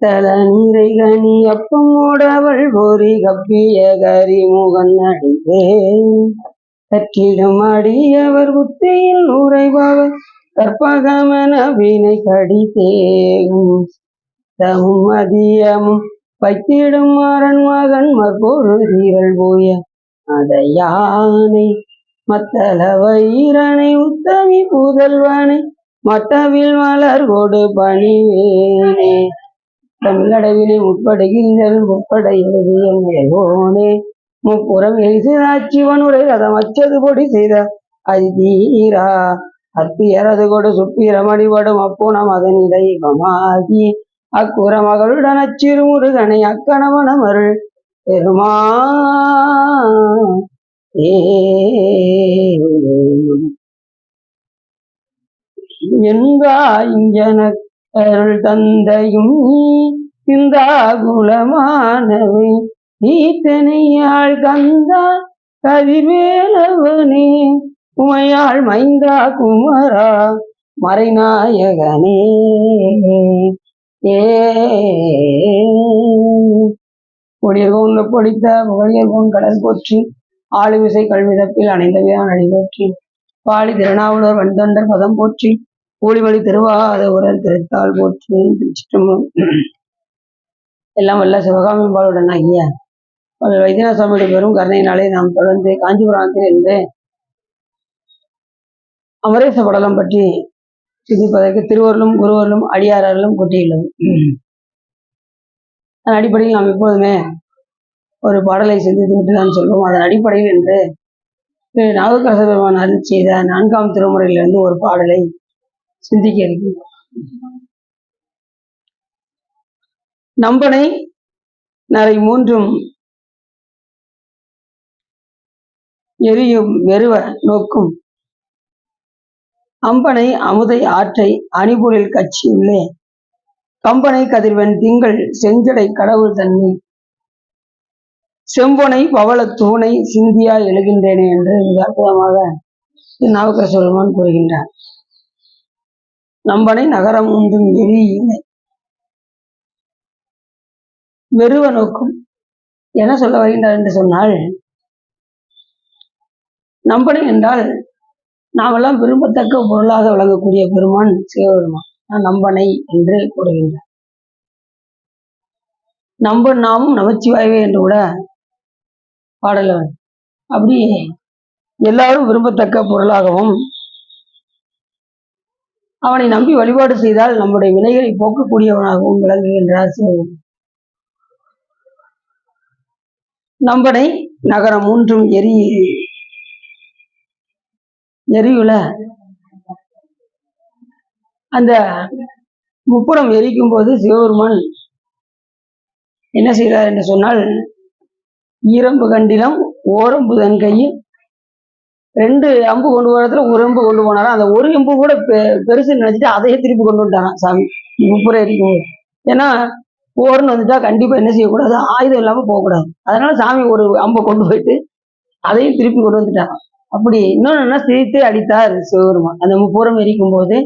தலநீரை கனி அப்பமோடவள் போரி கப்பிய கரிமுகன் அடிவே கற்றிடும் அடியவர் புத்தியில் உரைபவர் கற்பகமன வினை கடித்தேகும் தமும் மதியமும் வைத்திடும் மரன் மகன் மற்பொரு தீரல் போய அதையானை மத்தள வைரனை உத்தமி புதல்வனை மட்டவில் மலர் கொடு பணிவேனே தமிழடவினை முற்படுகிறீர்கள் முற்பட எழுதிய மேலோனே முப்புறம் எழுசிதாட்சிவன் உரை ரதம் அச்சது பொடி செய்த அதிதீரா அத்தியரது கொடு சுப்பிரமணிபடும் அப்புணம் அதன் இடைவமாகி அக்குற மகளுடன் அச்சிறு முருகனை அக்கணவனம் அருள் பெருமா என்காய்ஞ்சனக் அருள் தந்தையும் சிந்தாகுலமானவை ஈத்தனையாள் கந்தா கதிர்வேலவனே உமையாள் மைந்தா குமரா மறைநாயகனே ஒளியர்கோன் பொடித்த புகழியர்கோன் கடல் போற்றி ஆளுவிசை கல்விதப்பில் அணைந்தவையான் அடி போற்றி பாலி திருநாவலூர் வந்தொண்டர் பதம் போற்றி கூலிமொழி திருவாத உரல் திருத்தாள் போற்றி திருச்சிற்றம்பலம். எல்லாம் வல்ல சிவகாமிபாளுடன் ஆகிய வைத்தியநாத சுவாமியுடைய பெரும் கருணையினாலே நாம் தொடர்ந்து காஞ்சிபுராணத்தில் இருந்து அமரேச படலம் பற்றி சிந்திப்பதற்கு திருவருளும் குருவருளும் அடியாரர்களும் கூட்டியுள்ளது. அதன் அடிப்படையில் நாம் எப்போதுமே ஒரு பாடலை சிந்தித்து விட்டு தான் சொல்வோம். அதன் அடிப்படையில் என்று நாவுக்கரசர் பெருமான் அருள் செய்த 4ஆம் திருமுறையிலிருந்து ஒரு பாடலை சிந்திக்க இருக்கின்றோம். நம்பனை நரை மூன்றும் எரியும் வெறுவ நோக்கும் அம்பனை அமுதை ஆற்றை அணிபொழில் கட்சி உள்ளே கம்பனை கதிர்வன் திங்கள் செஞ்சடை கடவுள் தன்னை செம்பொனை பவள தூணை சிந்தியா எழுகின்றேனே என்று மிக அற்புதமாக நாவுக்கரசர் பெருமான் கூறுகின்றார். நம்பனை நகரம் ஒன்றும் எரியில்லை வெறுவ நோக்கும் என சொல்ல வருகின்றார் என்று சொன்னால், நம்பனை என்றால் நாமெல்லாம் விரும்பத்தக்க பொருளாக விளங்கக்கூடிய பெருமான் சிவபெருமான் நம்பனை என்று கூறுகின்றார். நம்ப நாமும் நமச்சிவாயவே என்று கூட பாடல. அப்படி எல்லாரும் விரும்பத்தக்க பொருளாகவும் அவனை நம்பி வழிபாடு செய்தால் நம்முடைய வினைகளை போக்கக்கூடியவனாகவும் விளங்குகின்றார் சிவபெருமான். நம்பனை நகரம் மூன்றும் எரியுல அந்த முப்புறம் எரிக்கும் போது சிவபெருமான் என்ன செய்கிறார் என்று சொன்னால், ஈரம்பு கண்டிலம் ஓரம்பு தன் கையில் 2 அம்பு கொண்டு போறதுல ஒரு அம்பு கொண்டு போனாரா, அந்த ஒரு அம்பு கூட பெருசு நினைச்சிட்டு அதையே திருப்பி கொண்டு வந்துட்டாராம் சாமி முப்புறம் எரிக்கும் போது. ஏன்னா போர்னு வந்துட்டா கண்டிப்பா என்ன செய்யக்கூடாது, ஆயுதம் இல்லாம போகக்கூடாது. அதனால சாமி ஒரு அம்பை கொண்டு போயிட்டு அதையும் திருப்பி கொண்டு வந்துட்டாராம். அப்படி இன்னொன்னு என்ன சிரித்தே அடித்தார் சிவபெருமான். அந்த முப்புறம் எரிக்கும் போது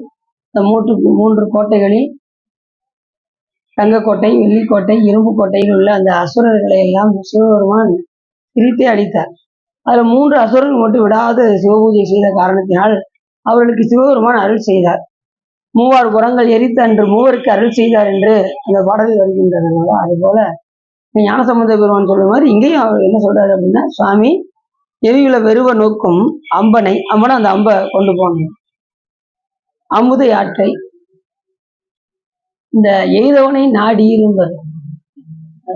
அந்த 3 கோட்டைகளில் தங்கக்கோட்டை, வெள்ளிக்கோட்டை, இரும்பு கோட்டையில் உள்ள அந்த அசுரர்களை எல்லாம் சிவபெருமான் பிரித்தே அடித்தார். அதுல 3 அசுரர்கள் மட்டும் விடாத சிவபூஜை செய்த காரணத்தினால் அவர்களுக்கு சிவபெருமான் அருள் செய்தார். 3 புறங்கள் எரித்து அன்று 3ருக்கு அருள் செய்தார் என்று அந்த பாடலில் வருகின்றதுனால, அது போல ஞானசம்பந்த பெருமான் சொல்ற மாதிரி இங்கேயும் அவர் என்ன சொல்றாரு அப்படின்னா, சுவாமி எரியுல வெறுவ நோக்கும் அம்பனை அந்த அம்பை கொண்டு போனோம் அமுதை ஆற்றை இந்த எய்தவனை நாடி இருந்தது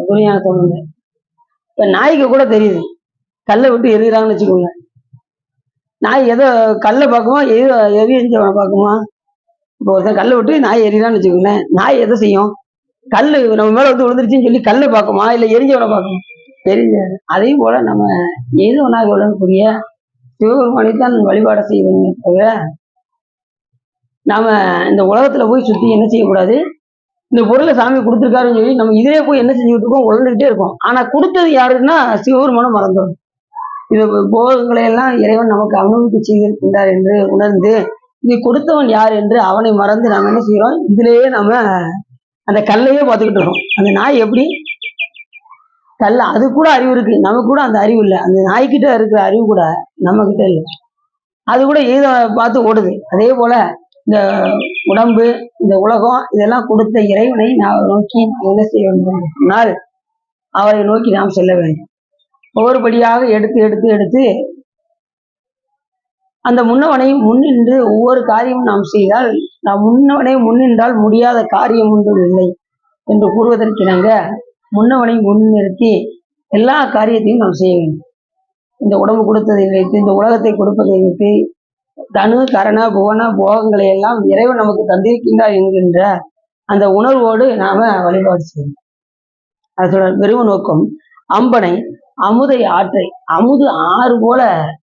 குருஞான சம்பந்தர். இப்ப நாய்க்கு கூட தெரியுது, கல்லை விட்டு எரிகிறான்னு வச்சுக்கோங்க. நாய் எதோ கல்லை பார்க்குமா எரிஞ்சவனை பார்க்குமா? இப்போ ஒருத்தன் கல்லை விட்டு நாய் எரிகிறான்னு வச்சுக்கோங்களேன், நாய் எதை செய்யும்? கல் நம்ம மேல வந்து விழுந்துருச்சுன்னு சொல்லி கல்லை பார்க்குமா இல்லை எரிஞ்சவனை பார்க்குமா? தெரியாது. அதே போல நம்ம எய்தவனாக விளங்கக்கூடிய சிவபெருமானைத்தான் வழிபாடு செய்யணுமே தவிர நாம இந்த உலகத்துல போய் சுத்தி என்ன செய்யக்கூடாது, இந்த பொருளை சாமி கொடுத்துருக்காருன்னு சொல்லி நம்ம இதிலே போய் என்ன செஞ்சுக்கிட்டு இருக்கோம், உழந்துகிட்டே இருக்கோம். ஆனா கொடுத்தது யாருன்னா சிவபெருமானை மறந்துடும். இது போகங்களை எல்லாம் இறைவன் நமக்கு அனுமதி செய்திருக்கின்றார் என்று உணர்ந்து இதை கொடுத்தவன் யார் என்று அவனை மறந்து நம்ம என்ன செய்யறோம், இதுலயே நம்ம அந்த கல்லையே பார்த்துக்கிட்டு இருக்கோம். அந்த நாய் எப்படி கல், அது கூட அறிவு இருக்கு, நமக்கு கூட அந்த அறிவு இல்லை. அந்த நாய்கிட்ட இருக்கிற அறிவு கூட நம்ம கிட்ட இல்லை. அது கூட இதை பார்த்து ஓடுது. அதே போல இந்த உடம்பு, இந்த உலகம், இதெல்லாம் கொடுத்த இறைவனை நாம் நோக்கி என்ன செய்ய வேண்டும் சொன்னால் அவரை நோக்கி நாம் செல்ல வேண்டும். ஒவ்வொருபடியாக எடுத்து எடுத்து எடுத்து அந்த முன்னவனை முன்னின்று ஒவ்வொரு காரியமும் நாம் செய்தால், நாம் முன்னவனை முன்னின்றால் முடியாத காரியம் ஒன்றும் இல்லை என்று கூறுவதற்கிணங்க முன்னவனை முன்னிறுத்தி எல்லா காரியத்தையும் நாம் செய்ய வேண்டும். இந்த உடம்பு கொடுத்ததை வைத்து, இந்த உலகத்தை கொடுப்பதை வைத்து, தனு கரண புவன போகங்களை எல்லாம் இறைவன் நமக்கு தந்திருக்கின்றார் என்கின்ற அந்த உணர்வோடு நாம வழிபாடு செய்யணும். அதோட பெரும நோக்கம் அம்பனை அமுதை ஆற்றை, அமுது ஆறு போல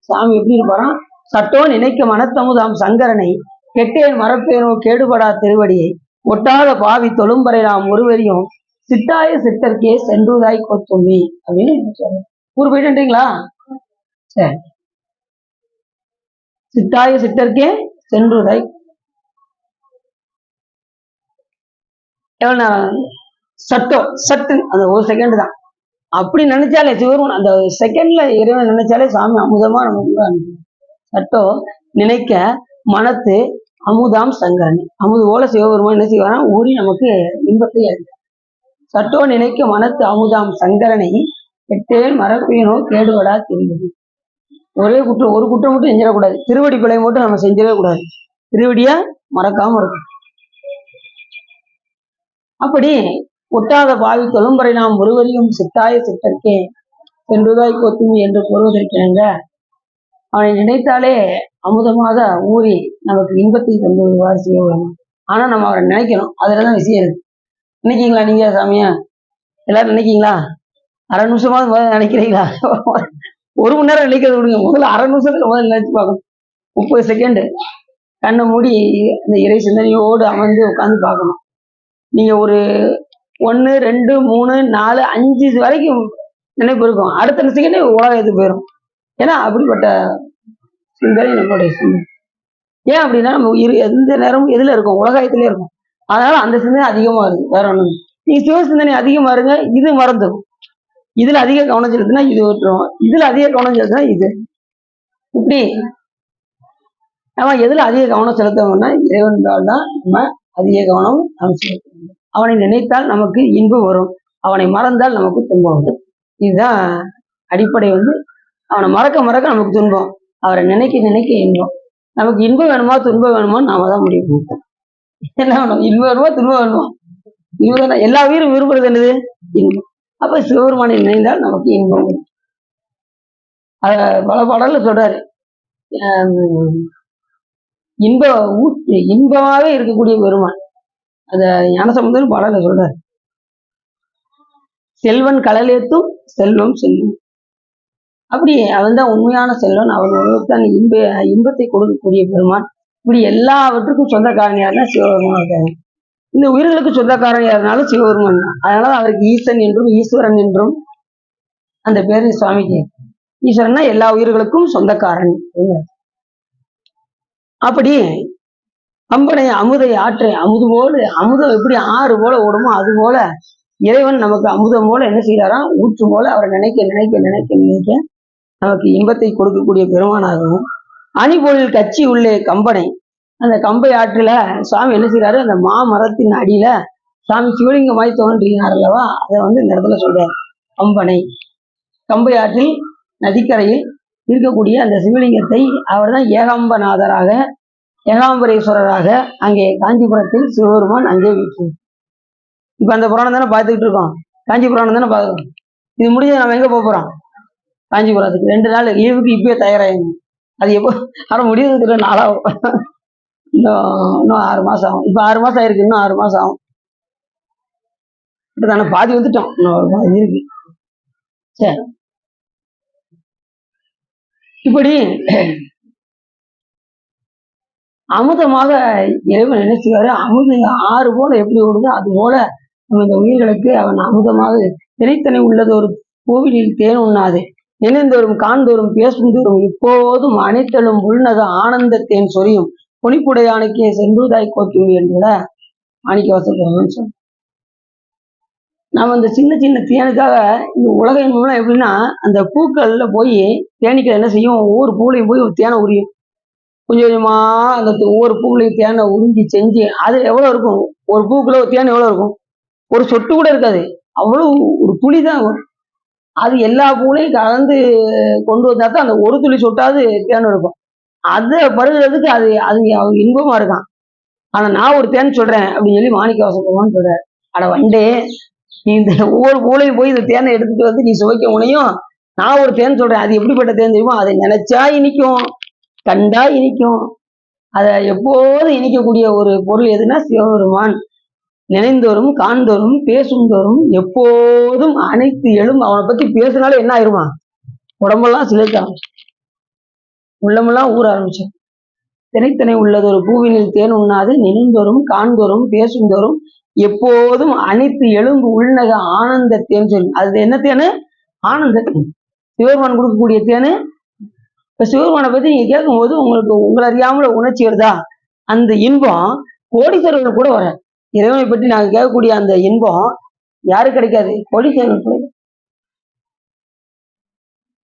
சாமி எப்படி இருப்பாராம், சட்டோ நினைக்க மனத்தமுதாம் சங்கரனை கெட்டேன் மரப்பேனோ கேடுபடா திருவடியை ஒட்டாத பாவி தொழும்பறை நாம் ஒருவரையும் சிட்டாய சிட்டர்க்கே சென்றுதாய் கொத்தும்பி அப்படின்னு சொல்றேன். ஊர் போயிட்டுங்களா? சரி. சிட்டாய சிட்டர்க்கே சென்றுதாய் சட்டோ சட்டு அந்த ஒரு செகண்ட் தான். அப்படி நினைச்சாலே சிவருமன் அந்த செகண்ட்ல இறைவன் நினைச்சாலே சாமி அமுதமா நமக்கு சட்டோ நினைக்க மனத்து அமுதாம் சங்கரனை, அமுது போல சிவபெருமான் என்ன செய்வாரா ஊறி நமக்கு இன்பத்தை அளித்தார். சட்டோ நினைக்க மனத்து அமுதாம் சங்கரனை கெட்டேன் மரப்பேனோ கேடுபடா திருவடி. ஒரே குற்றம், ஒரு குற்றம் மட்டும் செஞ்சிடக்கூடாது, திருவடி பிழை மட்டும் நம்ம செஞ்சிடவே கூடாது, திருவடியா மறக்காம இருக்கும். அப்படி ஒட்டாத பாவி தொழும்பறை நாம் ஒருவரையும் சிட்டாய சிட்டர்க்கே சென்றுதாய் கொத்துமி என்று கூறுவதற்கிணங்க அவனை நினைத்தாலே அமுதமாக ஊறி நமக்கு இன்பத்தை கொண்டு வருவார் சிவபெருமான். ஆனா நம்ம அவரை நினைக்கணும், அதுலதான் விஷயம் இருக்கு. நினைக்கீங்களா நீங்க சாமியா? எல்லாரும் நினைக்கீங்களா? அரை நிமிஷமாவது முதல்ல நினைக்கிறீங்களா? ஒரு மணி நேரம் நினைக்கிறது விடுங்க, முதல்ல அரை நிமிஷத்துல முதல்ல நினைச்சு பார்க்கணும். 30 செகண்ட் கண்ணை மூடி அந்த இறை சிந்தனையோடு அமர்ந்து உட்காந்து பார்க்கணும். நீங்க ஒரு 1 2 3 4 5 வரைக்கும் நினைப்பு இருக்கும், அடுத்த செகண்டே உலகத்துக்கு போயிடும். ஏன்னா அப்படிப்பட்ட சிந்தனை நம்மளுடைய சிந்தனை. ஏன் அப்படின்னா நம்ம எந்த நேரமும் எதுல இருக்கும், உலகத்திலே இருக்கும். அதனால அந்த சிந்தனை அதிகமா இருக்கு, வேற ஒண்ணு. நீங்க சிவ சிந்தனை அதிகமா இருங்க, இது மறந்துடும். இதுல அதிக கவனம் செலுத்தினா இது விட்டுரும், இதுல அதிக கவனம் செலுத்தினா இது. இப்படி நம்ம எதுல அதிக கவனம் செலுத்தணும்னா இறைவன் தான் நம்ம அதிக கவனம் நாம் செலுத்தணும். அவனை நினைத்தால் நமக்கு இன்பம் வரும், அவனை மறந்தால் நமக்கு துன்பம் வரும். இதுதான் அடிப்படை. அவனை மறக்க மறக்க நமக்கு துன்பம், அவரை நினைக்க நினைக்க இன்பம். நமக்கு இன்பம் வேணுமா துன்பம் வேணுமா நாம தான் முடிவு. என்ன வேணும், இன்பம் வேணுமா துன்பம் வேணுமா? இன்பம் தான். எல்லா உயிரும் விரும்புறது என்னது? இன்பம். அப்ப சிவபெருமானை நினைந்தால் நமக்கு இன்பம். அத பல பாடல்ல சொல்றாரு, இன்பமாவே இருக்கக்கூடிய பெருமான். அத ஞானசம்பந்தர் பாடல்ல சொல்றாரு, செல்வன் கடலேத்தும் செல்வம் செல்வம். அப்படி அவன் தான் உண்மையான செல்வன், அவன் இன்பத்தை கொடுக்கக்கூடிய பெருமான். இப்படி எல்லாவற்றுக்கும் சொந்தக்காரன் யாருன்னா சிவபெருமான் இருக்காங்க. இந்த உயிர்களுக்கு சொந்தக்காரன் யாருனாலும் சிவபெருமான் தான். அதனால அவருக்கு ஈசன் என்றும் ஈஸ்வரன் என்றும் அந்த பேரு சுவாமிக்கு. ஈஸ்வரன்னா எல்லா உயிர்களுக்கும் சொந்தக்காரன். அப்படி அம்பனை அமுதை ஆற்றை, அமுது போல, அமுதம் எப்படி ஆறு போல ஓடுமோ அது போல இறைவன் நமக்கு அமுதம் போல என்ன செய்யறாராம், ஊற்று போல அவரை நினைக்க நினைக்க நினைக்க நினைக்க நமக்கு இன்பத்தை கொடுக்கக்கூடிய பெருமானாகவும். அணிபொழில் கட்சி உள்ளே கம்பனை, அந்த கம்பை ஆற்றில சுவாமி என்ன செய்யறாரு, அந்த மாமரத்தின் அடியில சுவாமி சிவலிங்கமாய் தோன்றினார் அல்லவா, அதை இந்த இடத்துல சொல்றாரு. கம்பனை, கம்பை ஆற்றில் நதிக்கரையில் இருக்கக்கூடிய அந்த சிவலிங்கத்தை அவர் தான் ஏகாம்பநாதராக, ஏகாம்பரேஸ்வரராக அங்கே காஞ்சிபுரத்தில் சிவபெருமான் அங்கே வீட்டு. இப்ப அந்த புராணம் தானே பார்த்துக்கிட்டு இருக்கோம், காஞ்சி புராணம் தானே பார்க்கணும். இது முடிஞ்சு நம்ம எங்க போறோம்? காஞ்சிபுரத்துக்கு. 2 நாள் லீவுக்கு இப்பயே தயாராகிங்க. அது எப்போ ஆனா முடிவுக்கு நாளாகும், இன்னும் 6 மாசம் ஆகும். இப்ப 6 மாசம் ஆயிருக்கு, இன்னும் 6 மாசம் ஆகும். தானே பாதி வந்துட்டோம், இன்னும் பாதி இருக்கு. சரி, இப்படி அமுதமாக இறைவன் நினைச்சுவாரு. அமுது ஆறு போல எப்படி ஓடுதோ அது போல நம்ம இந்த உயிர்களுக்கு அவன் அமுதமாக திரைத்தனை உள்ளது ஒரு கோவிலில் தேன் உண்ணாது நினைந்தோறும் காண்தோறும் பேசுந்தோறும் இப்போதும் அனைத்தலும் உள்நக ஆனந்தத்தேன் சொரியும் பொனிப்புடையானுக்கே சென்றுதாய் கோத்தும் என்பத மாணிக்க வாசகர் சொல்ல. நம்ம இந்த சின்ன சின்ன தேனுக்காக இந்த உலக இன்பம்லாம் எப்படின்னா, அந்த பூக்கள்ல போய் தேனீக்கள் என்ன செய்யும், ஒவ்வொரு பூலையும் போய் ஒரு தேனை உரியும். கொஞ்சம் கொஞ்சமா அந்த ஒவ்வொரு பூக்களையும் தேனை உறிஞ்சி செஞ்சு அது எவ்வளவு இருக்கும், ஒரு பூக்குள்ள ஒரு தேன் எவ்வளவு இருக்கும், ஒரு சொட்டு கூட இருக்காது, அவ்வளவு ஒரு துளி தான் வரும். அது எல்லா பூலையும் கலந்து கொண்டு வந்தா தான் அந்த ஒரு துளி சொட்டாவது தேன் இருக்கும். அதை பருகிறதுக்கு அது அது அவங்க இன்பமா இருக்கான். ஆனா நான் ஒரு தேன் சொல்றேன் அப்படின்னு சொல்லி மாணிக்க வாசகர் சொல்றாரு. அட வண்டே, நீ இந்த ஒவ்வொரு பூலையும் போய் இந்த தேனை எடுத்துட்டு வந்து நீ சுவைக்க உனையும், நான் ஒரு தேன் சொல்றேன், அது எப்படிப்பட்ட தேன் தெரியுமா, அதை நினைச்சா இனிக்கும், கண்டா இனிக்கும், அதை எப்போதும் இனிக்கக்கூடிய ஒரு பொருள் எதுனா சிவபெருமான். நினைந்தோறும் காண்தோறும் பேசுந்தோறும் எப்போதும் அனைத்து எழும் அவனை பத்தி பேசினாலே என்ன ஆயிருமா, உடம்பெல்லாம் சிலைக்க ஆரம்பிச்சு, உள்ளமெல்லாம் ஊற ஆரம்பிச்சு. தினைத்தனை உள்ளது ஒரு பூவினில் தேன் உண்ணாது நினைந்தோறும் காண்தோறும் பேசுந்தோறும் எப்போதும் அனைத்து எலும்பு உள்நக ஆனந்த தேன் சொல்லி. அது என்ன தேனு, ஆனந்த தேன். சிவபெருமான் கொடுக்கக்கூடிய தேனு. இப்ப சிவபெருமானை பத்தி நீங்க கேட்கும் போது உங்களுக்கு உங்களை அறியாமல உணர்ச்சி வருதா, அந்த இன்பம் கோடீஸ்வரர்கள் கூட வர. இறைவனை பற்றி நாங்க கேட்கக்கூடிய அந்த இன்பம் யாரு கிடைக்காது, கோடீஸ்வரர்கள்.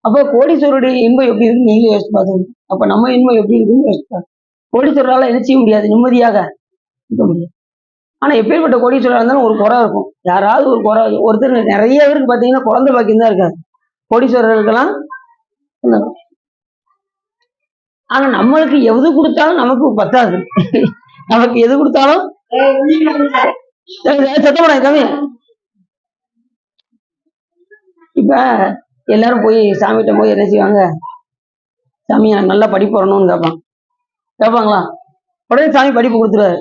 அப்ப கோடீஸ்வரருடைய இன்பம் எப்படி இருக்குன்னு நீங்களே யோசிச்சு பார்த்துங்க. அப்ப நம்ம இன்பம் எப்படி இருக்குன்னு யோசிச்சு பாருங்க. கோடீஸ்வரரால என்ன செய்ய முடியாது, நிம்மதியாக இருக்க முடியாது. ஆனா எப்பேற்பட்ட கோடீஸ்வரராக இருந்தாலும் ஒரு குறை இருக்கும், யாராவது ஒரு குறை. ஒருத்தர் நிறைய பேருக்கு பாத்தீங்கன்னா குழந்தை பாக்கியம் தான் இருக்காது, கோடீஸ்வரர்களுக்கெல்லாம். ஆனா நம்மளுக்கு எது கொடுத்தாலும் நமக்கு பத்தாது, நமக்கு எது கொடுத்தாலும் சத்தப்படாது கம்மி. இப்ப எல்லாரும் போய் சாமிகிட்ட போய் என்ன செய்வாங்க, சாமி எனக்கு நல்லா படிப்பு வரணும்னு கேட்பாங்களா, உடனே சாமி படிப்பு கொடுத்துருவாரு.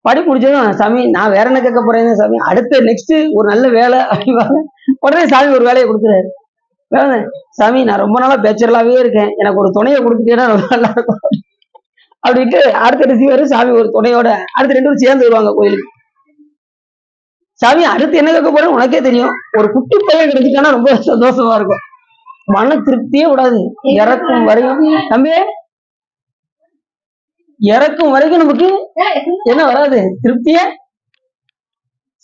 படிப்பு முடிச்சதும் சாமி நான் வேற என்ன கேட்க போறேன் சாமி, அடுத்த நெக்ஸ்ட் ஒரு நல்ல வேலை அப்படிவாங்க. உடனே சாமி ஒரு வேலையை கொடுத்துறாரு. சாமி நான் ரொம்ப நாளா பேச்சரலாவே இருக்கேன், எனக்கு ஒரு துணையை கொடுத்துட்டேன்னா ரொம்ப நல்லா இருக்கும் அப்படின்ட்டு அடுத்த ரிசீவர் சாமி ஒரு துணையோட அடுத்த 2 பேரும் சேர்ந்து வருவாங்க கோயிலுக்கு. சாமி அடுத்து என்ன கேட்க போறேன்னு உனக்கே தெரியும், ஒரு குட்டி பையன் கிடைச்சிட்டானா ரொம்ப சந்தோஷமா இருக்கும், மன திருப்தியே விடாது. இறக்கும் வரையும் தம்பி, இறக்கும் வரைக்கும் நமக்கு என்ன வராது, திருப்தியே.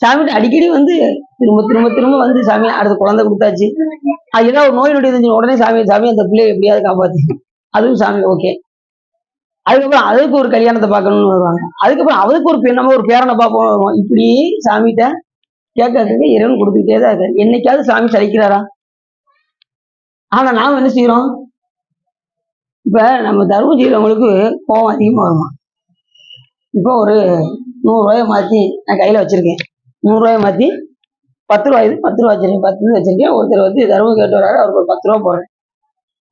சாமி அடிக்கடி வந்து திரும்ப திரும்ப திரும்ப வந்து சாமி அடுத்த குழந்தை கொடுத்தாச்சு, அது ஏதாவது ஒரு நோய் நொடி இருந்துச்சு உடனே சாமி சாமி அந்த பிள்ளையை எப்படியாவது காப்பாத்து, அதுவும் சாமி ஓகே. அதுக்கப்புறம் அதுக்கு ஒரு கல்யாணத்தை பார்க்கணும்னு வருவாங்க, அதுக்கப்புறம் அதுக்கு ஒரு நம்ம ஒரு பேரனை பார்ப்போம் வருவோம். இப்படி சாமிகிட்ட கேட்கறதுக்கு இறைவன் கொடுத்துக்கிட்டே தான் இருக்காரு. என்னைக்காவது சாமி சலிக்கிறாரா? ஆனா நாம என்ன செய்யறோம், இப்ப நம்ம தர்மம் செய்யறவங்களுக்கு கோபம் அதிகமா வருமா. இப்போ ஒரு 100 ரூபாயை மாத்தி நான் கையில வச்சிருக்கேன், 100 ரூபாயை மாத்தி 10 ரூபாய் 10 ரூபா வச்சிருக்கேன், 10 வச்சிருக்கேன். ஒருத்தர் வந்து தர்மம் கேட்டு வர்றாரு, அவருக்கு ஒரு 10 ரூபா போடுறேன்.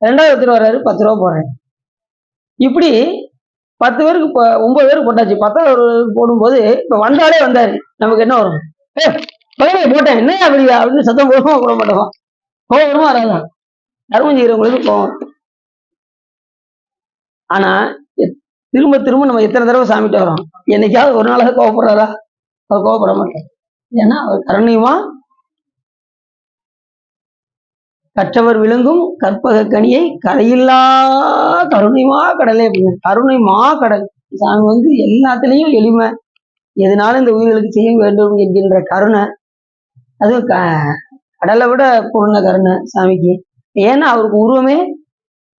2வது ஒருத்தர் வர்றாரு, 10 ரூபா போடுறேன். இப்படி 10 பேருக்கு 9 பேருக்கு போட்டாச்சு. 10வது போடும்போது இப்ப வந்தாலே வந்தாரு, நமக்கு என்ன வரும், போட்டேன் என்ன அப்படியா அப்படின்னு சத்தம் போடுவோம், போட மாட்டோம். கோவம் வருமா வராதான், தர்மம் செய்யறவங்களுக்கு கோவம். ஆனா திரும்ப திரும்ப நம்ம எத்தனை தடவை சாமிட்டு வரோம், என்னைக்காவது ஒரு நாளாவது கோவப்படுறாரா? அவர் கோவப்பட மாட்டேன். ஏன்னா அவர் கருணையுமா கற்றவர் விழுங்கும் கற்பக கனியை கரையில்லா கருணைமா கடலே அப்படின்னு. கருணைமா கடல். சாமி வந்து எல்லாத்துலேயும் எளிமை, எதனாலும் இந்த உயிர்களுக்கு செய்ய வேண்டும் என்கின்ற கருணை, அது கடலை விட பூர்ண கருணை சாமிக்கு. ஏன்னா அவருக்கு உருவமே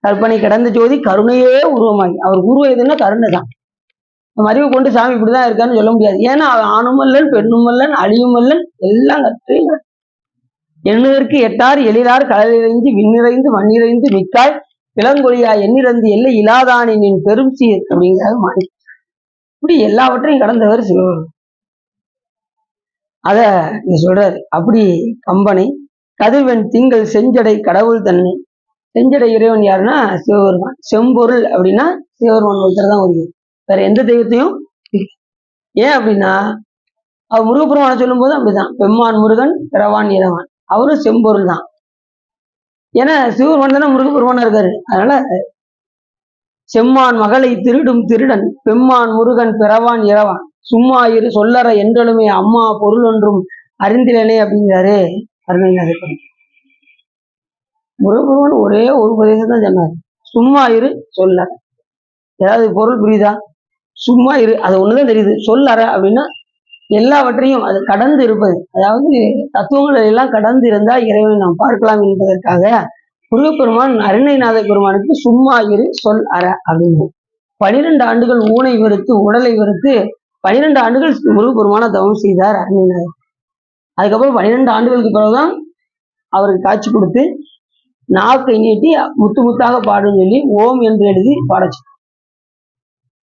கற்பனை கடந்த ஜோதி கருணையே உருவமாகி, அவருக்கு உருவம் எதுன்னா கருணை தான். நம்ம அறிவு கொண்டு சாமி இப்படிதான் இருக்கான்னு சொல்ல முடியாது. ஏன்னா அவர் ஆணுமல்லன் பெண்ணுமல்லன் அழியுமல்லன் எல்லாம் கற்று எண்ணுவதற்கு எட்டார் எழிலார் கடலிறைந்து விண்ணிறைந்து மண்ணிறைந்து மிக்காய் இளங்கொழியா எண்ணிறந்து எல்லை இலாதானின் பெரும் சீர் அப்படிங்கிறாரு மாணி. இப்படி எல்லாவற்றையும் கடந்தவர் சிவபெருமான். அத நீ சொல்றாரு. அப்படி கம்பனை கதிர்வன் திங்கள் செஞ்சடை கடவுள் தன்னை. செஞ்சடை இறைவன் யாருன்னா சிவபெருமான். செம்பொருள் அப்படின்னா சிவபெருமான் ஒருத்தர் தான் வருது, வேற எந்த தெய்வத்தையும். ஏன் அப்படின்னா அவர் முருகப்பெருமானை சொல்லும் போது அப்படிதான், பெம்மான் முருகன் பிறவான் இறைவன், அவரும் செம்பொருள் தான். ஏன்னா சிவபெருமான் தானே முருகப்பெருமானா இருக்காரு. அதனால செம்மான் மகளை திருடும் திருடன் பெம்மான் முருகன் பிறவான் இரவான் சும்மா இரு சொல்லற என்றலுமே அம்மா பொருள் ஒன்றும் அறிந்திலனே அப்படிங்கிறாரு அருணகிரிநாதர். முருகப்பெருமான் ஒரே ஒரு உபதேசம் தான் சொன்னார், சும்மா இரு சொல்ல. ஏதாவது பொருள் புரியுதா? சும்மா இரு, அது ஒண்ணுதான் தெரியுது. சொல்லற அப்படின்னா எல்லாவற்றையும் அது கடந்து இருப்பது, அதாவது தத்துவங்கள் எல்லாம் கடந்து இருந்தால் இறைவனை நாம் பார்க்கலாம் என்பதற்காக முருகப்பெருமான் அருணைநாத பெருமானுக்கு சும்மா இரு சொல் அற அப்படின்னு 12 ஆண்டுகள் ஊனை வெறுத்து உடலை வெறுத்து 12 ஆண்டுகள் முருகப்பெருமான தவம் செய்தார் அருணைநாதர். அதுக்கப்புறம் 12 ஆண்டுகளுக்கு பிறகுதான் அவருக்கு காட்சி கொடுத்து நாக்கை நீட்டி முத்து முத்தாக பாடுன்னு சொல்லி ஓம் என்று எழுதி பாடச்சு.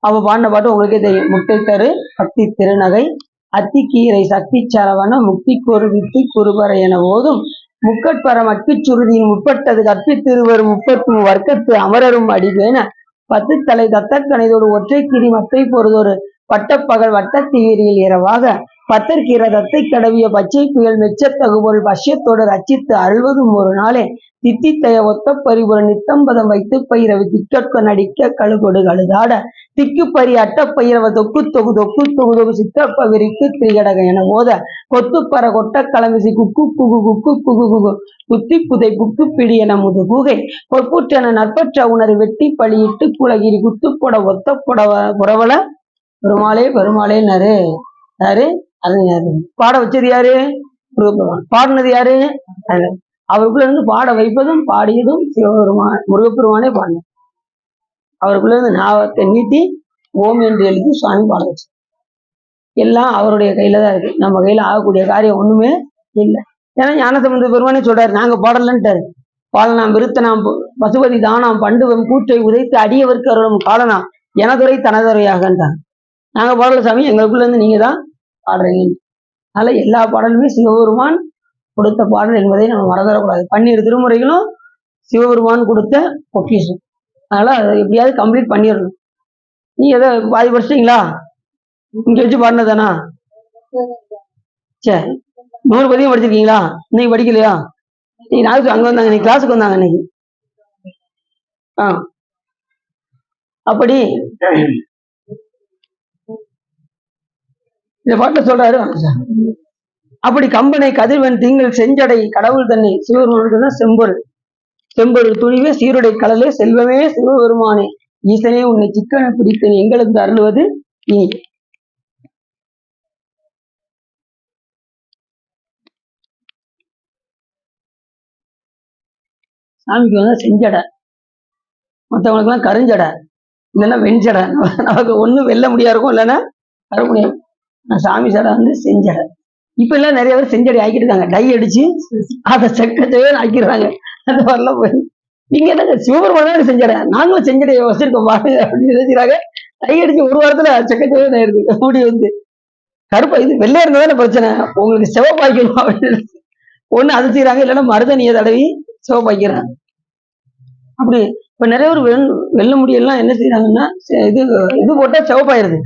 அவ பாடின பாட்டு உங்களுக்கே தெரியும். முட்டை தரு பக்தி திருநகை அத்திக்கீரை சக்தி சரவண முக்தி கொரு வித்தி குருபரை என போதும் முக்கட்பர மட்பிச் சுருதியின் முற்பட்டது கற்பித்திருவரும் 30 வர்க்கத்து அமரரும் அடிவேன 10 தலை தத்தக்கணைதோடு ஒற்றை கிரி மத்தை பொறுதொரு பட்டப்பகல் வட்டத்தீரியில் இரவாக பத்தற்கிற தத்தை கடவிய பச்சை புயல் மெச்சத்தகுபொருள் பஷ்யத்தோடு ரச்சித்து அழுவதும் ஒரு நாளே தித்தித்தய ஒத்த பரிபுர நித்தம்பதம் வைத்து பயிரவு திக்கற்க நடிக்க கழுகொடு கழுதாட திக்குப்பறி அட்டப்பயிரவ தொக்கு தொகு தொக்கு தொகு தொகு சித்தப்ப விரிக்கு திரிகடக என போத கொத்துப்பற கொட்ட களமிசி குக்கு குகு குக்கு குகு குகு குத்தி புதை புக்கு பிடி என முது கூகை பொற்புற்றென நற்பற்ற உணர் வெட்டி பழியிட்டு குலகிரி குத்துப்பொட ஒத்த புறவல பெருமாளே பெருமாளேன்னாரு. யாரு? அது பாட வச்சது யாரு? முருகப்பெருமான். பாடினது யாரு? அவருக்குள்ள இருந்து பாட வைப்பதும் பாடியதும் சிவபெருமான் முருகப்பெருமானே பாடினார். அவருக்குள்ள இருந்து நாவத்தை நீட்டி ஓம் என்று எழுதி சுவாமி பாட வச்சு. எல்லாம் அவருடைய கையில தான் இருக்கு, நம்ம கையில ஆகக்கூடிய காரியம் ஒண்ணுமே இல்லை. ஏன்னா ஞானசம்பந்த பெருமானே சொல்றாரு, நாங்க பாடலன்ட்டாரு. பாலனாம் விருத்தனாம் பசுபதி தானாம் பண்டுவம் கூற்றை உதைத்து அடியவர்க்கு அருளும் காலனாம் எனதுரை தனதுரையாகன்றாங்க. நாங்க பாடல சாமி, எங்களுக்குள்ள இருந்து நீங்க தான் பாடுறீங்க. அதனால எல்லா பாடலுமே சிவபெருமான் கொடுத்த பாடல் என்பதை நம்ம மறந்துடக்கூடாது. 12 திருமுறைகளும் சிவபெருமான் கொடுத்த பொக்கிஷம். அதனால அதை எப்படியாவது கம்ப்ளீட் பண்ணிடணும். நீ எதை பாதி படிச்சிட்டீங்களா? இங்க வச்சு பாடினதானா? சரி, 100 பதியம் படிச்சிருக்கீங்களா? இன்னைக்கு படிக்கலையா? நீ நாளைக்கு அங்க வந்தாங்க, நீ கிளாஸுக்கு வந்தாங்க இன்னைக்கு. அப்படி இந்த பாட்டில் சொல்றாரு. அப்படி கம்பனை கதிர்வன் திங்கள் செஞ்சடை கடவுள் தன்னை சிவபெருமானுக்கு தான் செம்பொருள். செம்பொருள் துணிவே சீருடை கடலே செல்வமே சிவபெருமானே ஈசனே உன்னை சிக்கன பிடித்தன் எங்களுக்கு அருள்வது நீ. சாமிக்கு வந்து செஞ்சடை, மற்றவங்களுக்கு எல்லாம் கருஞ்சடை, இல்லைன்னா வெஞ்சடை. நமக்கு ஒண்ணு வெல்ல முடியா இருக்கும், இல்லைன்னா வர முடியாது. சாமி சடை வந்து செஞ்சடை. இப்ப எல்லாம் நிறைய பேர் செஞ்சடை ஆக்கிட்டு இருக்காங்க, டை அடிச்சு அதை செக்கச்சவே ஆக்கிடுறாங்க. அந்த மாதிரிலாம் போய் நீங்க என்னங்க சிவபெருமான் செஞ்சடை, நாங்களும் செஞ்சடையை வச்சிருக்கோம் பாருங்க அப்படின்னு நினைக்கிறாங்க. டை அடிச்சு ஒரு வாரத்துல செக்கச்சவே ஆயிருக்கு. அப்படி வந்து கருப்பா இது வெள்ளை இருந்ததானே பிரச்சனை, உங்களுக்கு சிவப்பாய்க்கணும் அப்படின்னு ஒண்ணு அது செய்யறாங்க, இல்லைன்னா மருதனியை தடவி சிவப்பாய்க்கிறாங்க. அப்படி இப்ப நிறைய பேர் வெள்ள முடியெல்லாம் என்ன செய்யறாங்கன்னா இது இது போட்டா சிவப்பாயிருது,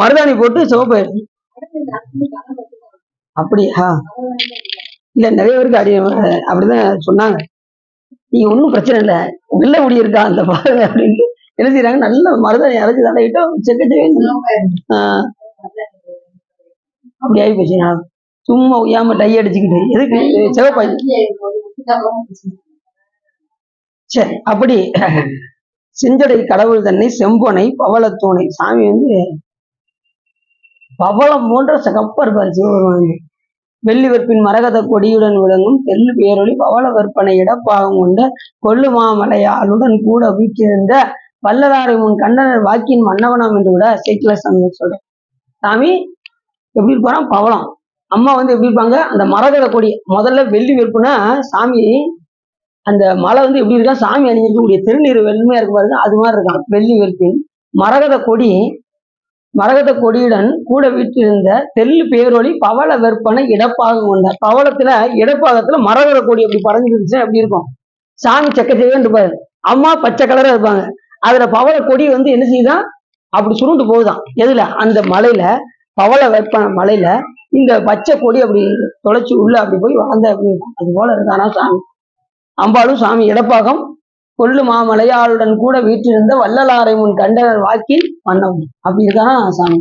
மருதாணி போட்டு சிவப்பாயிருது. அப்படியா? இல்ல நிறைய பேருக்கு அப்படிதான் சொன்னாங்க. நீங்க ஒன்றும் பிரச்சனை இல்லை, வெள்ள முடி இருக்கா அந்த பாருங்க அப்படின்ட்டு என்ன செய்யறாங்க, நல்ல மருதாணி அரைச்சு தடவிட்டோம் அப்படி ஆகி போச்சு. சும்மா உயாம டை அடிச்சுக்கிட்டு எதுக்கு சிவப்பாய். சரி, அப்படி செஞ்சடை கடவுள் தன்னை செம்பொனை பவளத்தோனை. சாமி வந்து பவளம் போன்ற சிகப்பா இருப்பார் சிவபெருமான். வெள்ளி வெற்பின் மரகத கொடியுடன் விளங்கும் தெல்லு பேரொளி பவள வெற்பனை இடப்பாகம் கொண்ட கொள்ளு மாமலையாளுடன் கூட வீட்டிருந்த வல்லதாரை முன் கண்டனர் வாக்கின் மன்னவனாம் என்று கூட சேக்கில சாமி சொல்ற. சாமி எப்படி இருப்பாராம்? பவளம். அம்மா வந்து எப்படி இருப்பாங்க? அந்த மரகத கொடி. முதல்ல வெள்ளி வெறுப்புனா சாமி அந்த மலை வந்து எப்படி இருக்கா, சாமி அணிஞ்சிருக்கக்கூடிய திருநீர் வெண்மையா இருக்கு பாருங்க, அது மாதிரி இருக்கான். வெள்ளி வெறுப்பின் மரகத கொடி, மரகத கொடியுடன் கூட வீட்டிருந்த தெல்லு பேரொளி பவள வெற்பனை இடப்பாகம் கொண்ட. பவளத்துல இடப்பாகத்துல மரகத கொடி அப்படி பறந்துருச்சு அப்படி இருக்கும். சாமி செக்கச்சேன்னு இருப்பாரு, அம்மா பச்சை கலரா இருப்பாங்க. அதுல பவள கொடி வந்து என்ன செய்யுதான் அப்படி சுருண்டு போகுதான். எதுல? அந்த மலையில, பவள வெப்பன மலையில இந்த பச்சை கொடி அப்படி தொலைச்சு உள்ள அப்படி போய் வளர்ந்த அப்படி இருக்கும். அது போல இருக்கானா சாமி. அம்பாளும் சாமி இடப்பாகம் கொள்ளு மாமலையாளுடன் கூட வீட்டிலிருந்த வள்ளலாரை முன் கண்டனர் வாக்கில் மன்னவன் அப்படி இருக்கானா சாமி.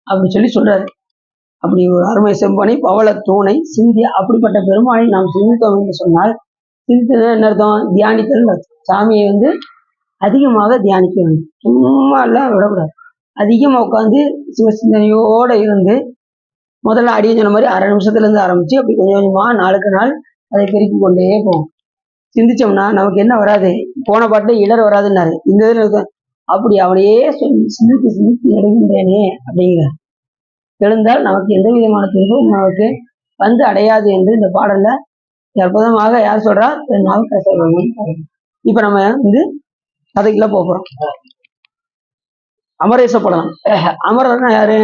அப்படி சொல்லி சொல்றாரு. அப்படி ஒரு அருமை செம்பனை பவள தூணை சிந்தி அப்படிப்பட்ட பெருமாளை நாம் சிந்தித்தோம் என்று சொன்னால், சிந்தித்தது என்ன அர்த்தம்? தியானித்தல் அர்த்தம். சாமியை அதிகமாக தியானிக்க வேண்டும். சும்மா எல்லாம் விடக்கூடாது. அதிகமாக உட்காந்து சிவசிந்தனையோட இருந்து முதல்ல அடிய சொன்ன மாதிரி 1/2 நிமிஷத்துல இருந்து ஆரம்பிச்சு அப்படி கொஞ்சம் கொஞ்சமா நாளுக்கு நாள் அதை பெருக்கிக் கொண்டே போகும். சிந்திச்சோம்னா நமக்கு என்ன வராது, போன பாட்டு இடர் வராதுன்னாரு. இந்த இதுல அப்படி அவனையே சிந்தித்து சிந்தித்து எழுகின்றேனே அப்படிங்கிற எழுந்தால் நமக்கு எந்த விதமான துன்பமும் நமக்கு அடையாது என்று இந்த பாடல்ல அற்புதமாக யார் சொல்றா? இப்ப நம்ம கதைக்குள்ள போறோம். அமரேச படம். அமரர்னா யாரு?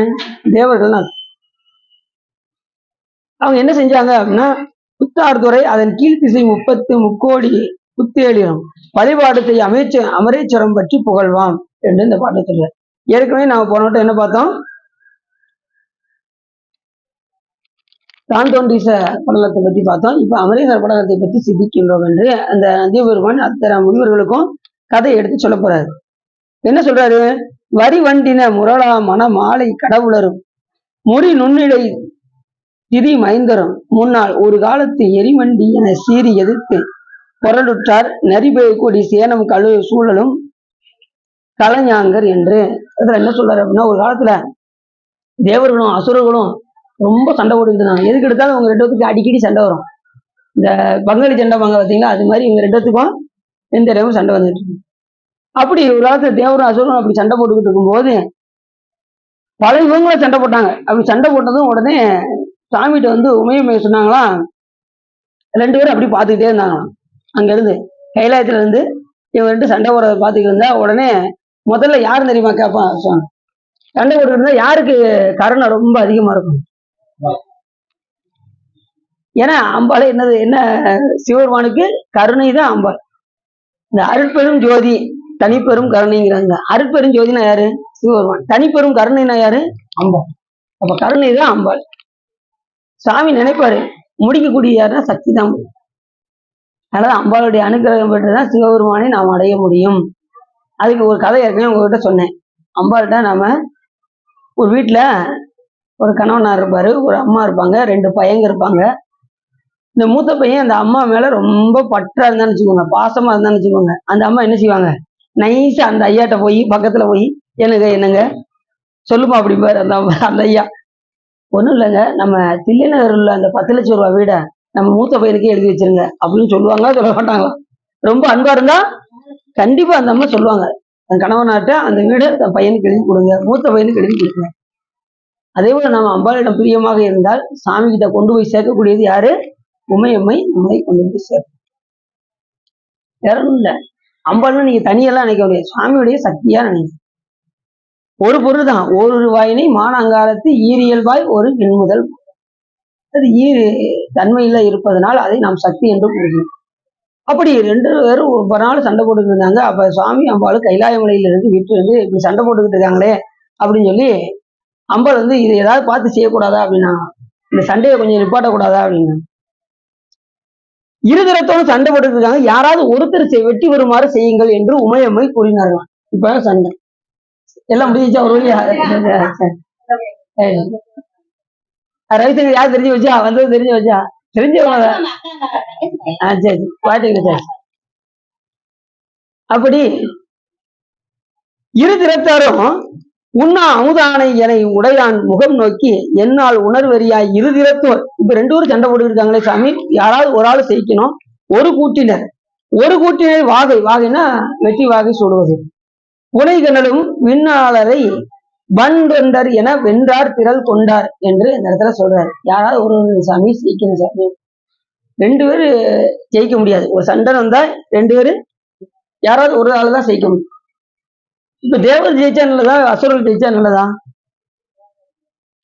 தேவர்கள். அவங்க என்ன செஞ்சாங்க அப்படின்னா, புத்தார்துறை அதன் கீழ்த்திசை 30 முக்கோடி புத்தேளிரும் வழிபாடு செய்ய அமரேஸ்வரம் பற்றி புகழ்வாம் என்று இந்த பாட்டை சொல்ற. ஏற்கனவே நாம போனோட்ட என்ன பார்த்தோம்? தான் தோன்றீச படலத்தை பத்தி பார்த்தோம். இப்ப அமரேஸ்வர படலத்தை பற்றி சிந்திக்கின்றோம் என்று அந்த நந்தியபெருமான் அத்தனை முனிவர்களுக்கும் கதை எடுத்து சொல்ல போறாரு. என்ன சொல்றாரு? வரி வண்டின முரளா மன மாலை கடவுளரும் முறி நுண்ணிடை திரி மைந்தரும் முன்னால் ஒரு காலத்து எரிவண்டி என சீறி எதிர்த்து பொருளுற்றார் நரிபெய் கொடி சேனம் சூழலும் கலைஞாங்கர் என்று. அதுல என்ன சொல்றாரு அப்படின்னா, ஒரு காலத்துல தேவர்களும் அசுரர்களும் ரொம்ப சண்டை போட்டுக்கிட்டு எதுக்கு எடுத்தாலும் அவங்க 2 பேத்துக்கு அடிக்கடி சண்டை வரும். இந்த பங்காளி சண்டை வாங்க பார்த்தீங்களா, அது மாதிரி இவங்க 2 பேத்துக்கும் எந்த இடமும் சண்டை வந்துட்டு இருக்கு. அப்படி ஒரு காலத்துல தேவரும் அசுரரும் அப்படி சண்டை போட்டுக்கிட்டு இருக்கும்போது பல இவங்களும் சண்டை போட்டாங்க. அப்படி சண்டை போட்டதும் உடனே சாமிகிட்ட உமையம்மையை சொன்னாங்களாம். 2 பேரும் அப்படி பார்த்துக்கிட்டே இருந்தாங்களாம். அங்க இருந்து கைலாயத்துல இருந்து இவங்க 2 சண்டை போடுறத பார்த்துக்கிட்டு இருந்தா உடனே முதல்ல யாரும் தெரியுமா கேட்பான்? சண்டை போட்டுக்கிட்டு இருந்தா யாருக்கு கருணை ரொம்ப அதிகமா இருக்கும்? ஏன்னா அம்பாள் என்ன சிவபெருமானுக்கு கருணை தான் அம்பாள். இந்த அருட்பெரும் ஜோதி தனிப்பெரும் கருணைங்கிறாங்க. அருட்பெரும் ஜோதினா யாரு? சிவபெருமான். தனிப்பெரும் கருணைனா யாரு? அம்பாள். அப்ப கருணை தான் அம்பாள். சாமி நினைப்பாரு முடிக்கக்கூடிய யாருன்னா சக்தி தான். அதனால அம்பாளுடைய அனுகிரகம் பெற்றுதான் சிவபெருமானை நாம் அடைய முடியும். அதுக்கு ஒரு கதை ஏற்கனவே உங்ககிட்ட சொன்னேன். அம்பாள்கிட்ட நாம ஒரு வீட்டுல ஒரு கணவனார் இருப்பாரு, ஒரு அம்மா இருப்பாங்க, 2 பையங்க இருப்பாங்க. இந்த மூத்த பையன் அந்த அம்மா மேல ரொம்ப பற்றா இருந்தான்னு வச்சுக்கோங்க, பாசமா இருந்தான்னு வச்சுக்கோங்க. அந்த அம்மா என்ன செய்வாங்க? நைஸா அந்த ஐயாட்ட போய் பக்கத்துல போய் என்னங்க சொல்லுமா அப்படிம்பாரு அந்த ஐயா. ஒண்ணும் இல்லைங்க, நம்ம தில்லைநகர் உள்ள அந்த 10 லட்சம் ரூபாய் வீட நம்ம மூத்த பையனுக்கே எழுதி வச்சிருங்க அப்படின்னு சொல்லுவாங்க. சொல்ல மாட்டாங்களா? ரொம்ப அன்பா இருந்தா கண்டிப்பா அந்த அம்மா சொல்லுவாங்க, தன் கணவனாட்ட அந்த வீடை தன் பையனுக்கு எழுதி கொடுங்க, மூத்த பையனுக்கு எழுதி கொடுங்க. அதே போல நம்ம அம்பாளிடம் பிரியமாக இருந்தால் சாமி கிட்ட கொண்டு போய் சேர்க்கக்கூடியது யாரு? உமையம்மை நம்மளை கொண்டு போய் சேர்க்கும். வேற ஒண்ணும் இல்ல. அம்பாள்னு நீங்க தனியெல்லாம் நினைக்க முடியாது, சுவாமியுடைய சக்தியா நினைக்க. ஒரு பொருள் தான், ஒரு வாயினை மானங்காலத்து ஈரியல்வாய் ஒரு விண்முதல். அது தன்மையில இருப்பதனால் அதை நாம் சக்தி என்று கூறுகிறோம். அப்படி 2 பேரும் ஒரு நாள் சண்டை போட்டுக்கிட்டு இருந்தாங்க. அப்ப சுவாமி அம்பாள் கைலாய மலையிலிருந்து வீட்டு இப்படி சண்டை போட்டுக்கிட்டு இருக்காங்களே அப்படின்னு சொல்லி அம்பாள் இது ஏதாவது பார்த்து செய்யக்கூடாதா அப்படின்னா, இந்த சண்டையை கொஞ்சம் நிப்பாட்டக்கூடாதா அப்படின்னு. இருதரத்தோடு சண்டை போட்டுக்கிட்டு இருக்காங்க, யாராவது ஒருத்தர் வெற்றி வருமாறு செய்யுங்கள் என்று உமையம்மை கூறினார்களாம். இப்ப சண்டை எல்லாம் முடிஞ்சிச்சா? ஒரு வழியா ரவிசங்கர் யார் தெரிஞ்சு வச்சா? வந்தது தெரிஞ்சு வச்சா? தெரிஞ்சவங்க. சரி பாட்டுக்கிட்டு. அப்படி இரு திறத்தாரும் உண்ணா அமுதானை என உடையான் முகம் நோக்கி என்னால் உணர்வெறியாய் இரு திறத்தோர். இப்ப 2 பேரும் சண்டை போட்டு இருக்காங்களே சாமி, யாராவது ஒரு ஆள் செய்யணும். ஒரு கூட்டினர் வாகைனா வெற்றி வாகை சூடுவது. புனை கண்ணலும் விண்ணாளரை வன்வெண்டர் என வென்றார் திரள் கொண்டார் என்று இந்த இடத்துல சொல்றாரு. யாராவது ஒரு சாமி ஜெயிக்கணும் சாமி. 2 பேரு ஜெயிக்க முடியாது. ஒரு சண்டை வந்தா 2 பேரு யாராவது ஒரு ஆள் தான் ஜெயிக்க முடியும். இப்ப தேவர் ஜெயிச்சா நல்லதா, அசுரர்கள் ஜெயிச்சா நல்லதா?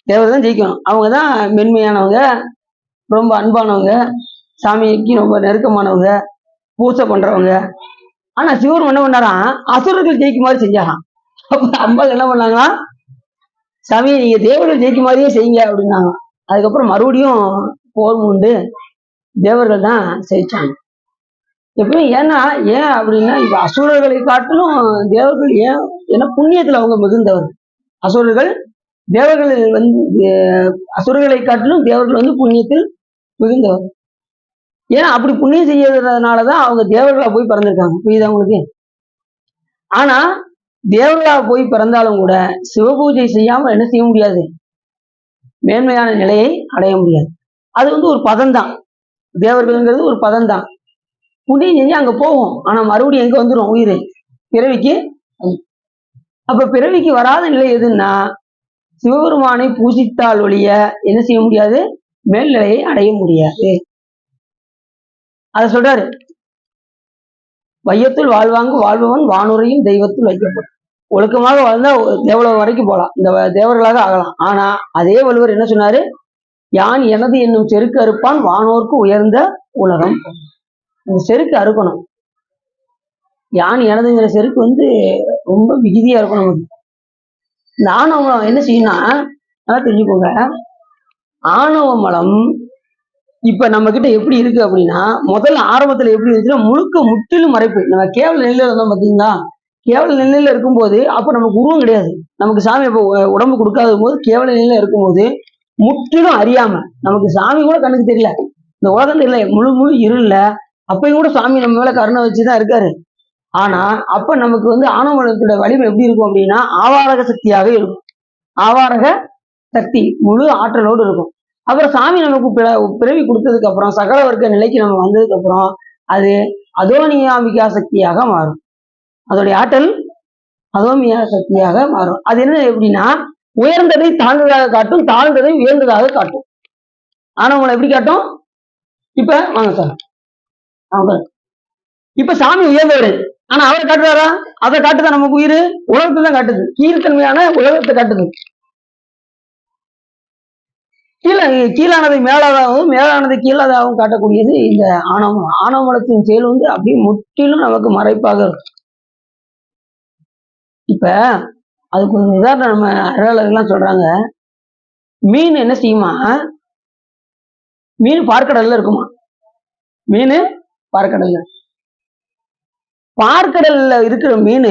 தேவர் தான் ஜெயிக்கணும். அவங்கதான் மென்மையானவங்க, ரொம்ப அன்பானவங்க, சாமிக்கு ரொம்ப நெருக்கமானவங்க, பூசை பண்றவங்க. ஆனா சிவரும் என்ன பண்ணாராம்? அசுரர்கள் ஜெயிக்குமாறு செஞ்சாராம். அப்ப அம்பாள் என்ன பண்ணாங்களா? சாமி நீங்க தேவர்கள் ஜெயிக்குமாரியே செய்யுங்க அப்படின்னாங்க. அதுக்கப்புறம் மறுபடியும் போர் உண்டு, தேவர்கள் தான் ஜெயிச்சாங்க. எப்பவும் ஏன் அப்படின்னா, இப்ப அசுரர்களை காட்டிலும் தேவர்கள் ஏன்னா புண்ணியத்துல அவங்க மிகுந்தவர். அசுரர்கள் தேவர்கள் வந்து அசுரர்களை காட்டிலும் தேவர்கள் வந்து புண்ணியத்தில் மிகுந்தவர். ஏன்னா அப்படி புண்ணியம் செய்யறதுனாலதான் அவங்க தேவர்களா போய் பிறந்திருக்காங்க. புரியுதா உங்களுக்கு? ஆனா தேவர்களா போய் பிறந்தாலும் கூட சிவபூஜை செய்யாம என்ன செய்ய முடியாது, மேன்மையான நிலையை அடைய முடியாது. அது வந்து ஒரு பதம் தான். தேவர்கள்ங்கிறது ஒரு பதம் தான். புண்ணியம் செஞ்சு அங்க போகும். ஆனா மறுபடியும் எங்க வந்துடும் உயிர்? பிறவிக்கு. அப்ப பிறவிக்கு வராத நிலை எதுன்னா சிவபெருமானை பூசித்தால் ஒழிய என்ன செய்ய முடியாது, மேல்நிலையை அடைய முடியாது. அத சொல்றாரு, வையத்துள் வாழ்வாங்கு வாழ்பவன் வானுரையும் தெய்வத்தில் வைக்கப்படும். ஒழுக்கமாக வாழ்ந்தா தேவலோகம் வரைக்கும் போகலாம், இந்த தேவர்களாக ஆகலாம். ஆனா அதே வள்ளுவர் என்ன சொன்னாரு, யான் எனது என்னும் செருக்கு அறுப்பான் வானோர்க்கு உயர்ந்த உலகம். இந்த செருக்கு அறுக்கணும். யான் எனதுங்கிற செருக்கு வந்து ரொம்ப விகிதியா இருக்கும் நமக்கு. இந்த ஆணவம் என்ன செய்யணும்னா, நல்லா தெரிஞ்சுக்கோங்க, ஆணவ மலம் இப்ப நம்ம கிட்ட எப்படி இருக்கு அப்படின்னா, முதல்ல ஆரம்பத்துல எப்படி இருந்துச்சுன்னா முழுக்க முற்றிலும் மறைப்பு. நம்ம கேவல நிலையில இருந்தோம் பாத்தீங்களா, கேவல நிலையில இருக்கும்போது அப்ப நமக்கு உருவம் கிடையாது. நமக்கு சாமி அப்ப உடம்பு கொடுக்காத போது கேவல நிலையில இருக்கும்போது முற்றிலும் அறியாம, நமக்கு சாமி கூட கண்ணுக்கு தெரியல, இந்த உலகம் தெரியல, முழு முழு இருள அப்பயும் கூட சாமி நம்ம மேல கருணை வச்சுதான் இருக்காரு. ஆனா அப்ப நமக்கு வந்து ஆணவமலத்தோட வலிமை எப்படி இருக்கும் அப்படின்னா ஆவாரக சக்தியாக இருக்கும். ஆவாரக சக்தி முழு ஆற்றலோடு இருக்கும். அப்புறம் சாமி நமக்கு பிறவி கொடுத்ததுக்கு அப்புறம் சகல வர்க்க நிலைக்கு நம்ம வந்ததுக்கு அப்புறம் அது அதோனியாமிகா சக்தியாக மாறும். அதோடைய ஆற்றல் அதோமியா சக்தியாக மாறும். அது என்ன எப்படின்னா உயர்ந்ததை தாழ்ந்ததாக காட்டும், தாழ்ந்ததை உயர்ந்ததாக காட்டும். ஆனவங்களை எப்படி காட்டும்? இப்ப வாங்க சார், இப்ப சாமி உயர்ந்தவர், ஆனா அவரை காட்டுறாரா? அதை காட்டுதான் நமக்கு உயிர் உலகத்தை தான் காட்டுது, கீழ்த்தன்மையான உலகத்தை காட்டுது. கீழானதை மேலாதாகவும் மேலானதை கீழாதாகவும் காட்டக்கூடியது இந்த ஆணவம். ஆணவமலத்தின் செயல் வந்து அப்படியே முற்றிலும் நமக்கு மறைப்பாக இருக்கும். இப்ப அதுக்கு ஒரு உதாரணம் நம்ம அறிவாளர்கள்லாம் சொல்றாங்க, மீன் என்ன செய்யுமா, மீன் பார்க்கடல்ல இருக்குமா, மீன் பார்க்கடல்ல, பார்க்கடல்ல இருக்கிற மீன்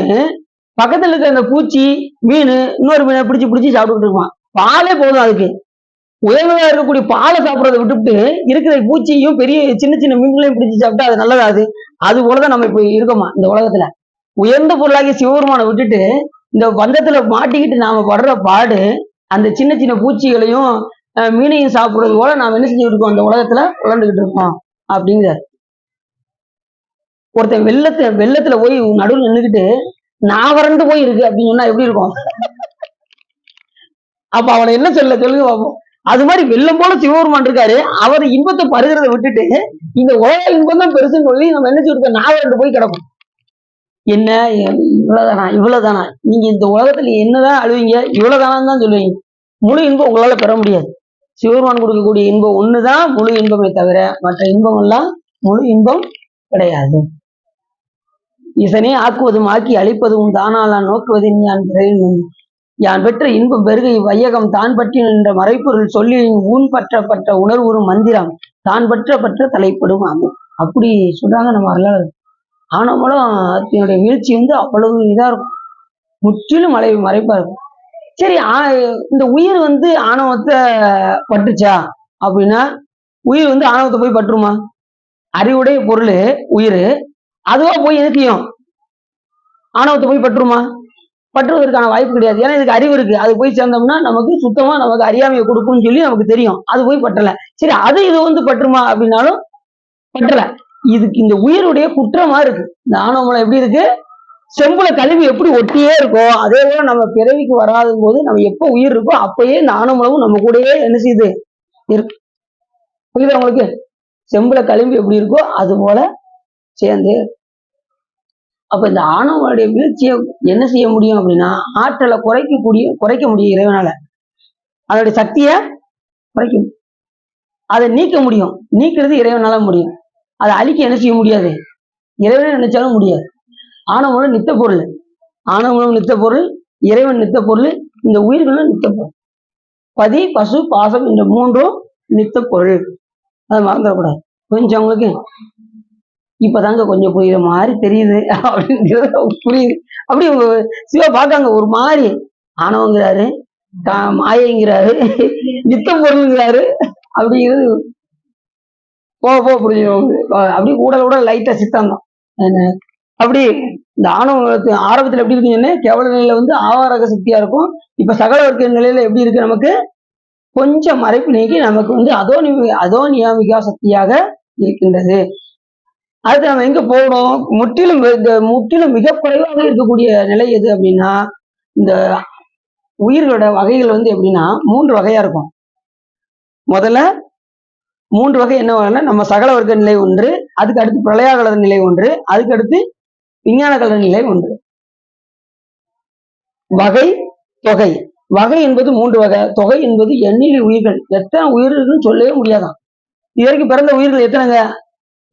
பக்கத்துல இருக்கிற அந்த பூச்சி மீன் இன்னொரு மீனை பிடிச்சி பிடிச்சி சாப்பிட்டுட்டு இருக்குமா. பாலே போதும் அதுக்கு. உயர்ந்ததா இருக்கக்கூடிய பாலை சாப்பிட்றதை விட்டுவிட்டு இருக்கிற பூச்சியும் பெரிய சின்ன சின்ன மீன்களையும் பிடிச்சி சாப்பிட்டா அது நல்லதா? அது போலதான் நம்ம இப்ப இருக்கோமா இந்த உலகத்துல. உயர்ந்த பொருளாகி சிவபெருமானை விட்டுட்டு இந்த பந்தத்துல மாட்டிக்கிட்டு நாம படுற பாடு, அந்த சின்ன சின்ன பூச்சிகளையும் மீனையும் சாப்பிடுறது போல நாம என்ன செஞ்சுட்டு இருக்கோம் இந்த உலகத்துல உழந்துகிட்டு இருக்கோம் அப்படிங்கிற. ஒருத்தன் வெள்ளத்துல போய் நடுவில் நின்றுக்கிட்டு நான் வறண்டு போய் இருக்கு அப்படின்னு சொன்னா எப்படி இருக்கும்? அப்ப அவனை என்ன சொல்லுங்க பார்ப்போம். அது மாதிரி வெள்ளம் போல சிவபெருமான் இருக்காரு, அவர் இன்பத்தை பருகிறத விட்டுட்டு இந்த உலக இன்பம் தான் பெருசுன்னு சொல்லி நம்ம என்ன செய்யறோம், நான் வறண்டு போய் கிடக்கும். என்ன இவ்வளவுதானா, இவ்வளவுதானா, நீங்க இந்த உலகத்துல என்னதான் அழுவீங்க, இவ்வளவுதானான்னு தான் சொல்லுவீங்க. முழு இன்பம் உங்களால பெற முடியாது. சிவபெருமான் கொடுக்கக்கூடிய இன்பம் ஒண்ணுதான் முழு இன்பமே தவிர மற்ற இன்பம் எல்லாம் முழு இன்பம் கிடையாது. ஈசனே ஆக்குவதும் ஆக்கி அழிப்பதும் தானால் நான் நோக்குவதின் யான் பெற்ற இன்பம் பெருகை வையகம் தான் பற்றி நின்ற மறைப்பொருள் சொல்லி ஊன் பற்றப்பட்ட உணர்வுறும் மந்திரம் தான் பற்ற தலைப்படும் ஆகும். அப்படி சொல்றாங்க நம்ம வரலாறு. ஆனவங்களும் அதனுடைய வீழ்ச்சி வந்து அவ்வளவு இதா இருக்கும், முற்றிலும் மறைப்பா இருக்கும். சரி, இந்த உயிர் வந்து ஆணவத்தை பட்டுச்சா அப்படின்னா, உயிர் வந்து ஆணவத்தை போய் பற்றுமா? அறிவுடைய பொருள் உயிர், அதுவா போய் எதுக்கையும் ஆணவத்தை போய் பற்றுமா? பற்றுவதற்கான வாய்ப்பு கிடையாது. ஏன்னா இதுக்கு அறிவு இருக்கு, அது போய் சேர்ந்தோம்னா நமக்கு சுத்தமா நமக்கு அறியாமையை கொடுக்கும்னு சொல்லி நமக்கு தெரியும், அது போய் பற்றல. சரி, அது இது வந்து பற்றுமா அப்படின்னாலும் பற்றல. இதுக்கு இந்த உயிருடைய குற்றமா இருக்கு. இந்த ஆணவமலம் எப்படி இருக்கு, செம்புல கல்வி எப்படி ஒட்டியே இருக்கோ அதே போல நம்ம பிறவிக்கு வராத போது நம்ம எப்ப உயிர் இருக்கோ அப்பயே இந்த ஆணவமலமும் நம்ம கூடயே என்ன செய்யுது இருக்கு. புரியுதா உங்களுக்கு? செம்புல கல்வி எப்படி இருக்கோ அது போல சேர்ந்து. அப்ப இந்த ஆணவனுடைய வீழ்ச்சியை என்ன செய்ய முடியும் அப்படின்னா, ஆற்றலை குறைக்க முடியும் இறைவனால. அதோடைய சக்தியை குறைக்க, அதை நீக்க முடியும், நீக்கிறது இறைவனால முடியும். அதை அழிக்க என்ன செய்ய முடியாது, இறைவனை நினைச்சாலும் முடியாது. ஆணவம் நித்த பொருள், ஆணவம் நித்த பொருள், இறைவன் நித்த பொருள், இந்த உயிர்களும் நித்த பொருள். பதி பசு பாசம் இந்த மூன்றும் நித்த பொருள், அதை மறந்துடக்கூடாது. கொஞ்சம் அவங்களுக்கு இப்பதாங்க கொஞ்சம் புரியுற மாதிரி தெரியுது அப்படிங்கிறது புரியுது. அப்படி சிவா பார்க்காங்க ஒரு மாதிரி. ஆணவங்கிறாரு, மாயைங்கிறாரு, நித்தம் பொருளுங்கிறாரு. அப்படிங்கிறது போக போக புரிஞ்சுக்கோங்க. அப்படி ஊடல் ஊடல் லைட்டா சித்தம் தான். அப்படி இந்த ஆணவ ஆரம்பத்துல எப்படி இருக்குன்னு கேவல நிலையில வந்து ஆவாரக சக்தியா இருக்கும். இப்ப சகல வர்க்க நிலையில எப்படி இருக்கு நமக்கு கொஞ்சம் மறைப்பு நீக்கி நமக்கு வந்து அதோ நியாமிகா சக்தியாக இருக்கின்றது. அடுத்து நம்ம எங்க போகணும்? முற்றிலும் மிக குறைவாக இருக்கக்கூடிய நிலை எது அப்படின்னா, இந்த உயிர்களோட வகைகள் வந்து எப்படின்னா 3 வகையா இருக்கும். முதல்ல 3 வகை என்ன வகைன்னா, நம்ம சகல வர்க்க நிலை ஒன்று, அதுக்கு அடுத்து பிரளயாகலத நிலை ஒன்று, அதுக்கு அடுத்து விஞ்ஞான கலத நிலை ஒன்று. வகை, தொகை. வகை என்பது 3 வகை, தொகை என்பது எண்ணிலி உயிர்கள். எத்தனை உயிர்கள்னு சொல்லவே முடியாதான். இது வரைக்கும் பிறந்த உயிர்கள் எத்தனைங்க?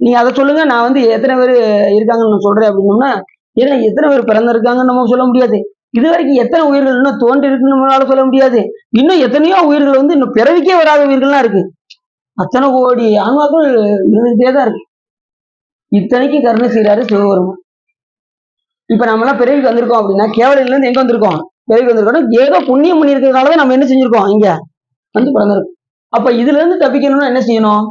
நீங்க அதை சொல்லுங்க, நான் வந்து எத்தனை பேர் இருக்காங்கன்னு நான் சொல்றேன் அப்படின்னோம்னா, ஏன்னா எத்தனை பேர் பிறந்திருக்காங்கன்னு நம்ம சொல்ல முடியாது. இது வரைக்கும் எத்தனை உயிர்கள் இன்னும் தோன்றி இருக்குன்னு நம்மளால சொல்ல முடியாது. இன்னும் எத்தனையோ உயிர்கள் வந்து இன்னும் பிறவிக்கே வராத உயிர்கள்லாம் இருக்கு. அத்தனை கோடி ஆன்மாக்கள் இருந்துகிட்டே தான் இருக்கு. இத்தனைக்கும் கருணை செய்யறாரு சிவபெருமான். இப்ப நம்ம எல்லாம் பிறவிக்கு வந்திருக்கோம் அப்படின்னா கேவலையில இருந்து எங்க வந்திருக்கோம்? பிறவிக்கு வந்திருக்கோம். ஏதோ புண்ணியம் பண்ணி இருக்கிறதுனாலதான் நம்ம என்ன செஞ்சிருக்கோம்? இங்க வந்து பிறந்திருக்கோம். அப்ப இதுல இருந்து தப்பிக்கணும்னா என்ன செய்யணும்?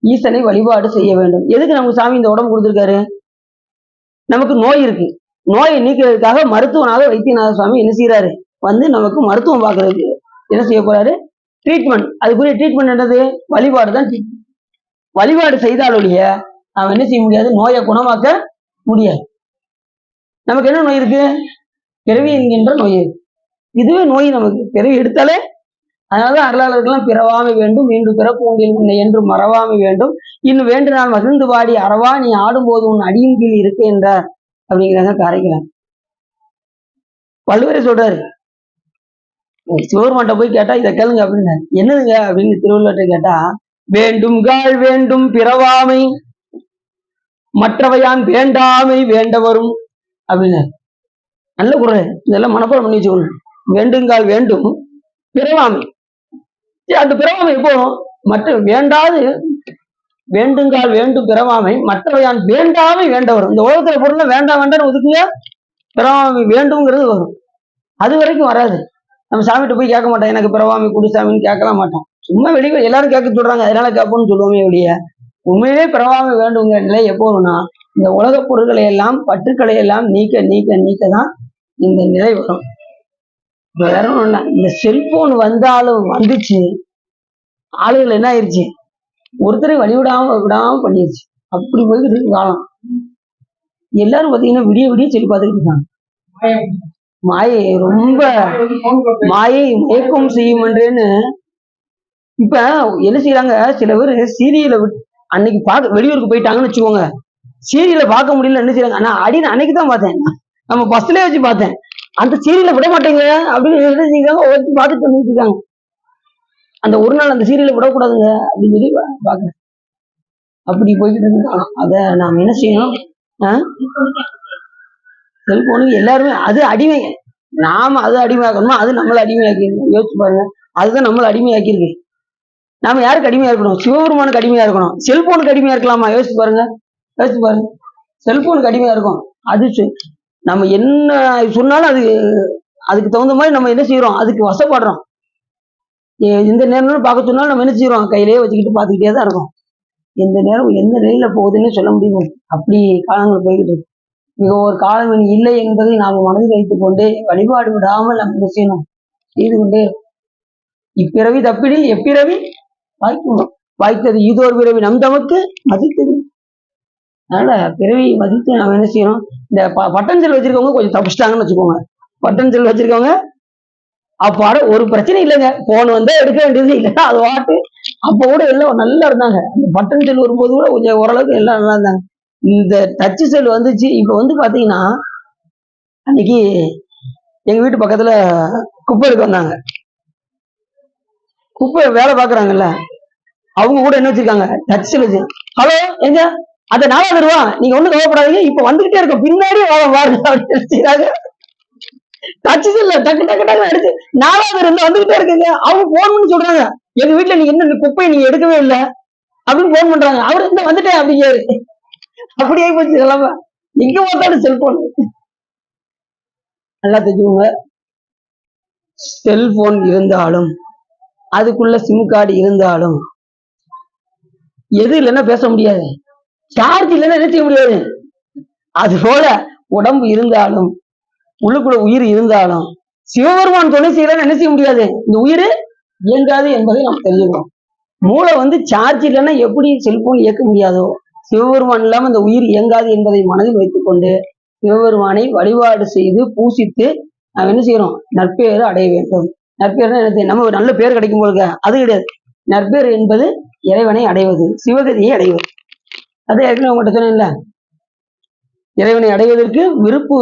ஈசனை வழிபாடு செய்ய வேண்டும். எதுக்கு நமக்கு சாமி இந்த உடம்பு கொடுத்திருக்காரு? நமக்கு நோய் இருக்கு. நோயை நீக்கிறதுக்காக மருத்துவனாக வைத்தியநாத சுவாமி என்ன செய்யறாரு? வந்து நமக்கு மருத்துவம் பார்க்கறதுக்கு என்ன செய்ய போறாரு? ட்ரீட்மெண்ட். அதுக்குரிய ட்ரீட்மெண்ட் என்னது? வழிபாடு தான். வழிபாடு செய்தாலொழிய நாம் என்ன செய்ய முடியாது? நோயை குணமாக்க முடியாது. நமக்கு என்ன நோய் இருக்கு? பிறவி என்கின்ற நோய் இருக்கு. இதுவே நோய் நமக்கு. பிறவி எடுத்தாலே அதனாலதான் அருளாளர்கள்லாம் பிறவாமை வேண்டும், மீண்டும் பிறப்பு ஒன்றில் உன்னை என்று மறவாமை வேண்டும், இன்னும் வேண்டு நான் மகிழ்ந்து பாடி அறவா நீ ஆடும்போது உன் அடியின் கீழ் இருக்க என்றார் அப்படிங்கிறாங்க காரைக்கிறாங்க. வள்ளுவரே சொல்றாரு, சிவபெருமான்ட்ட போய் கேட்டா இதை கேளுங்க அப்படின்னு. என்னதுங்க அப்படின்னு திருவள்ளுவர்கிட்ட கேட்டா, வேண்டும் கால் வேண்டும் பிறவாமை மற்றவையான் வேண்டாமை வேண்ட வரும் அப்படின்னு. நல்ல குரல், இதெல்லாம் மனப்பாடம் பண்ணி வச்சுக்கணும். வேண்டுங்கால் வேண்டும் பிறவாமை, அந்த பிறவாமை எப்போ? மற்ற வேண்டாது வேண்டுங்கால் வேண்டும் பிறவாமை மற்றவையான் வேண்டாமை வேண்ட வரும். இந்த உலகத்துல பொருள் வேண்டாம் வேண்டாம் ஒதுக்குங்க, பிறவாமை வேண்டும்ங்கிறது வரும். அது வரைக்கும் வராது. நம்ம சாமிகிட்ட போய் கேட்க மாட்டோம், எனக்கு பிறவாமை கொடு சாமின்னு கேட்கலாம் மாட்டோம். சும்மா வெளியே எல்லாரும் கேட்க சொல்றாங்க அதனால கேட்போம்னு சொல்லுவோமே வெளிய. உண்மையிலே பிறவாமை வேண்டுங்கிற நிலை எப்போ வரும்னா, இந்த உலக பொருட்களை எல்லாம் பற்றுக்களை எல்லாம் நீக்க நீக்க நீக்க தான் இந்த நிலை வரும். வேற ஒண்ணு, இந்த செல்போன் வந்தாலும் வந்துச்சு, ஆளுகள் என்ன ஆயிடுச்சு? ஒருத்தரை விடாம பண்ணிருச்சு. அப்படி போய்கிட்டு இருக்கு காலம். எல்லாரும் பாத்தீங்கன்னா விடிய விடிய சொல்லி பார்த்துக்கிட்டு இருக்காங்க. மாயை ரொம்ப மாயை மயக்கம் செய்யும் என்றேன்னு. இப்ப என்ன செய்யறாங்க? சில பேர் சீரியலை அன்னைக்கு வெளியூருக்கு போயிட்டாங்கன்னு வச்சுக்கோங்க, சீரியலை பார்க்க முடியல. என்ன செய்யறாங்க? நான் அன்னைக்கு தான் பார்த்தேன், நம்ம பஸ்லயே வச்சு பார்த்தேன். அந்த சீரியலை விட மாட்டேங்க அப்படின்னு என்ன செய்யறாங்க? வச்சு பார்த்துட்டு வந்துட்டு இருக்காங்க. அந்த ஒரு நாள் அந்த சீரியலை விடக்கூடாதுங்க அப்படின்னு சொல்லி பாக்குறேன். அப்படி போய்கிட்டு இருந்தாங்க. அத நாம் என்ன செய்யணும்? செல்போனுக்கு எல்லாருமே அது அடிமை. நாம அது அடிமையாக்கணுமா? அது நம்மளை அடிமையாக்கி யோசிச்சு பாருங்க. அதுதான் நம்மளை அடிமையாக்கியிருக்கு. நாம யாருக்கு அடிமையா இருக்கணும்? சிவபெருமானுக்கு அடிமையா இருக்கணும். செல்போனுக்கு அடிமையா இருக்கலாமா? யோசிச்சு பாருங்க. யோசிச்சு பாருங்க. செல்போனுக்கு அடிமையா இருக்கும். அது நம்ம என்ன சொன்னாலும் அதுக்கு தகுந்த மாதிரி நம்ம என்ன செய்யறோம்? அதுக்கு வசப்படுறோம். எந்த நேரம்னு பார்க்க சொன்னாலும் நம்ம என்ன செய்யறோம்? கையிலேயே வச்சுக்கிட்டு பார்த்துக்கிட்டே தான் இருக்கோம். எந்த நேரம் எந்த நிலையில போகுதுன்னு சொல்ல முடியும். அப்படி காலங்கள் போய்கிட்டு இருக்கு. மிக ஒரு காலம் இனி இல்லை என்பதை நாம் மனதில் வைத்துக் கொண்டு வழிபாடு விடாமல் நம்ம என்ன செய்யணும்? செய்து கொண்டே இப்பிறவி தப்பிடில் எப்பிறவி வாய்த்தது ஈதோர் பிறவி நம் தமக்கு மதித்தது. அதனால பிறவி மதித்து நம்ம என்ன செய்யணும்? இந்த பட்டன் செல் வச்சிருக்கவங்க கொஞ்சம் தப்பிச்சிட்டாங்கன்னு வச்சுக்கோங்க. பட்டன் செல் வச்சிருக்கவங்க அப்பாட ஒரு பிரச்சனை இல்லைங்க, போன் வந்தா எடுக்க வேண்டியது இல்லைன்னா அது வாட்டு. அப்ப கூட எல்லாம் நல்லா இருந்தாங்க. அந்த பட்டன் செல் வரும்போது கூட கொஞ்சம் ஓரளவுக்கு எல்லாம் நல்லா இருந்தாங்க. இந்த டச்சு செல் வந்துச்சு. இப்ப வந்து பாத்தீங்கன்னா, அன்னைக்கு எங்க வீட்டு பக்கத்துல குப்பை எடுக்க வந்தாங்க. குப்பை வேலை பாக்குறாங்கல்ல, அவங்க கூட என்ன வச்சிருக்காங்க? டச் செல் வச்சு, ஹலோ எங்க அந்த 4வது ரூபா நீங்க ஒண்ணு கவலைப்படாதீங்க, இப்ப வந்துகிட்டே இருக்க பின்னாடியே பாருங்க அப்படின்னு டச்சு செல்ல டக்கு டக்கு டக்கு எடுத்து 4வது ரெண்டு வந்துகிட்டே இருக்குங்க. அவங்க போன் பண்ணி சொல்றாங்க, எங்க வீட்டுல நீங்க என்ன குப்பையை நீங்க எடுக்கவே இல்லை அப்படின்னு போன் பண்றாங்க. அவரு என்ன வந்துட்டேன் அப்படிங்காரு. அப்படியே போச்சு நிலைமை. எங்க பார்த்தாலும் செல்போன். நல்லா தெரிஞ்சுக்கோங்க, செல்போன் இருந்தாலும், அதுக்குள்ள சிம் கார்டு இருந்தாலும், எது இல்லைன்னா பேச முடியாது. சார்ஜ் இல்லைன்னா என்ன செய்ய முடியாது. அது போல உடம்பு இருந்தாலும், உள்ளுக்குள்ள உயிர் இருந்தாலும், சிவபெருமான் துணை செய்யலன்னு என்ன செய்ய முடியாது. இந்த உயிர் இயங்காது என்பதை நாம் தெரிஞ்சுக்கணும். மூளை சார்ஜ் இல்லைன்னா எப்படி செல்போன் இயக்க முடியாதோ, சிவபெருமான் இல்லாம இந்த உயிர் இயங்காது என்பதை மனதில் வைத்துக்கொண்டு சிவபெருமானை வழிபாடு செய்து பூசித்து நாம் என்ன செய்யறோம், நற்பெயரை அடைய வேண்டும். நற்பெயர் நம்ம நல்ல பேர் கிடைக்கும் போது அது கிடையாது. நற்பெயர் என்பது இறைவனை அடைவது, சிவகதியை அடைவது. அதே ஏற்கனவே உங்கள்கிட்ட சொன்னேன்ல, இறைவனை அடைவதற்கு விருப்பு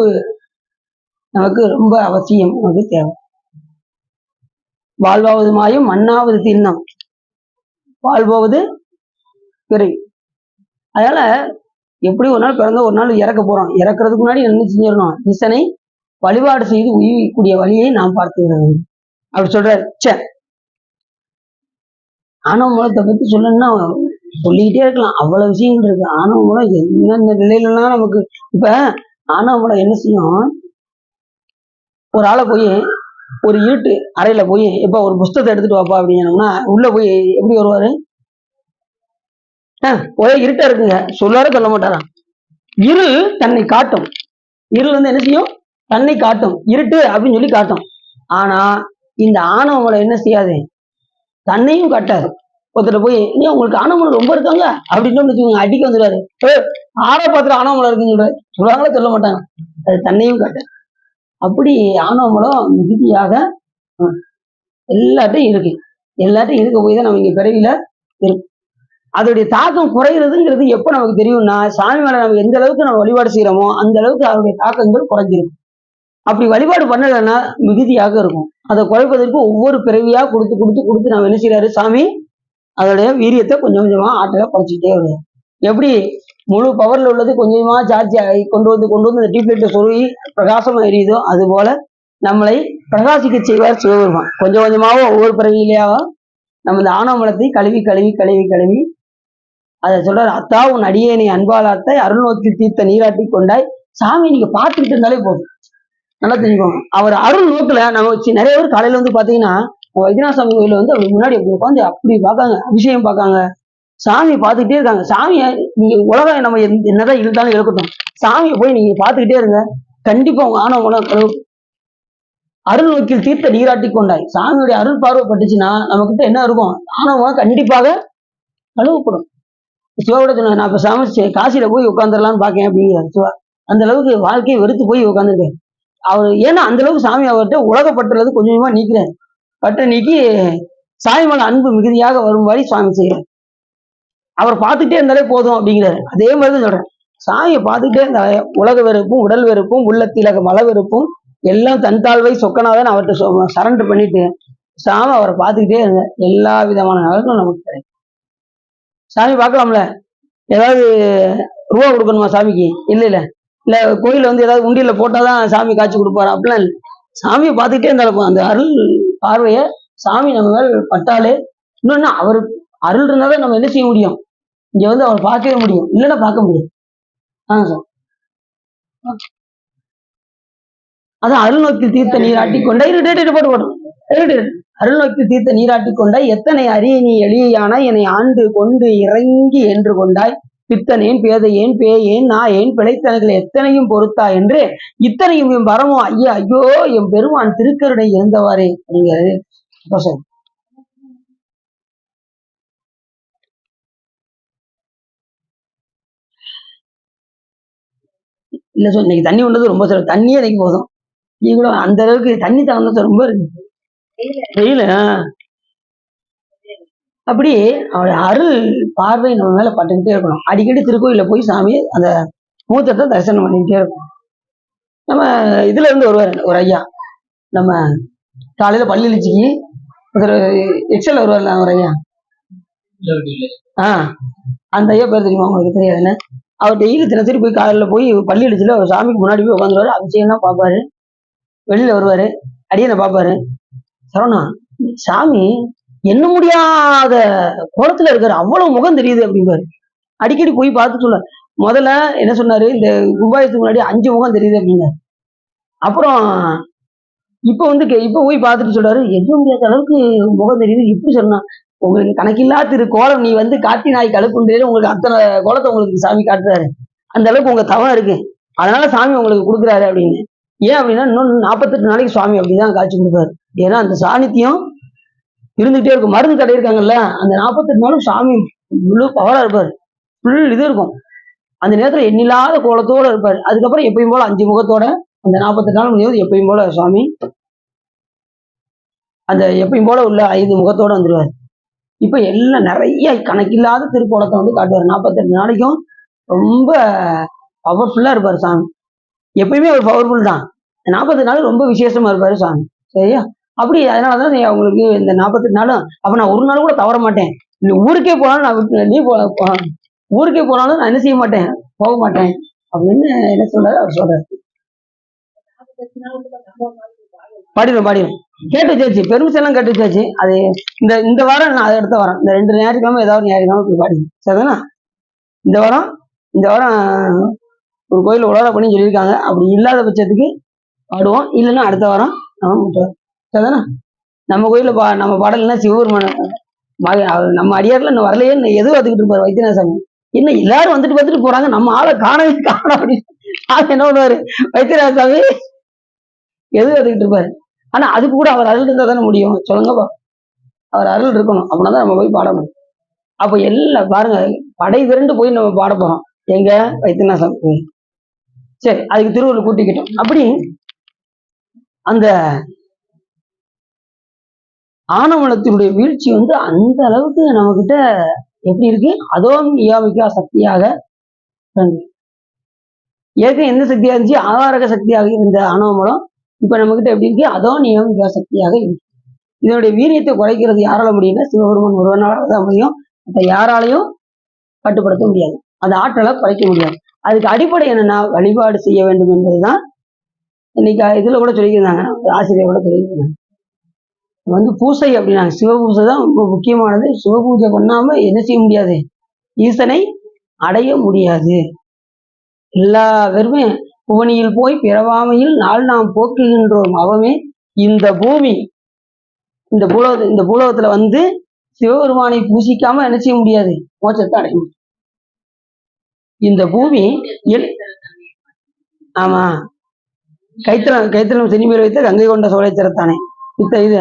நமக்கு ரொம்ப அவசியம், நமக்கு தேவை. வாழ்வாவது மாயும் மண்ணாவது திண்ணம், வாழ்வோவது பிறை. அதனால எப்படி ஒரு நாள் பிறந்த ஒரு நாள் இறக்க போறோம். இறக்குறதுக்கு முன்னாடி என்ன செஞ்சிடணும், ஈசனை வழிபாடு செய்து உயிரிக்கூடிய வழியை நாம் பார்த்து விட வேண்டும். அப்படி சொல்றாரு. ஆணவ மூலத்தை பத்தி சொல்லணும்னா சொல்லிக்கிட்டே இருக்கலாம், அவ்வளவு விஷயங்கள் இருக்கு. ஆணவ மூலம் என்னென்ன நிலையிலாம் நமக்கு. இப்ப ஆணவ மூலம் என்ன செய்யும், ஒரு ஆளை போய் ஒரு இருட்டு அறையில போய் இப்ப ஒரு புஸ்தகத்தை எடுத்துட்டு வாப்பா அப்படின்னா உள்ள போய் எப்படி வருவாரு. ஒரே இருட்டா இருக்குங்க, சொல்லார சொல்ல மாட்டாராம். இருள் தன்னை காட்டும். இருள் என்ன செய்யும், தன்னை காட்டும். இருட்டு அப்படின்னு சொல்லி காட்டும். ஆனா இந்த ஆணவ மூலம் என்ன செய்யாது, தன்னையும் காட்டாது. ஒருத்தர் போய் ஏன் உங்களுக்கு ஆணவமலம் ரொம்ப இருக்காங்க அப்படின்னு வச்சுக்கோங்க, அடிக்க வந்துடுவாரு. ஆற பாத்திரம் ஆணவமலம் இருக்குன்னு சொல்றாரு. சொல்லுவாங்களே சொல்ல மாட்டாங்க. அது தன்னையும் காட்ட. அப்படி ஆணவமலம் மிகுதியாக எல்லாத்தையும் இருக்கு. எல்லாத்தையும் இருக்க போய் தான் நம்ம இங்க பிறவில இருக்கு. அதோடைய தாக்கம் குறைகிறதுங்கிறது எப்ப நமக்கு தெரியும்னா, சாமி மேல நம்ம எந்த அளவுக்கு நம்ம வழிபாடு செய்யறோமோ அந்த அளவுக்கு அதனுடைய தாக்கங்கள் குறைஞ்சிருக்கும். அப்படி வழிபாடு பண்ணலைன்னா மிகுதியாக இருக்கும். அதை குறைப்பதற்கு ஒவ்வொரு பிறவியா கொடுத்து கொடுத்து கொடுத்து நம்ம என்ன செய்யறாரு சாமி, அதோடைய வீரியத்தை கொஞ்சம் கொஞ்சமா ஆற்றலை குறைச்சிக்கிட்டே வருது. எப்படி முழு பவர்ல உள்ளது கொஞ்சமா சார்ஜ் ஆகி கொண்டு வந்து இந்த டியூப்லைட்டை சொருகி பிரகாசமா எரியுதோ, அது போல நம்மளை பிரகாசிக்க செய்வார் சிவபெருமான். கொஞ்சம் கொஞ்சமாக ஒவ்வொரு பிறவியிலேயாவும் நம்ம இந்த ஆணவமலத்தை கழுவி கழுவி கழுவி கழுவி அதை சொல்றாரு. அத்தா உன் அடியேனை அன்பாலாத்தை அருள் நோக்கி தீர்த்த நீராட்டி கொண்டாய். சாமி நீங்க பார்த்துக்கிட்டு இருந்தாலே போதும், நல்லா தெரிஞ்சுக்கோங்க. அவர் அருள் நோக்குல நம்ம நிறைய பேர் காலையில பாத்தீங்கன்னா வைத்தியநாசாமி கோயில அப்படி முன்னாடி உட்காந்து அப்படி பார்க்காங்க, அபிஷேகம் பார்க்காங்க, சாமியை பார்த்துக்கிட்டே இருக்காங்க. சாமியை நீங்க உலகம் நம்ம என்னதான் இருந்தாலும் இருக்கட்டும், சாமியை போய் நீங்க பார்த்துக்கிட்டே இருங்க, கண்டிப்பா உங்க ஆணவ கழுவு. அருள் நோக்கில் தீர்த்த நீராட்டி கொண்டாய். சாமியுடைய அருள் பார்வைப்பட்டுச்சுன்னா நம்ம கிட்ட என்ன இருக்கும், ஆணவம் கண்டிப்பாக கழுவப்படும். சிவாவோட சொன்ன, நான் இப்ப சாமி காசியில போய் உட்காந்துடலான்னு பாக்கேன் அப்படிங்கிறார் சிவா. அந்த அளவுக்கு வாழ்க்கையை வெறுத்து போய் உட்காந்துருக்கேன் அவர். ஏன்னா அந்த அளவுக்கு சாமி அவர்கிட்ட உலகப்பட்டுறது கொஞ்சம் கொஞ்சமா நீக்கிறேன். பற்ற நீக்கி சாமி மேல அன்பு மிகுதியாக வரும்படி சுவாமி செய்யறார். அவர் பார்த்துட்டே இருந்தாலே போதும் அப்படிங்கிறாரு. அதே மாதிரிதான் சொல்றேன், சாமியை பார்த்துட்டே இருந்தாலே உலக வெறுப்பும் உடல் வெறுப்பும் உள்ளத்திலக மல வெறுப்பும் எல்லாம் தன் தாழ்வை சொக்கனாதான் அவர்கிட்ட சரண்டர் பண்ணிட்டு சாமி அவரை பார்த்துக்கிட்டே இருங்க, எல்லா விதமான நலன்களும் நமக்கு கிடைக்கும். சாமி பார்க்கலாம்ல, ஏதாவது ரூபா கொடுக்கணுமா சாமிக்கு, இல்ல கோயில ஏதாவது உண்டியில போட்டாதான் சாமி காட்சி கொடுப்பாரு அப்படிலாம் இல்லை. சாமியை பார்த்துக்கிட்டே இருந்தாலும் அந்த அருள் பார்வைய சாமி நம்ம மேல் பட்டாலே, இன்னொன்னு அவர் அருள் இருந்தாதான் நம்ம என்ன செய்ய முடியும், இங்க அவர் பார்க்கவே முடியும், இல்லைன்னா பார்க்க முடியும். சார் அதான் அருள் நோக்கி தீர்த்த நீராட்டி கொண்டாய் அருள் நோக்கி தீர்த்த நீராட்டி கொண்டாய். எத்தனை அரிய நீ எளியான என்னை ஆண்டு கொண்டு இறங்கி என்று கொண்டாய். பித்தனேன் பேதையேன் பேயேன் நாயேன் பிழைத்தனர்கள் எத்தனையும் பொறுத்தா என்று இத்தனையும் என் வரமோ ஐயா ஐயோ என் பெருமான் திருக்கருணை இருந்தவாறே அப்படிங்கிறது. இல்ல சார், இன்னைக்கு தண்ணி கொண்டது ரொம்ப சார், தண்ணியே இன்னைக்கு போதும். நீ கூட அந்த அளவுக்கு தண்ணி தகுந்த ரொம்ப இருக்கு வெயில். அப்படி அவருடைய அருள் பார்வை நம்ம மேல பட்டுக்கிட்டே இருக்கணும். அடிக்கடி திருக்கோயில போய் சாமி அந்த மூத்தத்தை தரிசனம் பண்ணிக்கிட்டே இருக்கணும். நம்ம இதுல இருந்து வருவார் ஒரு ஐயா, நம்ம காலையில பள்ளி எழுச்சிக்கு ஒரு எக்ஸல் வருவார்ல ஒரு ஐயா. அந்த ஐயா பேர் தெரியுமா உங்களுக்கு? தெரியாதுன்னு. அவர் டெய்லி தினசரி போய் காலையில போய் பள்ளி எழுச்சியில அவர் சாமிக்கு முன்னாடி போய் உட்காந்துருவாரு, அபிஷேகம் தான் பார்ப்பாரு, வெளியில வருவாரு, அடியனை பார்ப்பாரு. சரவணா சாமி என்ன முடியாத கோலத்துல இருக்காரு, அவ்வளவு முகம் தெரியுது அப்படிம்பாரு. அடிக்கடி போய் பார்த்து சொல்ல, முதல்ல என்ன சொன்னாரு, இந்த கும்பாயத்துக்கு முன்னாடி 5 முகம் தெரியுது அப்படிங்க. அப்புறம் இப்ப வந்து இப்ப போய் பார்த்துட்டு சொல்றாரு, எதுவும் முடியாத அளவுக்கு முகம் தெரியுது. இப்படி சொன்னா, உங்களுக்கு கணக்கில்லா திரு கோலம் நீ வந்து காட்டி நாய் கழுப்புன்றேன்னு உங்களுக்கு அத்தனை கோலத்தை உங்களுக்கு சாமி காட்டுறாரு. அந்த அளவுக்கு உங்க தவம் இருக்கு. அதனால சாமி உங்களுக்கு கொடுக்குறாரு அப்படின்னு. ஏன் அப்படின்னா இன்னும் 48 நாளைக்கு சுவாமி அப்படிதான் காட்சி கொடுப்பாரு. ஏன்னா அந்த சாநித்தியம் இருந்துகிட்டே இருக்கும். மருந்து கடை இருக்காங்கல்ல, அந்த 48 நாளும் சாமி முழு பவரா இருப்பாரு. ஃபுல் இது இருக்கும். அந்த நேரத்துல எண்ணில்லாத கோலத்தோட இருப்பாரு. அதுக்கப்புறம் எப்பயும் போல 5 முகத்தோட அந்த 48 நாள் முடியாது எப்பயும் போல சுவாமி அந்த எப்பயும் போல உள்ள 5 முகத்தோட வந்துருவாரு. இப்ப எல்லாம் நிறைய கணக்கில்லாத திருக்கோலத்தை வந்து காட்டுவாரு. 48 நாளைக்கும் ரொம்ப பவர்ஃபுல்லா இருப்பாரு சாமி. எப்பயுமே அவர் பவர்ஃபுல் தான். 48 நாள் ரொம்ப விசேஷமா இருப்பாரு சாமி. சரியா? அப்படி அதனாலதான் அவங்களுக்கு இந்த 48 நாளும் அப்ப நான் ஒரு நாள் கூட தவற மாட்டேன். இந்த ஊருக்கே போனாலும் நான் விட்டு நீ ஊருக்கே போனாலும் நான் என்ன செய்ய மாட்டேன், போக மாட்டேன் அப்படின்னு என்ன சொல்றாரு அவர் சொல்றாரு. பாடிடும் கேட்டு வச்சாச்சு, பெருமிஷம் எல்லாம் கேட்டு வச்சாச்சு. அது இந்த வாரம் நான் அதை அடுத்த வாரம் இந்த 2 ஞாயிற்றுக்கிழமை ஏதாவது ஞாயிற்றுக்கிழமை போய் பாடிடும் சரிதானா? இந்த வாரம் ஒரு கோயில் உலக பண்ணி சொல்லியிருக்காங்க. அப்படி இல்லாத பட்சத்துக்கு பாடுவோம். இல்லைன்னா அடுத்த வாரம் நம்ம சரிதானா? நம்ம கோயில நம்ம பாடலைன்னா சிவபெருமான நம்ம அடியார்ல இன்னும் வரலையே எதுவும் வந்துகிட்டு இருப்பாரு வைத்தியநாசாமி. என்ன எல்லாரும் வந்துட்டு போறாங்க, நம்ம ஆளை காணவே காணும் அப்படின்னு என்ன பண்ணுவாரு வைத்தியநாசாமி, எதுவும் வந்துகிட்டு இருப்பாரு. ஆனா அதுக்கு கூட அவர் அருள் இருந்தா தானே முடியும், சொல்லுங்கப்பா. அவர் அருள் இருக்கணும், அப்படின்னா நம்ம போய் பாட முடியும். அப்ப எல்லாம் பாருங்க, படை திரண்டு போய் நம்ம பாட போறோம் எங்க வைத்தியநாசாமி. சரி, அதுக்கு திருவள்ளுவர் கூட்டிக்கிட்டோம். அப்படி அந்த ஆணவலத்தினுடைய வீழ்ச்சி வந்து அந்த அளவுக்கு நம்ம கிட்ட எப்படி இருக்கு, அதோம் நியாமிக்கா சக்தியாக ஏற்கனவே எந்த சக்தியா இருந்துச்சு, ஆதாரக சக்தியாக இருந்த ஆணவமலம் இப்ப நம்ம கிட்ட எப்படி இருக்கு, அதோ நியாமிக்கா சக்தியாக இருக்கு. இதனுடைய வீரியத்தை குறைக்கிறது யாரால முடியும்னா சிவபெருமான் ஒருவனால தான் முடியும். அதை யாராலையும் கட்டுப்படுத்த முடியாது, அந்த ஆற்றலை குறைக்க முடியாது. அதுக்கு அடிப்படை என்னன்னா வழிபாடு செய்ய வேண்டும் என்பதுதான். இன்னைக்கு இதுல கூட சொல்லியிருந்தாங்க, ஆசிரியர் கூட சொல்லியிருந்தாங்க, வந்து பூசை அப்படின்னாங்க. சிவபூசை தான் ரொம்ப முக்கியமானது. சிவபூஜை பண்ணாம என்ன செய்ய முடியாது, ஈசனை அடைய முடியாது. எல்லா பேருமே புவனியில் போய் பிறவாமையில் நாள் நாம் போக்குகின்றோம் அவமே இந்த பூமி. இந்த பூலோகத்துல வந்து சிவபெருமானை பூசிக்காம என்ன செய்ய முடியாது, மோட்சத்தை அடைய முடியும். இந்த பூமி ஆமா, கைத்தலம் சென்னிமேல் வைத்த கங்கை கொண்ட சோலை திறத்தானே இது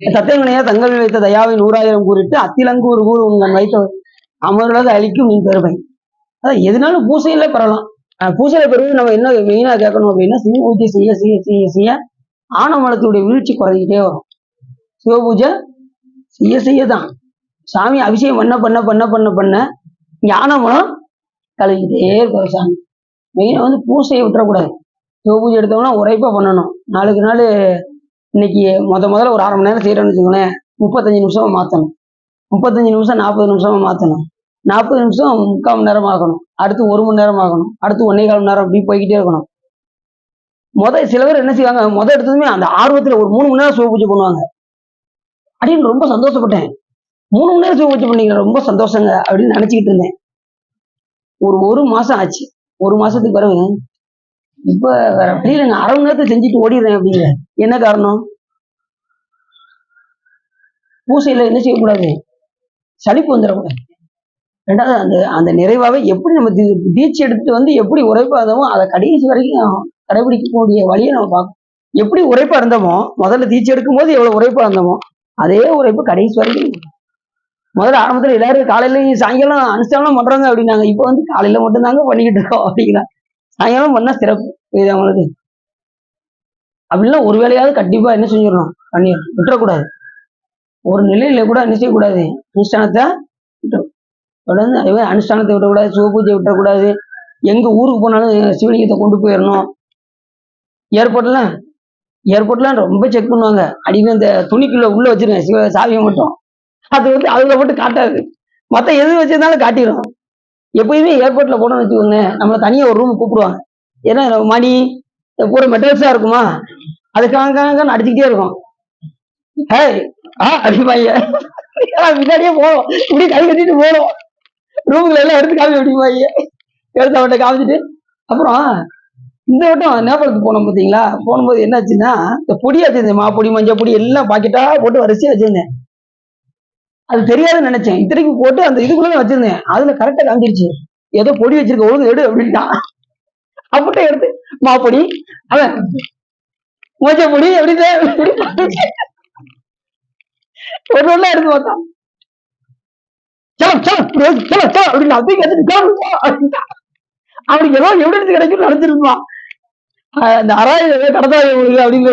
சத்தியங்கனையா தங்கள் வைத்த தயாவின் 100,000 கூறிட்டு அத்திலங்கூர் கூறு உங்கள் வைத்த அமர்வுலக அழிக்கும் நீ பெருமை. அதான் எதுனாலும் பூசையில பெறலாம். பூசையில பெறுவது நம்ம என்ன மெயினா கேட்கணும் அப்படின்னா, சிவ பூஜை செய்ய செய்ய செய்ய செய்ய ஆணவமலத்துடைய வீழ்ச்சி குறைஞ்சிட்டே வரும். சிவ பூஜை செய்ய செய்யதான் சாமி அபிஷேகம் பண்ண பண்ண பண்ண பண்ண பண்ண ஞானமலம் கழுவிக்கிட்டே இருப்பாரு சாமி. மெயினா வந்து பூசையை விட்டுறக்கூடாது. சிவ பூஜை எடுத்தோம்னா உரைப்பா பண்ணணும். நாளுக்கு நாள் இன்னைக்கு முதல்ல ஒரு 1/2 மணி நேரம் செய்யறோம்னு வச்சுக்கோங்களேன், 35 நிமிஷமா மாத்தணும். 35 நிமிஷம் 40 நிமிஷமா மாத்தணும். 40 நிமிஷம் 3/4 மணி நேரம் ஆகணும். அடுத்து 1 மணி நேரம் ஆகணும். அடுத்து 1.25 மணி நேரம், அப்படி போய்கிட்டே இருக்கணும். சில பேர் என்ன செய்வாங்க, எடுத்ததுமே அந்த ஆர்வத்துல ஒரு 3 மணி நேரம் சிவ பூஜை பண்ணுவாங்க. அப்படின்னு ரொம்ப சந்தோஷப்பட்டேன். 3 மணி நேரம் சிவ பூஜை பண்ணீங்க, ரொம்ப சந்தோஷங்க அப்படின்னு நினைச்சுக்கிட்டு இருந்தேன். ஒரு மாசம் ஆச்சு. 1 மாசத்துக்கு பிறகு இப்ப வேற அப்படி இல்லைங்க, 1/2 மணி நேரத்தை செஞ்சுட்டு ஓடிடுறேன் அப்படிங்க. என்ன காரணம், பூசையில என்ன செய்யக்கூடாது, சலிப்பு வந்துடக்கூடாது. ரெண்டாவது அந்த நிறைவாவே எப்படி நம்ம தீட்சை எடுத்துட்டு வந்து எப்படி உரைப்பா இருந்தோமோ அதை கடைசி வரைக்கும் கடைபிடிக்கக்கூடிய வழியை நம்ம பார்க்கணும். எப்படி உரைப்பா இருந்தோமோ, முதல்ல தீட்சை எடுக்கும் போது எவ்வளவு உரைப்பா இருந்தோமோ அதே உரைப்பு கடைசி வரைக்கும். முதல்ல ஆரம்பத்துல எல்லாரும் காலையில சாயங்காலம் அனுஷ்டானம் பண்றாங்க அப்படின்னாங்க. இப்ப வந்து காலையில மட்டும்தாங்க பண்ணிக்கிட்டு இருக்கோம் அப்படிங்கிறாங்க. சாயங்காலம் பண்ணா சிறப்பு அவங்களுக்கு. அப்படிலாம் ஒரு வேலையாவது கண்டிப்பா என்ன செஞ்சிடணும், பண்ணி விட்டுறக்கூடாது. ஒரு நிலையில கூட என்ன செய்யக்கூடாது, அனுஷ்டானத்தை தொடர்ந்து அதே அனுஷ்டானத்தை விட்டக்கூடாது, சிவ பூஜை விட்டக்கூடாது. எங்க ஊருக்கு போனாலும் சிவலிங்கத்தை கொண்டு போயிடணும். ஏர்போர்ட்லாம் ரொம்ப செக் பண்ணுவாங்க. அடிக்கடி இந்த துணிக்குள்ள உள்ள வச்சிருங்க சாவியை மட்டும். அது வந்து அதுல மட்டும் காட்டாது, மற்ற எது வச்சிருந்தாலும் காட்டிடும். எப்பயுமே ஏர்போர்ட்ல போனோம்னு வச்சுக்கோங்க, நம்மள தனியா ஒரு ரூம் கூப்பிடுவாங்க. ஏன்னா மணி பூரா மெட்டல்ஸா இருக்குமா, அதுக்காக அடிச்சுக்கிட்டே இருக்கும். அடிப்பாங்க, முன்னாடியே போவோம், இப்படி கை கட்டிட்டு போகணும். ரூமுக்குள்ள எல்லாம் எடுத்து காமி அப்படிப்பாங்க. எடுத்து அவன்கிட்ட காமிச்சிட்டு அப்புறம் இந்த வட்டம் நேபாளத்துக்கு போனோம் பார்த்தீங்களா, போகும்போது என்னாச்சுன்னா இந்த பொடியா வச்சிருந்தேன், மாப்பொடி மஞ்சள் பொடி எல்லாம் பாக்கெட்டா போட்டு வரிசையா வச்சிருந்தேன். அது தெரியாதுன்னு நினைச்சேன். இத்தனைக்கு போட்டு அந்த இதுக்குள்ள வச்சிருந்தேன். அதுல கரெக்டா காமிச்சிருச்சு, ஏதோ பொடி வச்சிருக்க ஒழுங்கு எடு அப்படின்ட்டான். அப்பட்ட எடுத்து மாப்பொடி அவன் மஞ்சள் பொடி அப்படின்னு ஒரு நாள் எடுத்து பார்த்தான். அப்படின்னு அப்படிங்க அவனுக்கு ஏதோ எவிடன்ஸ் கிடைக்கும் நடத்திருப்பான். அந்த அராய கடத்தாது உங்களுக்கு அப்படின்னு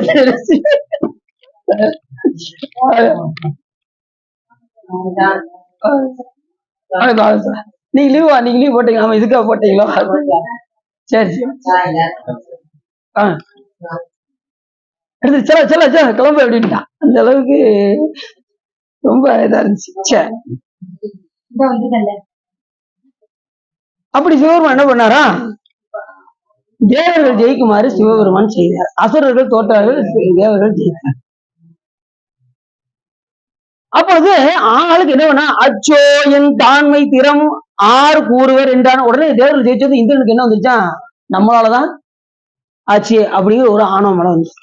நீங்க லீவ் போட்டீங்களா? ஆமா, இதுக்காக போட்டீங்களோ? சரி சரி. எடுத்து செல்ல கிளம்பு அப்படின்ட்டான். அந்த அளவுக்கு ரொம்ப இதா இருந்துச்சு. அப்படி சிவபெருமான் என்ன பண்ணாரா, தேவர்கள் ஜெயிக்குமாறு சிவபெருமான் செய்தார். அசுரர்கள் தோற்றார்கள், தேவர்கள் ஜெயித்தார். அப்பொழுது ஆளுக்கு என்ன பண்ணா, அச்சோ என் தாண்மை திறம் ஆறு கூறுவர் என்றான உடனே தேவர்கள் ஜெயிச்சது இந்திரனுக்கு என்ன வந்துருச்சான், நம்மளாலதான் ஆச்சு அப்படிங்கிற ஒரு ஆணவ மலம் வந்துச்சு.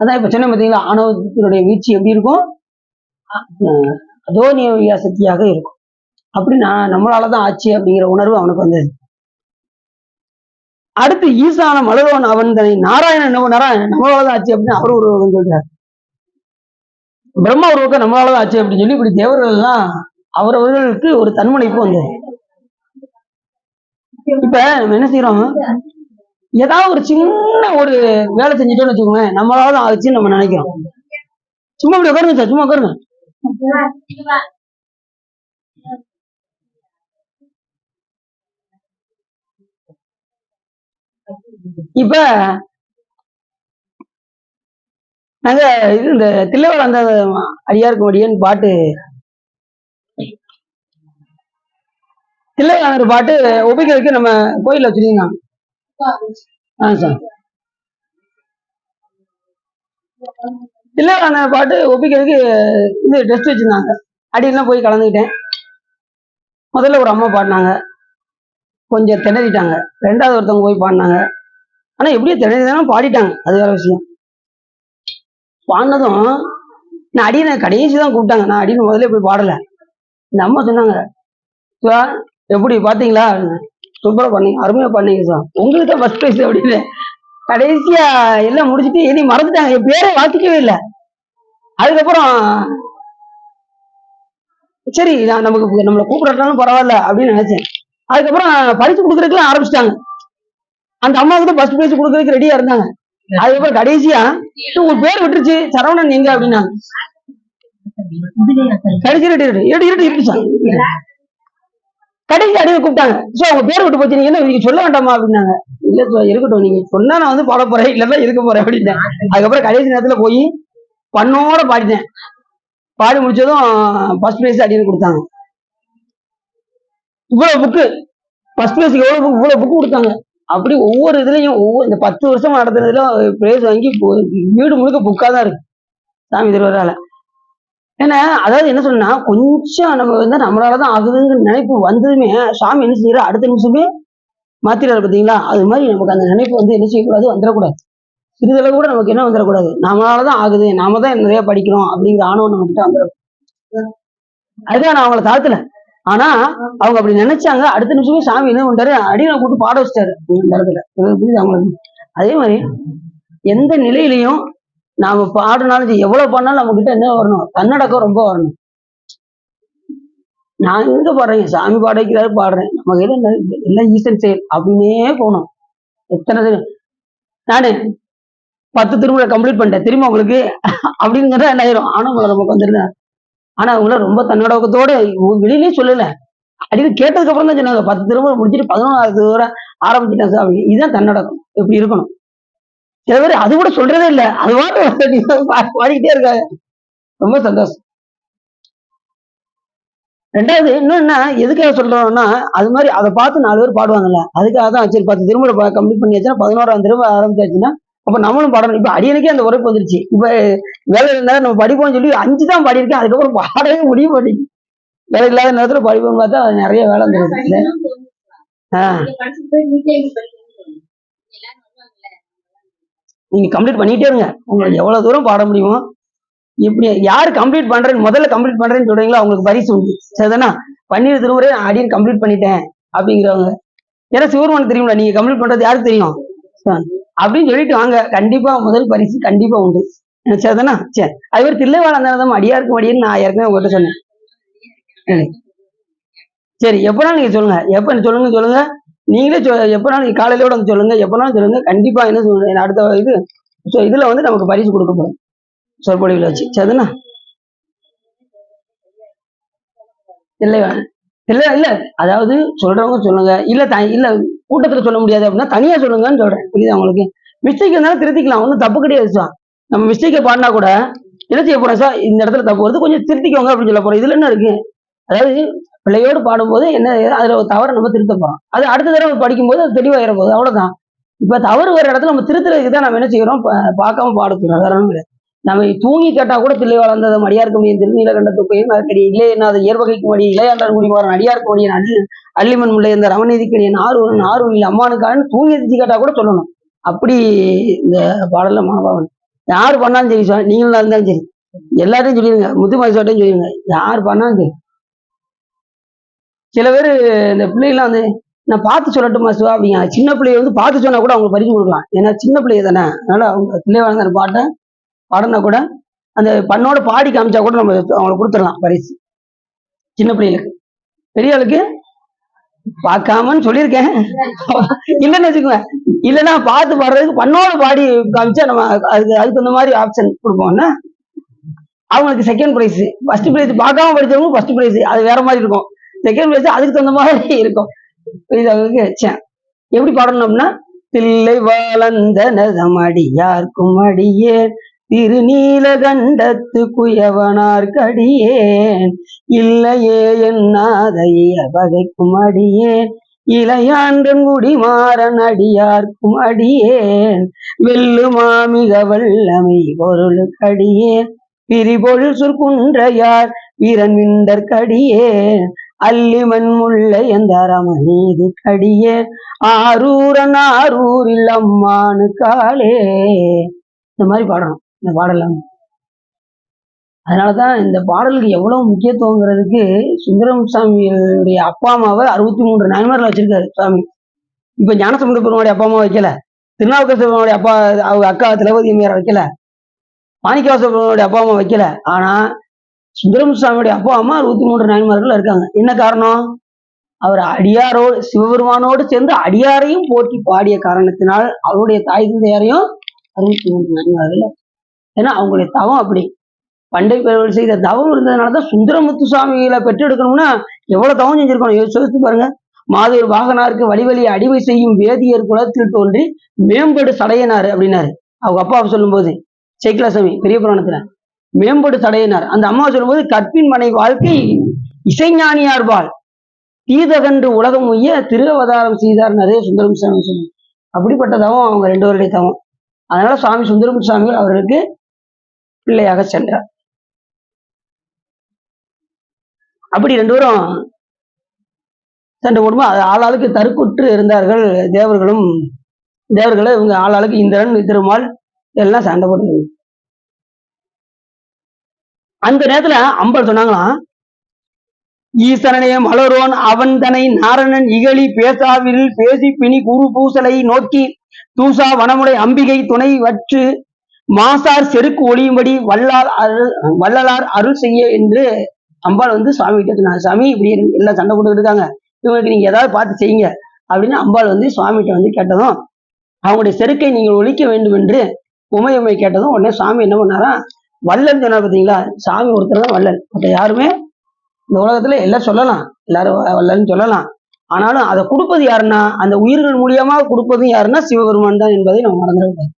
அதான் இப்ப சொன்ன பார்த்தீங்களா, ஆணவத்தினுடைய வீழ்ச்சி எப்படி இருக்கும், அதோனிய சக்தியாக இருக்கும். அப்படி நம்மளாலதான் ஆச்சு அப்படிங்கிற உணர்வு அவனுக்கு வந்தது. அடுத்து ஈசான மலர்வன் அவன் தன்னை நாராயணன் என்ன பண்ணாரா, நம்மளாலதான் ஆச்சு அப்படின்னு அவர் ஒரு சொல்றாரு. பிரம்மா உருவாக்க நம்மளாலதான் ஆச்சு அப்படின்னு சொல்லி இப்படி தேவர்கள் எல்லாம் அவரவர்களுக்கு ஒரு தன்முனைப்பு வந்தது. இப்ப நம்ம என்ன செய்யறோம், ஏதாவது ஒரு சின்ன ஒரு வேலை செஞ்சுட்டோம்னு வச்சுக்கோங்க, நம்மளாலதான் ஆச்சுன்னு நம்ம நினைக்கிறோம். சும்மா இப்படி உட்காருங்க சார், சும்மா உட்காருங்க. இப்ப நாங்க இது இந்த தில்லைவாழ் அந்த அடியாருக்கு வடியன் பாட்டு, தில்லைவாழர் பாட்டு ஒப்பிக்கிறதுக்கு நம்ம கோயில்ல வச்சிருக்கீங்க. சார், தில்லைவாழர் பாட்டு ஒப்பிக்கிறதுக்கு இது டெஸ்ட் வச்சிருந்தாங்க. அடியெல்லாம் போய் கலந்துக்கிட்டேன். முதல்ல ஒரு அம்மா பாடினாங்க, கொஞ்சம் திணறிட்டாங்க. ரெண்டாவது ஒருத்தவங்க போய் பாடினாங்க. ஆனா எப்படியோ திணறிதானே பாடிட்டாங்க, அது வேற விஷயம். பாடினதும் நான் அடியை கடைசி தான் கூப்பிட்டாங்க. நான் அடின்னு முதல்ல போய் பாடல. இந்த அம்மா சொன்னாங்க, எப்படி பாத்தீங்களா, சூப்பரா பண்ணீங்க, அருமையா பண்ணீங்க சார், உங்களுக்கு தான் ஃபர்ஸ்ட் பிரைஸ் அப்படின்னு. கடைசியா எல்லாம் முடிச்சுட்டு இனி மறந்துட்டாங்க, என் பேரை வாசிக்கவே இல்லை. அதுக்கப்புறம் சரி நமக்கு நம்மளை கூப்பிடட்டாலும் பரவாயில்ல அப்படின்னு நினைச்சேன். அதுக்கப்புறம் பரிசு கொடுக்கறதுக்குலாம் ஆரம்பிச்சிட்டாங்க. அந்த அம்மாவுக்கு தான் ஃபர்ஸ்ட் பிரைஸ் கொடுக்கறதுக்கு ரெடியா இருந்தாங்க. அதுக்கப்புறம் கடைசியா உங்க பேர் விட்டுருச்சு சரவணன் எங்க அப்படின்னாங்க. கடைசி கடைசி அடியை கூப்பிட்டாங்க. சோ அவங்க பேர் விட்டு போச்சு, நீங்க என்ன நீங்க சொல்ல வேண்டாமா அப்படின்னாங்க. இல்ல சார் இருக்கட்டும், நீங்க சொன்னா நான் வந்து பாட போறேன், இல்லன்னா இருக்க போறேன் அப்படின்னேன். அதுக்கப்புறம் கடைசி நேரத்துல போய் பண்ணோட பாடிட்டேன். பாடி முடிச்சதும் ஃபர்ஸ்ட் பிரைஸ் அடின்னு கொடுத்தாங்க. இவ்வளவு புக்கு ஃபர்ஸ்ட் பிரைஸ்க்கு இவ்வளவு புக்கு கொடுத்தாங்க. அப்படி ஒவ்வொரு இதுலயும் இந்த 10 வருஷமா நடத்துறதுல பிரைஸ் வாங்கி வீடு முழுக்க புக்கா தான் இருக்கு சாமி திருவரால. ஏன்னா அதாவது என்ன சொன்னா, கொஞ்சம் நம்ம வந்து நம்மளாலதான் ஆகுதுங்கிற நினைப்பு வந்ததுமே சாமி என்ன செய்யற, அடுத்த நிமிஷமே மாத்திராரு பார்த்தீங்களா. அது மாதிரி நமக்கு அந்த நினைப்பு வந்து என்ன செய்யக்கூடாது, வந்துடக்கூடாது. சிறிதளவு கூட நமக்கு என்ன வந்துடக்கூடாது, நம்மளாலதான் ஆகுது, நாம தான் நிறைய படிக்கிறோம் அப்படிங்கிற ஆணவம் நம்ம கிட்ட வந்துடும். அதுதான் நான் அவங்கள தாழ்த்தல. ஆனா அவங்க அப்படி நினைச்சாங்க. அடுத்த நிமிஷமே சாமி என்ன பண்றாரு, அடியை கூட்டு பாட வச்சிட்டாரு இந்த இடத்துல. அவங்களுக்கு அதே மாதிரி எந்த நிலையிலையும் நாம பாடினாலும் எவ்வளவு பண்ணாலும் நம்ம கிட்ட என்ன வரணும், தன்னடக்கம் ரொம்ப வரணும். நான் எங்க பாடுறேன், சாமி பாட வைக்கிறாரு பாடுறேன், நம்ம கையில எல்லாம் ஈசன் செயல் அப்படின்னே போகணும். எத்தனை நானு 10 திருமுறை கம்ப்ளீட் பண்ணிட்டேன் திரும்ப உங்களுக்கு அப்படிங்கிறத என்ன ஆயிரும், ஆனா உங்களை நமக்கு வந்துருந்தேன். ஆனா அவங்கள ரொம்ப தன்னடக்கத்தோட வெளியிலே சொல்லல, அடிக்க கேட்டதுக்கு அப்புறம் தான் சொன்னாங்க 10 திருமுறை முடிச்சுட்டு 11வது தடவை ஆரம்பிச்சுட்டேன் சார் அப்படின்னு. இதுதான் தன்னடக்கம், எப்படி இருக்கணும். சில பேர் அது கூட சொல்றதே இல்லை, அது பாடிக்கிட்டே இருக்காங்க. ரொம்ப சந்தோஷம். ரெண்டாவது இன்னொன்னா எதுக்காக சொல்றோம்னா, அது மாதிரி அதை பார்த்து 4 பேர் பாடுவாங்கல்ல, அதுக்காக தான். சரி 10 திருமுறை கம்ப்ளீட் பண்ணியாச்சுன்னா 11ஆவது திரும்ப ஆரம்பிச்சாச்சுன்னா அப்ப நம்மளும் பாடணும். இப்ப அடியனுக்கே அந்த உரைப்பு வந்துருச்சு. இப்ப வேலை இருந்தாலும் நம்ம படிப்போம்னு சொல்லி 5 தான் பாடியிருக்கேன், அதுக்கப்புறம் பாடவே முடிய மாட்டேங்குது. வேலை இல்லாத நேரத்துல படிப்புன்னு பார்த்தா அது நிறைய வேலை வந்துருது. நீங்க கம்ப்ளீட் பண்ணிட்டே இருங்க. உங்களுக்கு எவ்வளவு தூரம் பாட முடியுமோ, இப்படி யாரு கம்ப்ளீட் பண்றேன்னு முதல்ல கம்ப்ளீட் பண்றேன்னு சொல்றீங்களோ அவங்களுக்கு பரிசு உண்டு. சரிதானா? பன்னீர் திருமுறை அடியன் கம்ப்ளீட் பண்ணிட்டேன் அப்படிங்கிறவங்க, ஏன்னா சிவருமானுக்கு தெரியும்ல நீங்க கம்ப்ளீட் பண்றது யாருக்கு தெரியும் அப்படின்னு சொல்லிட்டு வாங்க, கண்டிப்பா முதல் பரிசு கண்டிப்பா உண்டு. சரிதானா? சரி, அது ஒரு தில்லைவாழ் அடியாருக்கு மடியன்னு நான் ஏற்கனவே உங்கள்கிட்ட சொன்னேன். சரி, எப்பனாலும் நீங்க சொல்லுங்க, எப்ப சொல்லுங்க நீங்களே எப்பனாலும் காலையில கூட வந்து சொல்லுங்க, எப்பனாலும் சொல்லுங்க, கண்டிப்பா என்ன சொல்லுங்க அடுத்த இதுல வந்து நமக்கு பரிசு கொடுக்கப்படும் சொற்பொழிவுல வச்சு. சரிதானா? இல்லை இல்ல இல்ல, அதாவது சொல்றவங்க சொல்லுங்க, இல்ல கூட்டத்துல சொல்ல முடியாது அப்படின்னா தனியா சொல்லுங்கன்னு சொல்றேன். புரியுதா உங்களுக்கு? மிஸ்டேக் இருந்தாலும் திருத்திக்கலாம், ஒன்றும் தப்பு கிடையாது சார். நம்ம மிஸ்டேக்கை பாடினா கூட என்ன செய்ய போறோம் சார், இந்த இடத்துல தப்பு வருது கொஞ்சம் திருத்திக்கோங்க அப்படின்னு சொல்ல போறோம். இதுல என்ன இருக்கு? அதாவது பிள்ளையோடு பாடும்போது என்ன அதுல ஒரு தவறை நம்ம திருத்த போறோம், அது அடுத்த தடவை படிக்கும்போது அது தெளிவாயிர போகுது, அவ்வளவுதான். இப்ப தவறு வர இடத்துல நம்ம திருத்துறதுக்கு தான் நம்ம என்ன செய்யறோம், பார்க்காம பாடுறோம். வேற ஒன்றும் கிடையாது. நம்ம தூங்கி கேட்டா கூட தில்லை வளர்ந்தது மடியார்க்க முடியும் திருநீலகண்ட தொக்கையும் நற்கடி இல்லை என்ன அது இயற்பகைக்கு மடி இளையாண்டான் குடிமாறன் அடியார்க்க முடியும் அள்ளிமண் முல்லை இந்த ரவநீதிக்கடியன் ஆறு அம்மானுக்காரன் தூங்கி எதிர்த்து கேட்டா கூட சொல்லணும். அப்படி இந்த பாடல்ல மனோபாவன் யாரு பண்ணாலும் சரி சார், நீங்களும் இருந்தாலும் சரி, எல்லாத்தையும் சொல்லிடுங்க, முத்துமாசாட்டையும் சொல்லிடுங்க, யார் பண்ணாலும் சரி. சில பேர் இந்த பிள்ளைகள்லாம் வந்து நான் பார்த்து சொல்லட்டுமா சிவா அப்படிங்க, சின்ன பிள்ளைய வந்து பார்த்து சொன்னா கூட அவங்க பரிசு கொடுக்கலாம், ஏன்னா சின்ன பிள்ளைய தானே. அதனால அவங்க பிள்ளை வளர்ந்த பாட்டை பாடினா கூட அந்த பண்ணோட பாடி காமிச்சா கூட நம்ம அவங்களுக்கு கொடுத்துடலாம் பரிசு, சின்ன பிள்ளைகளுக்கு. பெரிய ஆளுக்கு பார்க்காமன்னு சொல்லியிருக்கேன், இல்லைன்னு வச்சுக்கோங்க. இல்லைன்னா பார்த்து பாடுறதுக்கு பண்ணோட பாடி காமிச்சா நம்ம அதுக்கு அந்த மாதிரி ஆப்ஷன் கொடுப்போம்னா அவங்களுக்கு செகண்ட் பிரைஸ். ஃபர்ஸ்ட் பிரைஸ் பார்க்காம படிச்சவங்க ஃபர்ஸ்ட் பிரைஸ், அது வேற மாதிரி இருக்கும். செகண்ட் பிரைஸ் அதுக்கு தகுந்த மாதிரி இருக்கும். இது அவங்களுக்கு வச்சேன். எப்படி பாடணும்னா, தில்லை வளர்ந்த நதமடியார்க்கும் அடியேன் திருநீலகண்டத்து குயவனார்க்கடியேன் இல்லையே என்னாதைய வகைக்கும் அடியேன் இளையாண்டன் குடிமாறன் அடியார்க்கும் அடியேன் வெல்லுமாமிக வல்லமை பொருளுக்கடியேன் பிரிபொருள் சுற்குன்றையார் வீரன் விண்டற்கடியேன் அல்லிமண் முல்லை எந்தரம நீதி கடியேன் ஆரூரன் ஆரூரில் அம்மானு காலே. இந்த மாதிரி பாடணும் இந்த பாடலாம். அதனாலதான் இந்த பாடலுக்கு எவ்வளவு முக்கியத்துவங்கிறதுக்கு சுந்தரம் சாமியுடைய அப்பா அம்மாவை 63 நாயன்மார்ல வச்சிருக்காரு சாமி. இப்ப ஞானசம்பந்த பெருமாளுடைய அப்பா அம்மா வைக்கல, திருநாவுக்கரசு பெருமாளுடைய அப்பா அவங்க அக்கா திலகவதி அம்மையார் வைக்கல, மாணிக்கவாச பெருமாளுடைய அப்பா அம்மா வைக்கல. ஆனா சுந்தரம் சாமியுடைய அப்பா அம்மா 63 நாயன்மார்கள் இருக்காங்க. என்ன காரணம்? அவர் அடியாரோடு சிவபெருமானோடு சேர்ந்து அடியாரையும் போற்றி பாடிய காரணத்தினால் அவருடைய தாய் தந்தையாரையும் 63 நாயன்மார்கள். ஏன்னா அவங்களுடைய தவம் அப்படி, பண்டை பெயர்கள் செய்த தவம் இருந்ததுனாலதான் சுந்தரமுத்து சுவாமிகளை பெற்றெடுக்கணும்னா எவ்வளவு தவம் செஞ்சிருக்கணும் யோசிச்சு பாருங்க. மாதூர் வாகனாருக்கு வழிவழி அடிமை செய்யும் வேதியர் குலத்தில் தோன்றி மேம்படு சடையனார் அப்படின்னாரு அவங்க அப்பாவை சொல்லும் போது, சேக்கிலாசாமி பெரிய புராணத்துல மேம்படு சடையனார். அந்த அம்மாவை சொல்லும் போது கற்பின் மனை வாழ்க்கை இசைஞானியார்பால் தீதகன்று உலகம் உய்ய திரு அவதாரம் செய்தார் நிறைய சுந்தரம் சாமி சொல்லி. அப்படிப்பட்ட தவம் அவங்க 2 வருடைய தவம். அதனால சுவாமி சுந்தரம் சாமிகள் அவர்களுக்கு பிள்ளையாக சென்றார். அப்படி 2 பேரும் சண்டை போடுமா ஆளாளுக்கு தற்குற்று இருந்தார்கள். தேவர்களை இவங்க ஆளாளுக்கு இந்திரன் திருமால் எல்லாம் சண்டை போட்டு. அந்த நேரத்துல அம்பர் சொன்னாங்களாம், ஈசனனே மலரோன் அவன் தனை நாரணன் இகழி பேசாவில் பேசி பிணி குரு பூசலை நோக்கி தூசா வனமுறை அம்பிகை துணை வற்று மாசார் செருக்கு ஒளியும்படி வள்ளலார் அருள் செய்ய என்று அம்பாள் வந்து சுவாமி கிட்ட சொன்னாங்க. சாமி இப்படி எல்லாம் சண்டை போட்டு இருக்காங்க, இவங்களுக்கு நீங்க ஏதாவது பார்த்து செய்யுங்க அப்படின்னு அம்பாள் வந்து சுவாமிகிட்ட வந்து கேட்டதும், அவங்களுடைய செருக்கை நீங்கள் ஒழிக்க வேண்டும் என்று உமையம்மை கேட்டதும் உடனே சுவாமி என்ன பண்ணாரா, வள்ளல் சொன்னார். பார்த்தீங்களா, சாமி ஒருத்தர் தான் வள்ளல், மற்ற யாருமே இந்த உலகத்துல எல்லாம் சொல்லலாம், எல்லாரும் வள்ளல்னு சொல்லலாம், ஆனாலும் அதை கொடுப்பது யாருன்னா அந்த உயிர்கள் மூலியமா கொடுப்பதும் யாருன்னா சிவபெருமான் தான் என்பதை நம்ம மறந்துடக்கூடாது.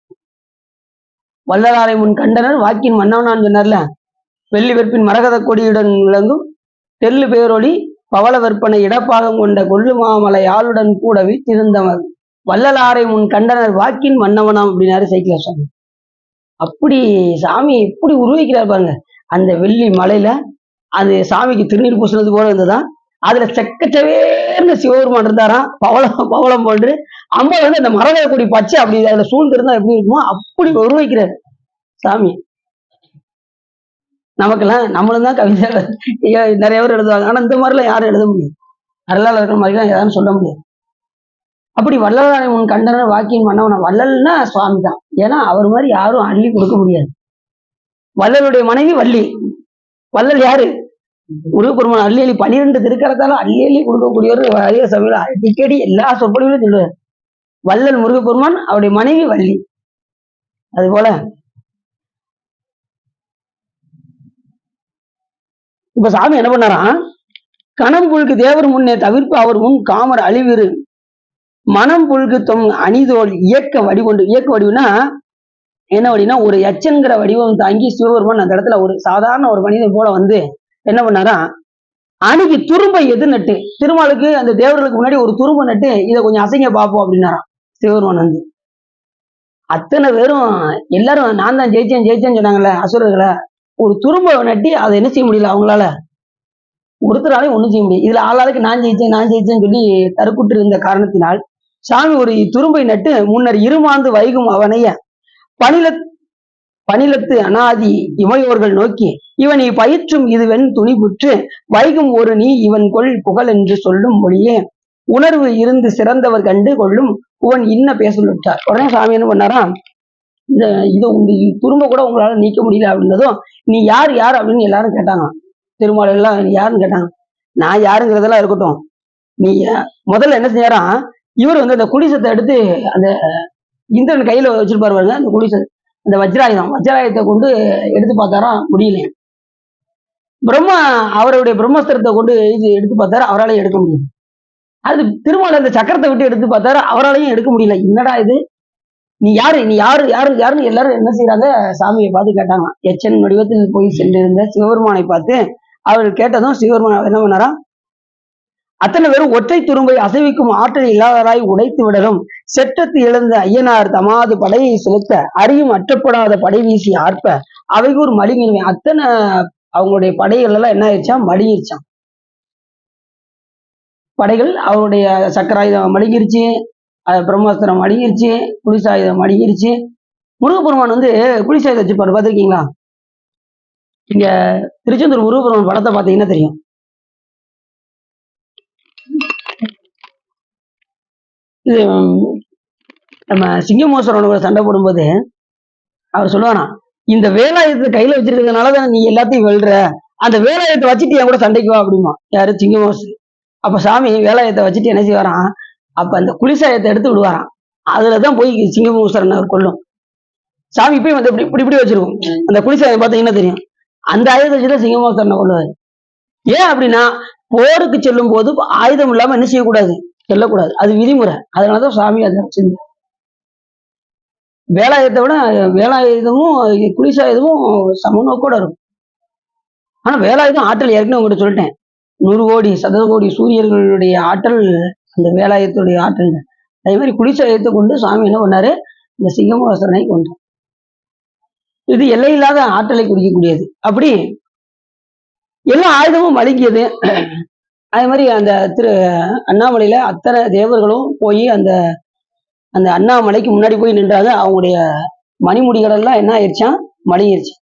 வள்ளலாரை முன் கண்டனர் வாக்கின் மன்னவனான்னு சொன்னார்ல, வெள்ளி வெற்பின் மரகத கொடியுடன் விளங்கும் தெல்லு பேரொளி பவள வெற்பனை இடப்பாகம் கொண்ட கொள்ளு மாமலை ஆளுடன் கூட வீட்டிருந்தவர் வள்ளலாரை முன் கண்டனர் வாக்கின் மன்னவனாம் அப்படின்னாரு சைக்கிள சுவாமி. அப்படி சாமி எப்படி உருவிக்கிறார் பாருங்க. அந்த வெள்ளி மலையில அது சாமிக்கு திருநீர் பூசினது போல இருந்ததுதான். அதுல செக்கச்சவேர்னு சிவபெருமான் இருந்தாராம், பவளம் போன்று. அம்மா வந்து அந்த மரகத பச்சை அப்படி அதுல சூழ்ந்து இருந்தா எப்படி இருக்குமோ அப்படி உருவைக்கிறாரு சாமி. நமக்கெல்லாம் நம்மளும் தான் கவிதை நிறைய பேர் எழுதுவாங்க, ஆனா இந்த மாதிரிலாம் யாரும் எழுத முடியும், அருளாளர் இருக்கிற மாதிரிலாம் யாரும் சொல்ல முடியாது. அப்படி வள்ளலாரை உன் கண்டன வாக்கின் மன்னவன, வள்ளல்னா சுவாமி தான். ஏன்னா அவர் மாதிரி யாரும் அள்ளி கொடுக்க முடியாது. வள்ளலுடைய மனைவி வள்ளி. வள்ளல் யாரு? முருகப்பெருமான் அள்ளி 12 திருக்கரத்தாலும் அள்ளி கொடுக்கக்கூடியவர். அரிய சபையில அடிக்கடி எல்லா சொற்பொழிவிலும் சொல்லுவார். வள்ளல் முருகப்பெருமான், அவருடைய மனைவி வள்ளி. அது போல இப்ப சாமி என்ன பண்ணாராம், கணம் புல்கு தேவர் முன்னே தவிர்ப்பு அவர் முன் காமர் அழிவிரு மனம் புல்கு தொம் அணிதோல் இயக்க வடிவொண்டு. இயக்க வடிவுனா என்ன வடினா, ஒரு எச்சன்கிற வடிவம் தாங்கி சிவபெருமான் அந்த இடத்துல ஒரு சாதாரண ஒரு மனிதன் போல வந்து என்ன பண்ணாரா, அணுகி துரும்பை எது நட்டு, திருமாலுக்கு அந்த தேவர்களுக்கு முன்னாடி ஒரு துரும்பை நட்டு இதை கொஞ்சம் அசைங்க பார்ப்போம் அப்படின்னாராம் சிவபெருமான் வந்து. அத்தனை பேரும் எல்லாரும் நான் தான் ஜெயிச்சேன்னு சொன்னாங்கல்ல அசுரர்களை, ஒரு துரும்பை நட்டி அதை என்ன செய்ய முடியல அவங்களால, ஒருத்தராலையும் ஒண்ணும் செய்ய முடியும். இதுல ஆளாளுக்கு நான் ஜெயிச்சேன்னு சொல்லி தருக்குற்று இருந்த காரணத்தினால் சாமி ஒரு துரும்பை நட்டு முன்னர் இருமாந்து வைகும் அவனைய பணிலத்து அனாதி இமையோர்கள் நோக்கி இவனை பயிற்றும் இதுவென் துணிபுற்று வைகும் ஒரு நீ இவன் கொள் புகழ் என்று சொல்லும் மொழியே உணர்வு இருந்து சிறந்தவர் கண்டு கொள்ளும் உவன் இன்ன பேசலுட்டார். உடனே சாமி என்ன பண்ணாராம், இதை துரும்ப கூட உங்களால நீக்க முடியல அப்படின்னதும், நீ யார் அப்படின்னு எல்லாரும் கேட்டாங்க. திருமால் எல்லாம் நீ யாருன்னு கேட்டாங்க. நான் யாருங்கிறதெல்லாம் இருக்கட்டும், நீ முதல்ல என்ன செஞ்சாராம், இவர் வந்து அந்த குடிசத்தை எடுத்து அந்த இந்திரன் கையில வச்சிருப்பாரு பாருங்க, அந்த குடிசை, அந்த வஜ்ராயுதத்தை கொண்டு எடுத்து பார்த்தாராம், முடியல. பிரம்மா அவருடைய பிரம்மஸ்திரத்தை கொண்டு இது எடுத்து பார்த்தாரு, அவராலையும் எடுக்க முடியும். அது திருமால் அந்த சக்கரத்தை விட்டு எடுத்து பார்த்தாரு, அவராலையும் எடுக்க முடியல. என்னடா இது, நீ யாருன்னு எல்லாரும் என்ன செய்யறாங்க, சாமியை பார்த்து கேட்டாங்க. எச்சன் வடிவத்தில் போய் சென்றிருந்த சிவபெருமானை பார்த்து அவர்கள் கேட்டதும் சிவபெருமான் என்ன பண்ணாரா, அத்தனை பேரும் ஒற்றை துரும்பை அசைவிக்கும் ஆற்றல் இல்லாதவராய் உடைத்து விடலும் செற்றத்து இழந்த ஐயனார் தமாது படையை செலுத்த அறியும் அற்றப்படாத படை வீசி ஆர்ப்ப அவைகூர் மலிமின்மை. அத்தனை அவங்களுடைய படைகள் எல்லாம் என்ன ஆயிடுச்சான், மலிங்கிருச்சான். படைகள் அவருடைய சக்கராயுதம் மலிங்கிருச்சு, பிரம்மாஸ்திரம் மலிங்கிருச்சு, குளிசாயுதம் மலிங்கிருச்சு. முருகப்பெருமான் வந்து குளிசாயுதம் வச்சுப்பாரு, பார்த்திருக்கீங்களா? இங்க திருச்செந்தூர் முருகப்பெருமான் படத்தை பார்த்தீங்கன்னா தெரியும். இது நம்ம சிங்கமோசரோட சண்டை போடும்போது அவர் சொல்லுவானா, இந்த வேலாயுதத்தை கையில வச்சிருக்கிறதுனாலதான் நீ எல்லாத்தையும் வெல்ற, அந்த வேலாயுதத்தை வச்சுட்டு என் கூட சண்டைக்கு வா அப்படிமா. யாரு? சிங்கமோசு. அப்ப சாமி வேலாயுதத்தை வச்சுட்டு என்ன செய்வாராம், அப்ப அந்த குளிசாயத்தை எடுத்து விடுவாராம், அதுலதான் போய் சிங்கமோசரன் அவர் கொல்லும். சாமி இப்பயும் வந்து இப்படி வச்சிருக்கும். அந்த குளிசாயம் பார்த்தீங்கன்னா தெரியும், அந்த ஆயுதத்தை வச்சுதான் சிங்கமோசரனை கொள்ளுவாரு. ஏன் அப்படின்னா, போருக்கு செல்லும் போது ஆயுதம் இல்லாம என்ன செய்யக்கூடாது, செல்லக்கூடாது, அது விதிமுறை. அதனாலதான் சாமி அதை செஞ்சு. வேலாயுதத்தை விட வேலாயுதமும் குளிசாயுதமும் சமநோக்கோட இருக்கும். ஆனா வேலாயுதம் ஆற்றல் ஏற்கனவே உங்கள்கிட்ட சொல்லிட்டேன், 100 கோடி சதத கோடி சூரியர்களுடைய ஆற்றல் அந்த வேலாயுதத்துடைய ஆற்றல். அதே மாதிரி குளிசாயுதத்தை கொண்டு சாமி என்ன பண்ணாரு, இந்த சிங்கமோசரனை கொண்டார். இது எல்லையில்லாத ஆற்றலை குறிக்கக்கூடியது. அப்படி எல்லா ஆயுதமும் மழுங்கியது. அதே மாதிரி அந்த அண்ணாமலையில அத்தனை தேவர்களும் போய் அந்த அந்த அண்ணாமலைக்கு முன்னாடி போய் நின்றாங்க. அவங்களுடைய மணிமுடிகள் எல்லாம் என்ன ஆயிடுச்சான், மழுங்கிருச்சு.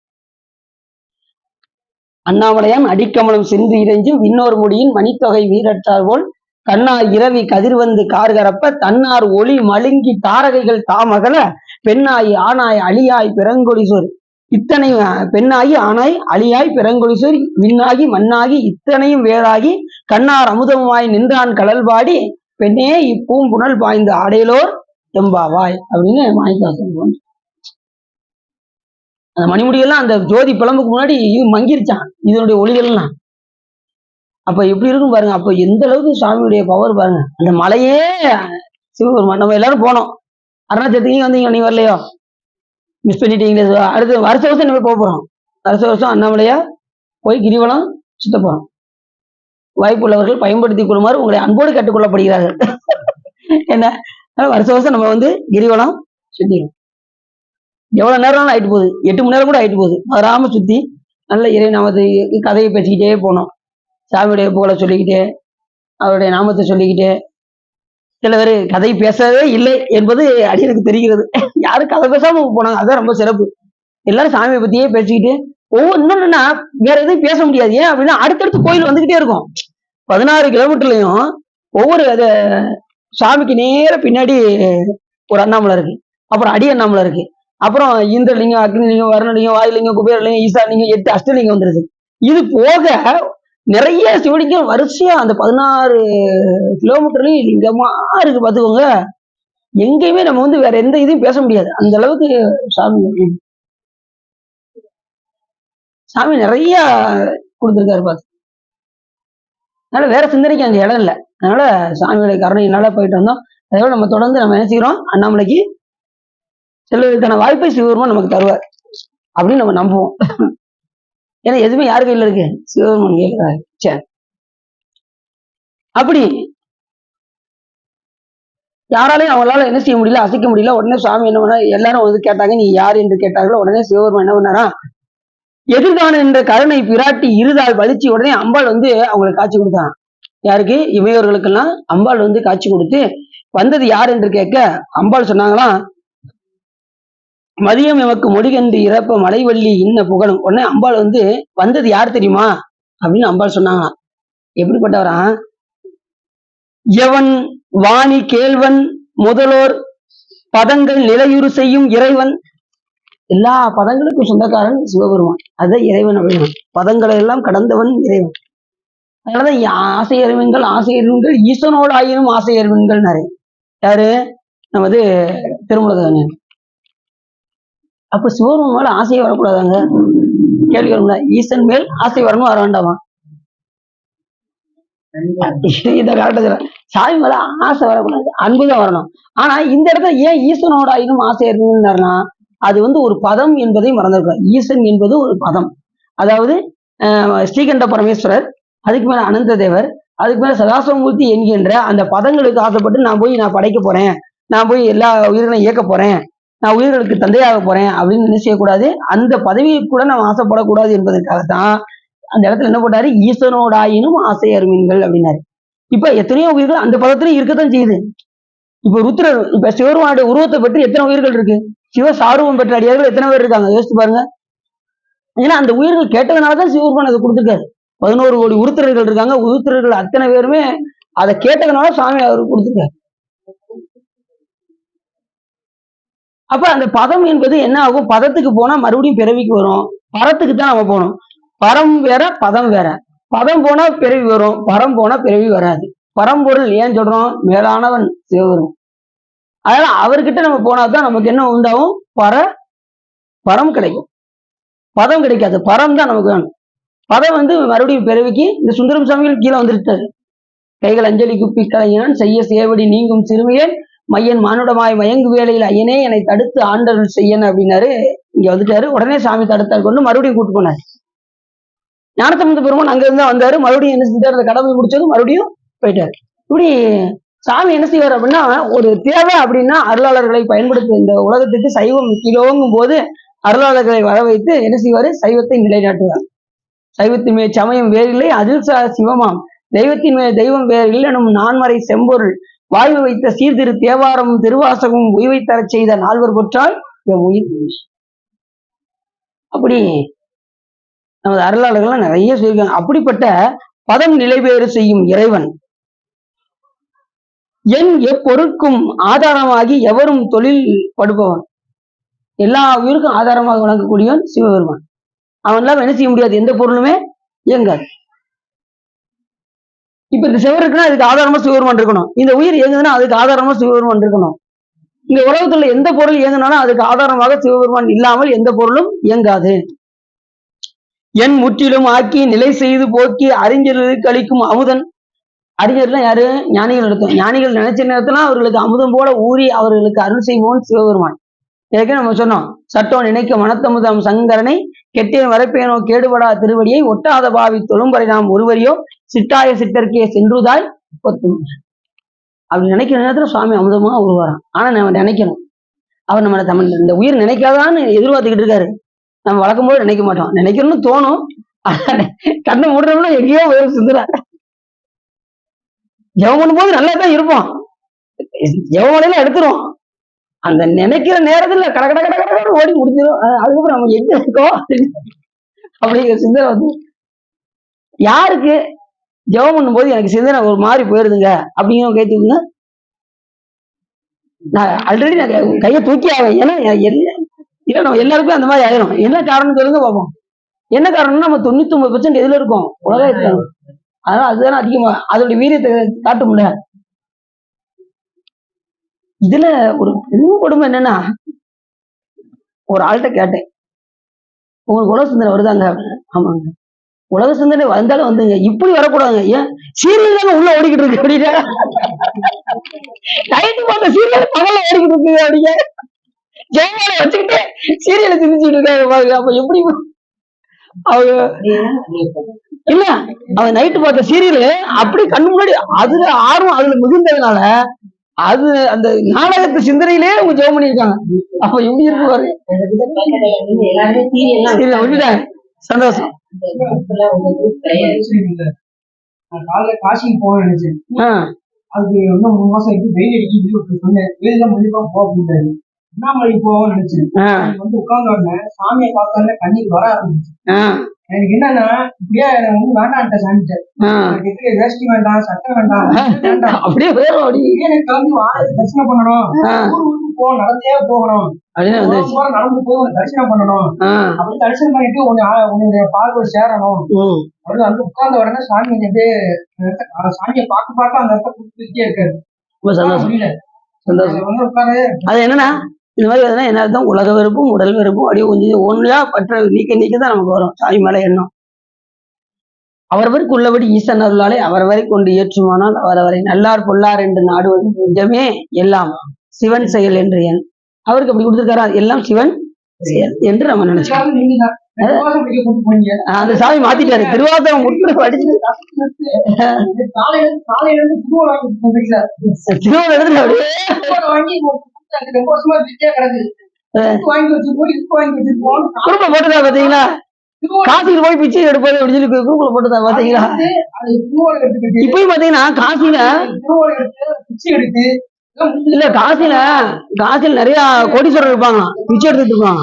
அண்ணாமலையான் அடிக்கமலம் சென்று இறைஞ்சும் இன்னொரு முடியின் மணித்தொகை வீரற்றார் போல் கண்ணார் இரவி கதிர்வந்து கார்கரப்ப தன்னார் ஒளி மழுங்கி தாரகைகள் தாமகல பெண்ணாய் ஆனாய் அழியாய் பிறங்கொடிசோர். இத்தனை பெண்ணாகி ஆனாய் அழியாய் பிறங்கொடிசோர் விண்ணாகி மண்ணாகி இத்தனையும் வேறாகி கண்ணார் அமுதமாய் நின்றான் கடல் பாடி பெண்ணே இப்பூம் புனல் பாய்ந்து ஆடையிலோர் எம்பாவாய் அப்படின்னு மாணிக்கவாசகர். அந்த மணிமுடியெல்லாம் அந்த ஜோதி பிளம்புக்கு முன்னாடி இது மங்கிருச்சான், இதனுடைய ஒளிகள்லாம். அப்ப எப்படி இருக்கும் பாருங்க, அப்ப எந்த அளவுக்கு சாமியுடைய பவர் பாருங்க. அந்த மலையே சிவபெருமான். நம்ம எல்லாரும் போனோம் அருணாச்சலத்துக்கு, வந்தீங்க, நீ வரலையோ, மிஸ் பண்ணிட்டீங்களே. அடுத்து வருஷ வருஷம் நம்ம போக போறோம். வருஷம் அண்ணாமலையா போய் கிரிவலம் சுத்த போறோம். வாய்ப்பு உள்ளவர்கள் பயன்படுத்திக் கொள்ளுமாறு உங்களை அன்போடு கேட்டுக்கொள்ளப்படுகிறார்கள். என்ன, வருஷம் நம்ம வந்து கிரிவலம் சுத்திடும். எவ்வளவு நேரம் ஆயிட்டு போகுது, 8 மணி நேரம் கூட ஆயிட்டு போகுது, வராம சுத்தி நல்ல இறை நாமத்தை கதையை பேசிக்கிட்டே போனோம். சாமியுடைய புகழை சொல்லிக்கிட்டே, அவருடைய நாமத்தை சொல்லிக்கிட்டே, சில பேர் கதை பேசவே இல்லை என்பது அடியனுக்கு தெரிகிறது. யாரும் கதை பேசாம போனாங்க, அதான் ரொம்ப சிறப்பு. எல்லாரும் சாமியை பத்தியே பேசிக்கிட்டு இன்னொன்னா வேற எதுவும் பேச முடியாது. ஏன் அப்படின்னா அடுத்தடுத்து கோயில் வந்துகிட்டே இருக்கும். 16 கிலோமீட்டர்லயும் ஒவ்வொரு சாமிக்கு நேர பின்னாடி ஒரு அண்ணாமலை இருக்கு, அப்புறம் அடி அண்ணாமலை இருக்கு, அப்புறம் இந்திரலிங்கம், அக்னிலிங்கம், வருணலிங்கம், வாயுலிங்கம், குபேரலிங்கம், ஈசாலிங்கம், 8 அஷ்டலிங்கம் வந்துருது. இது போக நிறைய சிவலிங்கம் வரிசையா அந்த 16 கிலோமீட்டர்லயும் லிங்கமா இருக்கு பாத்துக்கோங்க. எங்கேயுமே நம்ம வேற எந்த இதையும் பேச முடியாது. அந்த அளவுக்கு சாமி நிறைய கொடுத்துருக்காரு பாத்து. அதனால வேற சிந்தனைக்கு அங்க இடம் இல்லை. அதனால சாமியோட கருணையினால போயிட்டு வந்தோம். அதோட நம்ம தொடர்ந்து நம்ம என்ன செய்யறோம், அண்ணாமலைக்கு செல்வதற்கான வாய்ப்பை சிவபெருமான் நமக்கு தருவார் அப்படின்னு நம்ம நம்புவோம். ஏன்னா எதுவுமே யாரு கையில இருக்கு, சிவபெருமான் கையில சரி. அப்படி யாராலையும் அவங்களால என்ன செய்ய முடியல, அசைக்க முடியல. உடனே சுவாமி என்ன பண்ணா, எல்லாரும் கேட்டாங்க நீ யார் என்று கேட்டார்களோ. உடனே சிவபெருமான் என்ன பண்ணாரா, எதிர்கான என்ற கருணை பிராட்டி இருதால் வலிச்சு உடனே அம்பாள் அவங்களுக்கு காட்சி கொடுத்தாங்க. யாருக்கு, இமையோர்களுக்கெல்லாம் அம்பாள் காட்சி கொடுத்து வந்தது யார் என்று கேட்க அம்பாள் சொன்னாங்களாம், மதியம் எமக்கு மொழிகன்று இறப்ப மலைவள்ளி இன்ன புகழும். உடனே அம்பாள் வந்தது யார் தெரியுமா அப்படின்னு அம்பாள் சொன்னாங்க. எப்படிப்பட்டவரா, எவன் வாணி கேள்வன் முதலோர் பதங்கள் நிலையுறு செய்யும் இறைவன். எல்லா பதங்களுக்கும் சொந்தக்காரன் சிவபெருமான், அதுதான் இறைவன் அப்படின்னா. பதங்களை எல்லாம் கடந்தவன் இறைவன். அதனாலதான் ஆசை அறிவன்கள் ஈசனோடு ஆயினும் ஆசை அறிவன்கள் நிறைய. யாரு, நமது திருமூலதேவன். அப்ப சிவபெருமான் மேல ஆசையே வரக்கூடாதாங்க, கேள்வி வரும்ல. ஈசன் மேல் ஆசை வரணும், வர வேண்டாமா? இந்த காலத்துல சாமி மேல ஆசை வரக்கூடாது, அன்புதான் வரணும். ஆனா இந்த இடத்துல ஏன் ஈசனோட ஆயினும் ஆசை இருந்தாருன்னா, அது ஒரு பதம் என்பதை மறந்துருக்காரு. ஈசன் என்பது ஒரு பதம். அதாவது ஸ்ரீகண்ட பரமேஸ்வரர், அதுக்கு மேல அனந்த தேவர், அதுக்கு மேல சதாசிவமூர்த்தி என்கின்ற அந்த பதங்களுக்கு ஆசைப்பட்டு நான் படைக்க போறேன், நான் போய் எல்லா உயிர்களையும் இயக்க போறேன், நான் உயிர்களுக்கு தந்தையாக போறேன் அப்படின்னு என்ன செய்யக்கூடாது. அந்த பதவியை கூட நம்ம ஆசைப்படக்கூடாது என்பதற்காகத்தான் அந்த இடத்துல என்ன போட்டாரு, ஈசனோடாயினும் ஆசை அருமீன்கள் அப்படின்னாரு. இப்ப எத்தனையோ உயிர்கள் அந்த பதத்திலையும் இருக்கத்தான் செய்யுது. இப்ப ருத்ரர், இப்ப சிவருமானுடைய உருவத்தை பற்றி எத்தனை உயிர்கள் இருக்கு, சிவ சாருவம் பெற்ற அடியார்கள் எத்தனை பேர் இருக்காங்க, யோசிச்சு பாருங்க. ஏன்னா அந்த உயிர்கள் கேட்டதுனாலதான் சிவபெருமான் அதை கொடுத்துருக்காரு. 11 கோடி உருத்திரர்கள் இருக்காங்க, உருத்திரர்கள் அத்தனை பேருமே அதை கேட்டதுனால சுவாமி அவருக்கு கொடுத்துருக்காரு. அப்ப அந்த பதம் என்பது என்ன ஆகும், பதத்துக்கு போனா மறுபடியும் பிறவிக்கு வரும். பரத்துக்கு தான் நம்ம போகணும். பரம் வேற, பதம் வேற. பதம் போனா பிறவி வரும், பரம் போனா பிறவி வராது. பரம்பொருள் ஏன் சொல்றோம், மேலானவன் சிவபெருமான். அதனால அவர்கிட்ட நம்ம போனாதான் நமக்கு என்ன உண்டாகும், பரம் கிடைக்கும், பதம் கிடைக்காது. பரம் தான் நமக்கு வேணும். பதம் மறுபடியும் பிறவிக்கு இந்த சுந்தரம் சாமிகள் கீழே வந்துருக்காரு. கைகள் அஞ்சலி குப்பி கலைஞன் செய்ய சேவடி நீங்கும் சிறுமியன் மையன் மானுடமாய் மயங்கு வேலையில் ஐயனே என்னை தடுத்து ஆண்டருள் செய்யன் அப்படின்னாரு. இங்க வந்துட்டாரு. உடனே சாமி தடுத்தால் கொண்டு மறுபடியும் கூட்டு போனாரு. ஞானசம்பந்த பெருமான் அங்க இருந்தா வந்தாரு. மறுபடியும் என்ன செஞ்சாரு, அந்த கடமை முடிச்சது மறுபடியும் போயிட்டாரு. இப்படி சாமி என்ன செய்வார் அப்படின்னா, ஒரு தேவை அப்படின்னா அருளாளர்களை பயன்படுத்த இந்த உலகத்துக்கு சைவம் கிலோங்கும் போது அருளாளர்களை வர வைத்து என்ன செய்வாரு, சைவத்தை நிலைநாட்டுவார். சைவத்தின் மேல் சமயம் வேறில்லை அதில் சிவமாம், தெய்வத்தின் மேல் தெய்வம் வேறில்லை எனும் நான்மறை செம்பொருள் வாய்வு வைத்த சீர்திரு தேவாரமும் திருவாசகமும் உய்வை தர செய்த நால்வர் பொற்றால் உயிர். அப்படி நமது அருளாளர்கள் நிறைய சொல்லியிருக்காங்க. அப்படிப்பட்ட பதம் நிலைபேறு செய்யும் இறைவன் என் எப்பொருட்கும் ஆதாரமாகி எவரும் தொழில் படுப்பவன், எல்லா உயிருக்கும் ஆதாரமாக வழங்கக்கூடியவன் சிவபெருமான். அவன்லாம் என்ன செய்ய முடியாது, எந்த பொருளுமே இயங்காது. இப்ப இந்த சிவம் இருக்குன்னா அதுக்கு ஆதாரமா சிவபெருமான் இருக்கணும். இந்த உயிர் இயங்குதுன்னா அதுக்கு ஆதாரமா சிவபெருமான் இருக்கணும். இந்த உலகத்துல எந்த பொருள் இயங்கினாலும் அதுக்கு ஆதாரமாக சிவபெருமான் இல்லாமல் எந்த பொருளும் இயங்காது. என் முற்றிலும் ஆக்கி நிலை செய்து போக்கி அறிஞர்களுக்கு அளிக்கும் அமுதன். அறிஞர்லாம் யாரு, ஞானிகள் எடுத்தோம். ஞானிகள் நினைச்ச நேரத்துல அவர்களுக்கு அமுதம் போல ஊறி அவர்களுக்கு அருள் செய்வோன் சிவபெருமான். ஏற்கனவே நம்ம சொன்னோம், சட்டம் நினைக்க மனத்தமுதம் சங்கரனை கெட்டேன் வரப்பேனோ கேடுபடா திருவடியை ஒட்டாத பாவி தொழும்பறை நாம் ஒருவரையோ சிட்டாய சிட்டர்க்கே சென்றுதாய் ஒத்தும். அப்படி நினைக்கிற நேரத்துல சுவாமி அமுதமா உருவாராம். ஆனா நம்ம நினைக்கணும், அவர் நம்ம இந்த உயிர் நினைக்காதான்னு எதிர்பார்த்துக்கிட்டு இருக்காரு. நம்ம வழக்கம் போது நினைக்க மாட்டோம், நினைக்கணும்னு தோணும். கண்ணை மூடுறோம்னா எங்கேயோ போயிரும் சிந்தனை. ஜெபம் பண்ணும்போது நல்லா தான் இருப்போம், ஜெபமலையில எடுத்துரும். அந்த நினைக்கிற நேரத்துல கட கட கட கட ஓடி முடிஞ்சிடும். அதுக்கப்புறம் நம்ம எங்க இருக்கோம் அப்படிங்கிற சிந்தனை வந்து யாருக்கு ஜெபம் பண்ணும்போது எனக்கு சிந்தனை ஒரு மாதிரி போயிருதுங்க அப்படிங்கிற கேட்டுங்க. நான் ஆல்ரெடி நான் கையை தூக்கி ஆவேன். ஏன்னா நம்ம எல்லாருக்கும் அந்த மாதிரி ஆயிரும். என்ன காரணம் சொல்லுங்க பார்ப்போம். என்ன காரணம்னா நம்ம 99% எதுல இருக்கும், உலகத்துல. அதனால அதுதானே அதிகமா அதோட வீரியத்தை காட்ட முடியாது. இதுல ஒரு பெரும் கொடுமை என்னன்னா, ஒரு ஆள்கிட்ட கேட்டேன், உங்களுக்கு உலக சிந்தனை வருதாங்க? ஆமாங்க. உலக சிந்தனை வந்தாலும் வந்துங்க, இப்படி வரக்கூடாதுங்க. ஏன் சீரியல் தாங்க உள்ள ஓடிக்கிட்டு இருக்கு அப்படின்னா, நைட்டு பார்த்த சீரியல் பகல்ல ஓடிக்கிட்டு இருக்கு அப்படிங்க. ஜெயமாலை வச்சுக்கிட்டு சீரியலை சிந்திச்சுட்டு இருக்காங்க பாருங்க. அப்ப எப்படி அவங்க இல்ல, அவன் நைட்டு பார்த்த சீரியல் அப்படி கண்ணு முன்னாடி அதுல ஆர்வம் அதுல மிகுந்ததுனால அது அந்த நாடகத்து சிந்தனையிலே அவங்க ஜெபம் பண்ணிருக்காங்க. அப்ப எப்படி இருக்கு பாரு. விட்டுட்டாங்க, சந்தோஷம். காலைல காசிக்கு போக நினைச்சேன். அதுக்கு இன்னும் 3 மாசம் எப்படி வெயில் அடிக்க சொன்னேன். வெயில் தான் முடிப்பா போ அப்படின்றாரு. அண்ணாமலை போவோம்னு நினைச்சேன். வந்து உட்கார்ந்த உடனே சாமியை பார்த்தாலே கண்ணீர் வர ஆரம்பிச்சு. எனக்கு என்னன்னா, இப்படியே வேண்டான்ட்ட சாமிட்ட, எனக்கு வேஷ்டி வேண்டாம், சட்டை வேண்டாம், அப்படியே எனக்கு கிளம்பி தரிசனம் பண்ணணும், ஊருக்கு போ, நடந்தே போகணும், நடந்து போய் தரிசனம் பண்ணணும், அப்படி தரிசனம் பண்ணிட்டு உன்னுடைய பார்வை சேரணும் அப்படின்னு வந்து உட்கார்ந்த உடனே சாமி சாமியை பார்க்க பார்க்க அந்த இடத்த கொடுத்துட்டே இருக்காரு. அது என்னன்னா, இந்த மாதிரி என்ன அர்த்தம், உலக வெறுப்பும் உடல் வெறுப்பும் அப்படியே கொஞ்சம் ஒன்றையா பற்ற நீக்க தான் நமக்கு வரும் சாமி மேல எண்ணம். அவரவருக்கு உள்ளபடி ஈசன் அருளாலே அவரவரை கொண்டு ஏற்றுமானால் அவரவரை நல்லார் பொல்லார் என்று நாடுவது நிஜமே எல்லாம் சிவன் செயல் என்று அவருக்கு அப்படி கொடுத்துருக்காரு. எல்லாம் சிவன் செயல் என்று நம்ம நினைச்சோம். அந்த சாமி மாத்திட்டாரு. திருவாசகம் முற்று படிச்சு குரூப்ல போட்டுதா பாத்தீங்களா, காசிக்கு போய் பிச்சை எடுப்பது அப்படின்னு சொல்லி குரூப்ல போட்டுதா பாத்தீங்களா. இப்பயும் பாத்தீங்கன்னா காசில இல்ல, காசில நிறைய கோடீஸ்வரர் இருப்பாங்க, பிச்சை எடுத்துட்டு இருப்பாங்க.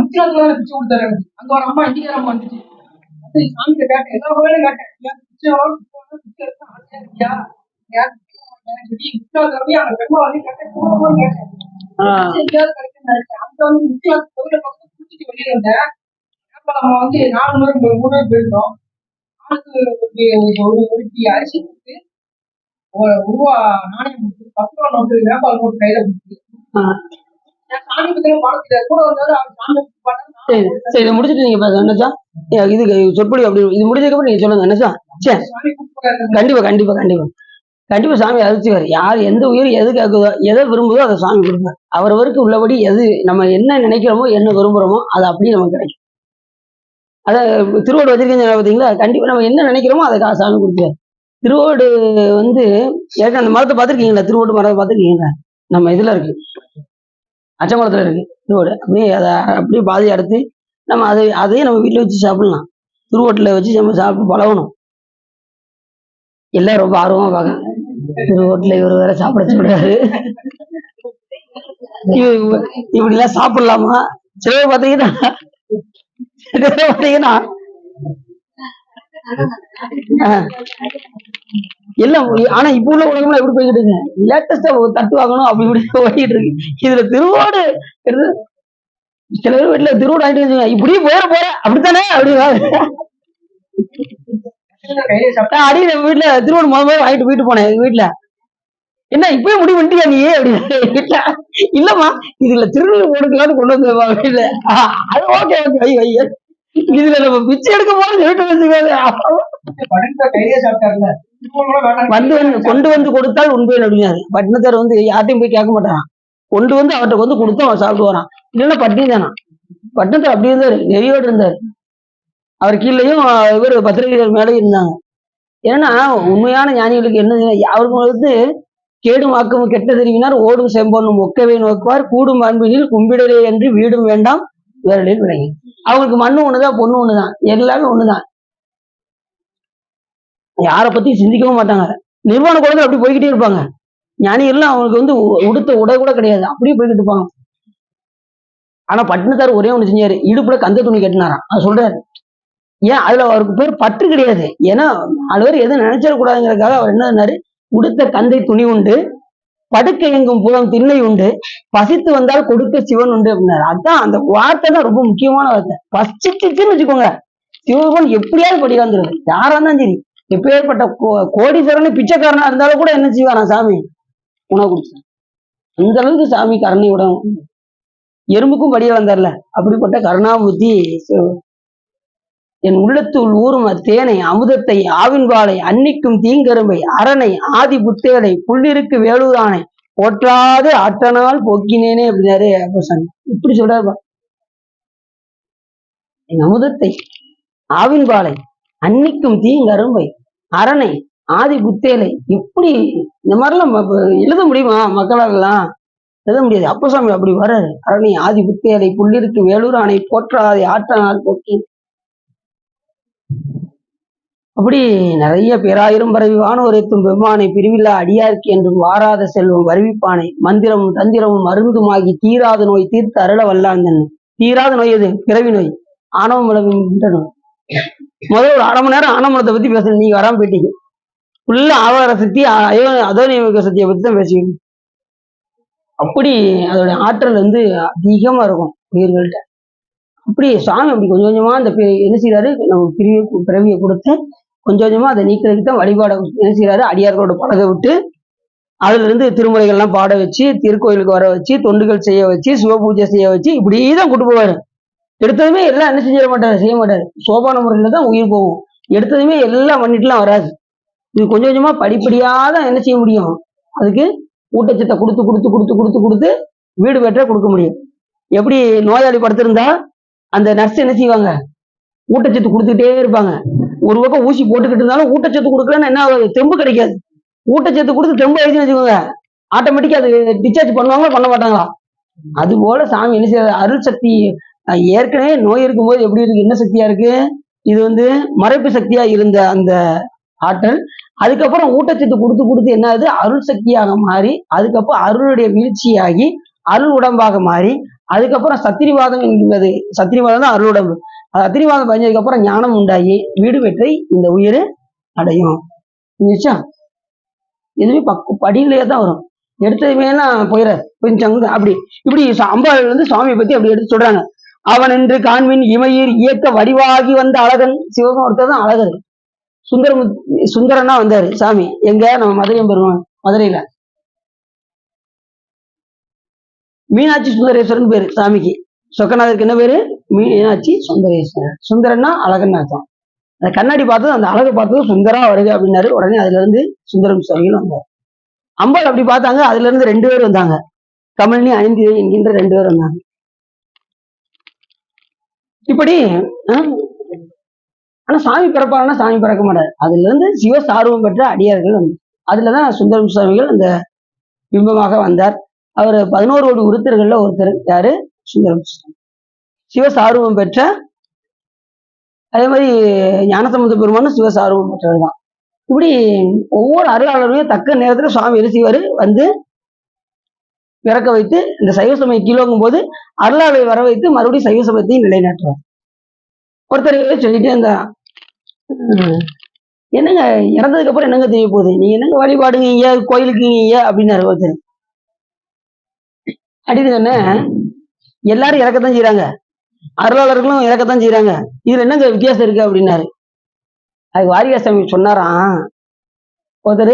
பிச்சை கொடுத்தாரு. அங்க ஒரு அம்மா இந்தியா அம்மா வந்துச்சு. சாமி கேட்டேன், எல்லா கோயிலும் கேட்டேன், அரிசி கொடுத்து ரூபா நாணயம் கொடுத்து 10 ரூபா நோட்டு வேப்பால் போட்டு கையில கொடுத்து முடிச்சுட்டு நீங்க என்னச்சா இது சொற்பொழி அப்படி இது முடிஞ்சதுக்கு நீங்க சொல்லுங்க என்னச்சா. கண்டிப்பா கண்டிப்பா கண்டிப்பா கண்டிப்பா சாமி அழிச்சுவார். யார் எந்த உயிர் எது கேட்குதோ எதை விரும்புதோ அதை சாமி கொடுப்பார். அவரவருக்கு உள்ளபடி எது நம்ம என்ன நினைக்கிறோமோ என்ன விரும்புறோமோ அது அப்படியே நமக்கு கிடைக்கும். அத திருவோடு வச்சிருக்கீங்க பார்த்தீங்களா, கண்டிப்பா நம்ம என்ன நினைக்கிறோமோ அதை சாமி கொடுப்பார். திருவோடு வந்து ஏற்கனவே அந்த மரத்தை பார்த்துருக்கீங்களா, திருவோடு மரத்தை பார்த்துருக்கீங்களா, நம்ம இதுல இருக்கு, அச்சங்குளத்துல இருக்கு திருவோடு. அப்படியே அதை அப்படியே பாதி அடுத்து நம்ம அதையே நம்ம வீட்டுல வச்சு சாப்பிடலாம். திருவோட்டில் வச்சு நம்ம சாப்பிட்டு பழகணும். எல்லாம் ரொம்ப ஆர்வமா பார்க்க திருவோட்டில் இவர் வேற சாப்பிட சொல்றாரு, இப்படி எல்லாம் சாப்பிடலாமா. சில பேர் பாத்தீங்கன்னா எல்லாம். ஆனா இப்ப உள்ள உலகம்லாம் எப்படி போய்கிட்டு இருக்கு, லேட்டஸ்டா தட்டு வாங்கணும் அப்படி இப்படி ஓடிட்டு இருக்கு. இதுல திருவோடு சில பேர் வீட்டுல திருவோடு ஆகிட்டு இப்படியே போற அப்படித்தானே அப்படி அடி. நம்ம வீட்டுல திருவோடு முதல் வாங்கிட்டு போயிட்டு போனேன் எங்க வீட்டுல. என்ன இப்பயே முடிவு பண்ணிட்டியா நீ அப்படின்னு வீட்டுல. இல்லம்மா இதுல திருநெல்வேலி போடுக்கலான்னு கொண்டு வந்து வீட்டுல. அது ஓகே ஓகே வை வை. இதுல நம்ம பிச்சை எடுக்க போறது வந்து கொண்டு வந்து கொடுத்தால் உண்மையில் அப்படின்னாரு. பட்டினத்தார் வந்து யார்ட்டையும் போய் கேட்க மாட்டான், கொண்டு வந்து அவர்கிட்ட வந்து கொடுத்தோம் அவன் சாப்பிட்டு வரான். இல்லைன்னா பட்டினி தானா. பட்டினத்தார் அப்படி இருந்தாரு, நெறியோடு இருந்தாரு. அவர் கீழேயும் இவர் பத்திரிகைகள் மேலே இருந்தாங்க. ஏன்னா உண்மையான ஞானிகளுக்கு என்ன, அவருக்கு வந்து கேடும் ஆக்கமும் கெட்ட தெரிவினார் ஓடும் செம்பொன்னும் ஒக்கவே நோக்குவார் கூடும் அன்பினில் கும்பிடலே என்று வீடும் வேண்டாம் வேறலில் விளங்கி. அவங்களுக்கு மண்ணு ஒண்ணுதான் பொண்ணு ஒண்ணுதான் எல்லாமே ஒண்ணுதான். யாரை பத்தி சிந்திக்கவும் மாட்டாங்க. நிர்வாண குழந்தை அப்படி போய்கிட்டே இருப்பாங்க. ஞானிகள்லாம் அவங்களுக்கு வந்து உடுத்த உடை கூட கிடையாது, அப்படியே போய்கிட்டு இருப்பாங்க. ஆனா பட்டினத்தார் ஒரே ஒண்ணு செஞ்சாரு, இடுப்புல கந்த துணி கட்டினாராம். அது சொல்றாரு. ஏன் அதுல அவருக்கு பேர் பற்று கிடையாது. ஏன்னா அது பேர் எதுவும் நினைச்சிடக்கூடாதுங்கிறதுக்காக அவர் என்ன சொன்னாரு, உடுத்த கந்தை துணி உண்டு, படுக்க எங்கும் புலம் திண்ணை உண்டு, பசித்து வந்தால் கொடுக்க சிவன் உண்டு அப்படின்னாரு. அதான் அந்த வார்த்தை தான் ரொம்ப முக்கியமான வார்த்தை. பசிச்சுன்னு வச்சுக்கோங்க, சிவபெருமான் எப்படியாவது படி வந்துருது. யாரா இருந்தாலும் சரி, எப்பேற்பட்ட கோடீஸ்வரன் பிச்சைக்காரனா இருந்தாலும் கூட என்ன செய்வாரா சாமி, உணவு கொடுத்து. அந்த அளவுக்கு சாமி கருணை விடும். எறும்புக்கும் படிய வந்தார்ல, அப்படிப்பட்ட கருணாமூர்த்தி. என் உள்ளத்துள் ஊறும் அத்தேனை அமுதத்தை ஆவின்பாலை அன்னிக்கும் தீங்கரும்பை அரணை ஆதி புத்தேலை புள்ளிருக்கு வேலூரானை போற்றாது ஆட்டனால் போக்கினேனே அப்படின்னாரு. அப்போ சாமி இப்படி சொல்றாருப்பா. என் அமுதத்தை ஆவின்பாலை அன்னிக்கும் தீங்கரும்பை அரணை ஆதி புத்தேலை, இப்படி இந்த மாதிரிலாம் எழுத முடியுமா மக்களால் எல்லாம்? எழுத முடியாது. அப்பசாமி அப்படி வர்றாரு. அரணை ஆதி புத்தேலை புள்ளிருக்கு வேலூர் ஆணை போற்றாதை ஆட்டனால் போக்கி. அப்படி நிறைய பேராயிரம் பரவி வானோரைத்தும் பெம்மானை பிரிவில்லா அடியார்க்கு என்றும் வாராத செல்வம் வருவிப்பானை மந்திரமும் தந்திரமும் மருந்துமாகி தீராத நோய் தீர்த்து அருள வல்லாந்தன். தீராத நோய் எது? பிறவி நோய், ஆணவ மலம்ன்ற நோய். முதல்ல ஒரு 1/2 மணி நேரம் ஆணவமலத்தை பத்தி பேசணும், நீங்க வராம போயிட்டீங்க. ஃபுல்லா ஆவார சக்தி அதோனியமிக சக்தியை பத்தி தான் பேசிக்கணும். அப்படி அதோட ஆற்றல் வந்து அதிகமா இருக்கும் உயிர்கள்ட்ட. அப்படி சாமி அப்படி கொஞ்சம் கொஞ்சமா அந்த என்ன செய்யறாரு, நம்ம பிறவியை கொடுத்து கொஞ்சம் கொஞ்சமா அதை நீக்கிறதுக்கு தான் வழிபாடை என்ன செய்யறாரு, அடியார்களோட பழக விட்டு அதுல இருந்து திருமுறைகள்லாம் பாட வச்சு திருக்கோயிலுக்கு வர வச்சு தொண்டுகள் செய்ய வச்சு சிவ பூஜை செய்ய வச்சு இப்படிதான் கூட்டு போவாரு. எடுத்ததுமே எல்லாம் என்ன செஞ்சிட மாட்டாரு, செய்ய மாட்டாரு. சோபான முறையில தான் உயிர் போகும். எடுத்ததுமே எல்லாம் பண்ணிட்டுலாம் வராது. இது கொஞ்சம் கொஞ்சமா படிப்படியாதான் என்ன செய்ய முடியும், அதுக்கு ஊட்டச்சத்தை கொடுத்து கொடுத்து கொடுத்து கொடுத்து கொடுத்து வீடு பெற்ற கொடுக்க முடியும். எப்படி நோயாளி படுத்திருந்தா அந்த நர்ஸ் என்ன செய்வாங்க, ஊட்டச்சத்து கொடுத்துக்கிட்டே இருப்பாங்க. ஒரு பக்கம் ஊசி போட்டுக்கிட்டு இருந்தாலும் ஊட்டச்சத்து கொடுக்கலன்னா என்ன ஆகுது, தெம்பு கிடைக்காது. ஊட்டச்சத்து கொடுத்து தெம்பு ஆயிடுச்சுன்னு வச்சுக்கோங்க, ஆட்டோமேட்டிக்கா அது டிஸ்சார்ஜ் பண்ணுவாங்களா பண்ண மாட்டாங்களா? அது போல சாமி என்ன செய்ய, அருள் சக்தி ஏற்கனவே நோய் இருக்கும்போது எப்படி இருக்கு, என்ன சக்தியா இருக்கு, இது வந்து மறைப்பு சக்தியா இருந்த அந்த ஆற்றல் அதுக்கப்புறம் ஊட்டச்சத்து கொடுத்து கொடுத்து என்ன ஆகுது, அருள் சக்தியாக மாறி அதுக்கப்புறம் அருளுடைய வீழ்ச்சியாகி அருள் உடம்பாக மாறி அதுக்கப்புறம் சத்திரிவாதம் என்கிறது, சத்திரிவாதம் தான் அருள் உடம்பு. சத்திரிவாதம் பதிஞ்சதுக்கு அப்புறம் ஞானம் உண்டாகி வீடு வெற்றி இந்த உயிர் அடையும். நிச்சயம் எதுவுமே படியிலேயே தான் வரும். எடுத்ததுமே எல்லாம் போயிடாது, கொஞ்சம் அப்படி இப்படி அம்பாள் வந்து சுவாமியை பத்தி அப்படி எடுத்து சொல்றாங்க. அவன் என்று காண்பின் இமையீர் இயக்க வடிவாகி வந்த அழகன். சிவகம் ஒருத்தர் தான் அழகர். சுந்தரனா வந்தாரு சாமி. எங்க நம்ம மதுரை பெறுவோம், மதுரையில மீனாட்சி சுந்தரேஸ்வரன் பேரு சாமிக்கு. சொக்கநாதருக்கு என்ன பேரு, மீனாட்சி சுந்தரேஸ்வரர். சுந்தரன்னா அழகன் அர்த்தம். அந்த கண்ணாடி பார்த்தது, அந்த அழகை பார்த்தது சுந்தரா வருக அப்படின்னாரு. உடனே அதுல இருந்து சுந்தரம் சுவாமிகள் வந்தார். அம்பாள் அப்படி பார்த்தாங்க, அதுல இருந்து 2 பேர் வந்தாங்க, கமலினி அணிந்தி என்கின்ற 2 பேர் வந்தாங்க. இப்படி ஆனா சாமி பிறப்பாருன்னா சாமி பிறக்க மாட்டாரு. அதுல இருந்து சிவ சார்வம் பெற்ற அடியார்கள் வந்து அதுலதான் சுந்தரம் சுவாமிகள் அந்த பிம்பமாக வந்தார். அவர் 11 கோடி உருத்தர்கள்ல ஒருத்தர். யாரு? சுந்தரம். சிவ சார்வம் பெற்ற, அதே மாதிரி ஞானசம்பந்த பெருமானும் சிவ சார்வம் பெற்றவர் தான். இப்படி ஒவ்வொரு அருளாளரையும் தக்க நேரத்துல சுவாமி என்ன செய்வாரு, வந்து பிறக்க வைத்து இந்த சைவ சமயம் கீழோங்கும் போது அருளாளரை வர வைத்து மறுபடியும் சைவ சமயத்தையும் நிலைநாட்டுவார். ஒருத்தர் சொல்லிட்டே இருந்தா, என்னங்க இறந்ததுக்கு அப்புறம் என்னங்க தெரிய போகுது, நீங்க என்னங்க வழிபாடுங்க கோயிலுக்கு அப்படின்னாரு ஒருத்தர். அப்படின்னு சொன்ன, எல்லாரும் இறக்கத்தான் செய்யறாங்க, அருளாளர்களும் இறக்கத்தான் செய்யறாங்க, இதுல என்னங்க வித்தியாசம் இருக்கு அப்படின்னாரு. அது வாரியாசாமி சொன்னாராம், ஒருத்தர்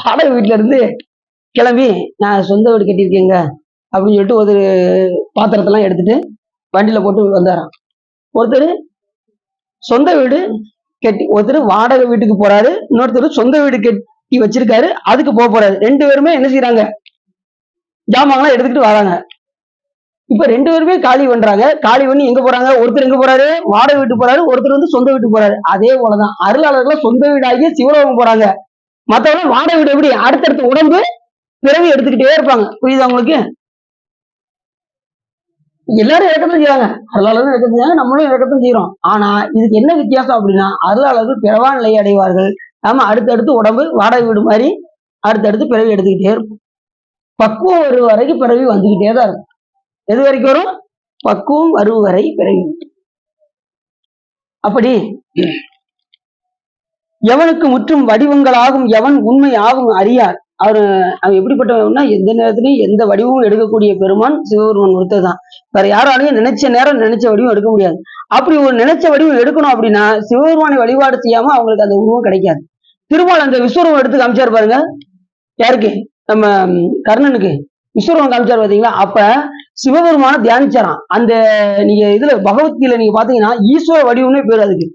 வாடகை வீட்டுல இருந்து கிளம்பி நான் சொந்த வீடு கட்டியிருக்கேங்க அப்படின்னு சொல்லிட்டு ஒரு பாத்திரத்தெல்லாம் எடுத்துட்டு வண்டியில போட்டு வந்தாராம். ஒருத்தர் சொந்த வீடு கட்டி, ஒருத்தர் வாடகை வீட்டுக்கு போறாரு, இன்னொருத்தர் சொந்த வீடு கட்டி வச்சிருக்காரு, அதுக்கு போறாரு. 2 பேருமே என்ன செய்யறாங்க, ஜாமான்லாம் எடுத்துக்கிட்டு வராங்க. இப்ப 2 பேருமே காலி பண்றாங்க. காலி பண்ணி எங்க போறாங்க, ஒருத்தர் எங்க போறாரு, வாடகை வீட்டுக்கு போறாரு, ஒருத்தர் வந்து சொந்த வீட்டுக்கு போறாரு. அதே போலதான் அருளாளர்கள் சொந்த வீடாகிய சிவலோகம் போறாங்க. மத்தவங்க வாடகை வீடு எப்படி அடுத்தடுத்த உடம்பு பிறவி எடுத்துக்கிட்டே இருப்பாங்க. புரியுதா உங்களுக்கு? எல்லாரும் இறக்கத்தான் செய்யறாங்க, அருளாளரும் இறக்கத்தான் செய்யறாங்க, நம்மளும் இறக்கத்தான் செய்யறோம். ஆனா இதுக்கு என்ன வித்தியாசம் அப்படின்னா, அருளாளர்கள் பிறவா நிலையை அடைவார்கள். நாம அடுத்தடுத்து உடம்பு வாடகை வீடு மாதிரி அடுத்தடுத்து பிறவி எடுத்துக்கிட்டே இருக்கும். பக்குவம் வரும் வரைக்கும் பிறவி வந்துகிட்டே தான் இருக்கும். எது வரைக்கும் வரும்? பக்குவம் வரும் வரை பிறவி. அப்படி எவனுக்கு முற்றும் வடிவங்களாகும் எவன் உண்மை ஆகும் அறியார். அவன் எப்படிப்பட்டவன்னா, எந்த நேரத்திலையும் எந்த வடிவமும் எடுக்கக்கூடிய பெருமான் சிவபெருமான் ஒருத்தர் தான். வேற யாராலையும் நினைச்ச நேரம் நினைச்ச வடிவம் எடுக்க முடியாது. அப்படி ஒரு நினைச்ச வடிவம் எடுக்கணும் அப்படின்னா சிவபெருமானை வழிபாடு செய்யாம அவங்களுக்கு அந்த உருவம் கிடைக்காது. திருமால் அந்த விஸ்வரூபம் எடுத்து காமிச்சாரு பாருங்க. யாருக்கு? நம்ம கர்ணனுக்கு விஸ்வரூபம் காமிச்சாரு பாத்தீங்களா? அப்ப சிவபெருமான தியானிச்சாராம். அந்த நீங்க இதுல பகவத்கீதையில நீங்க பாத்தீங்கன்னா ஈஸ்வர வடிவம்னே பேரு அதுக்கு.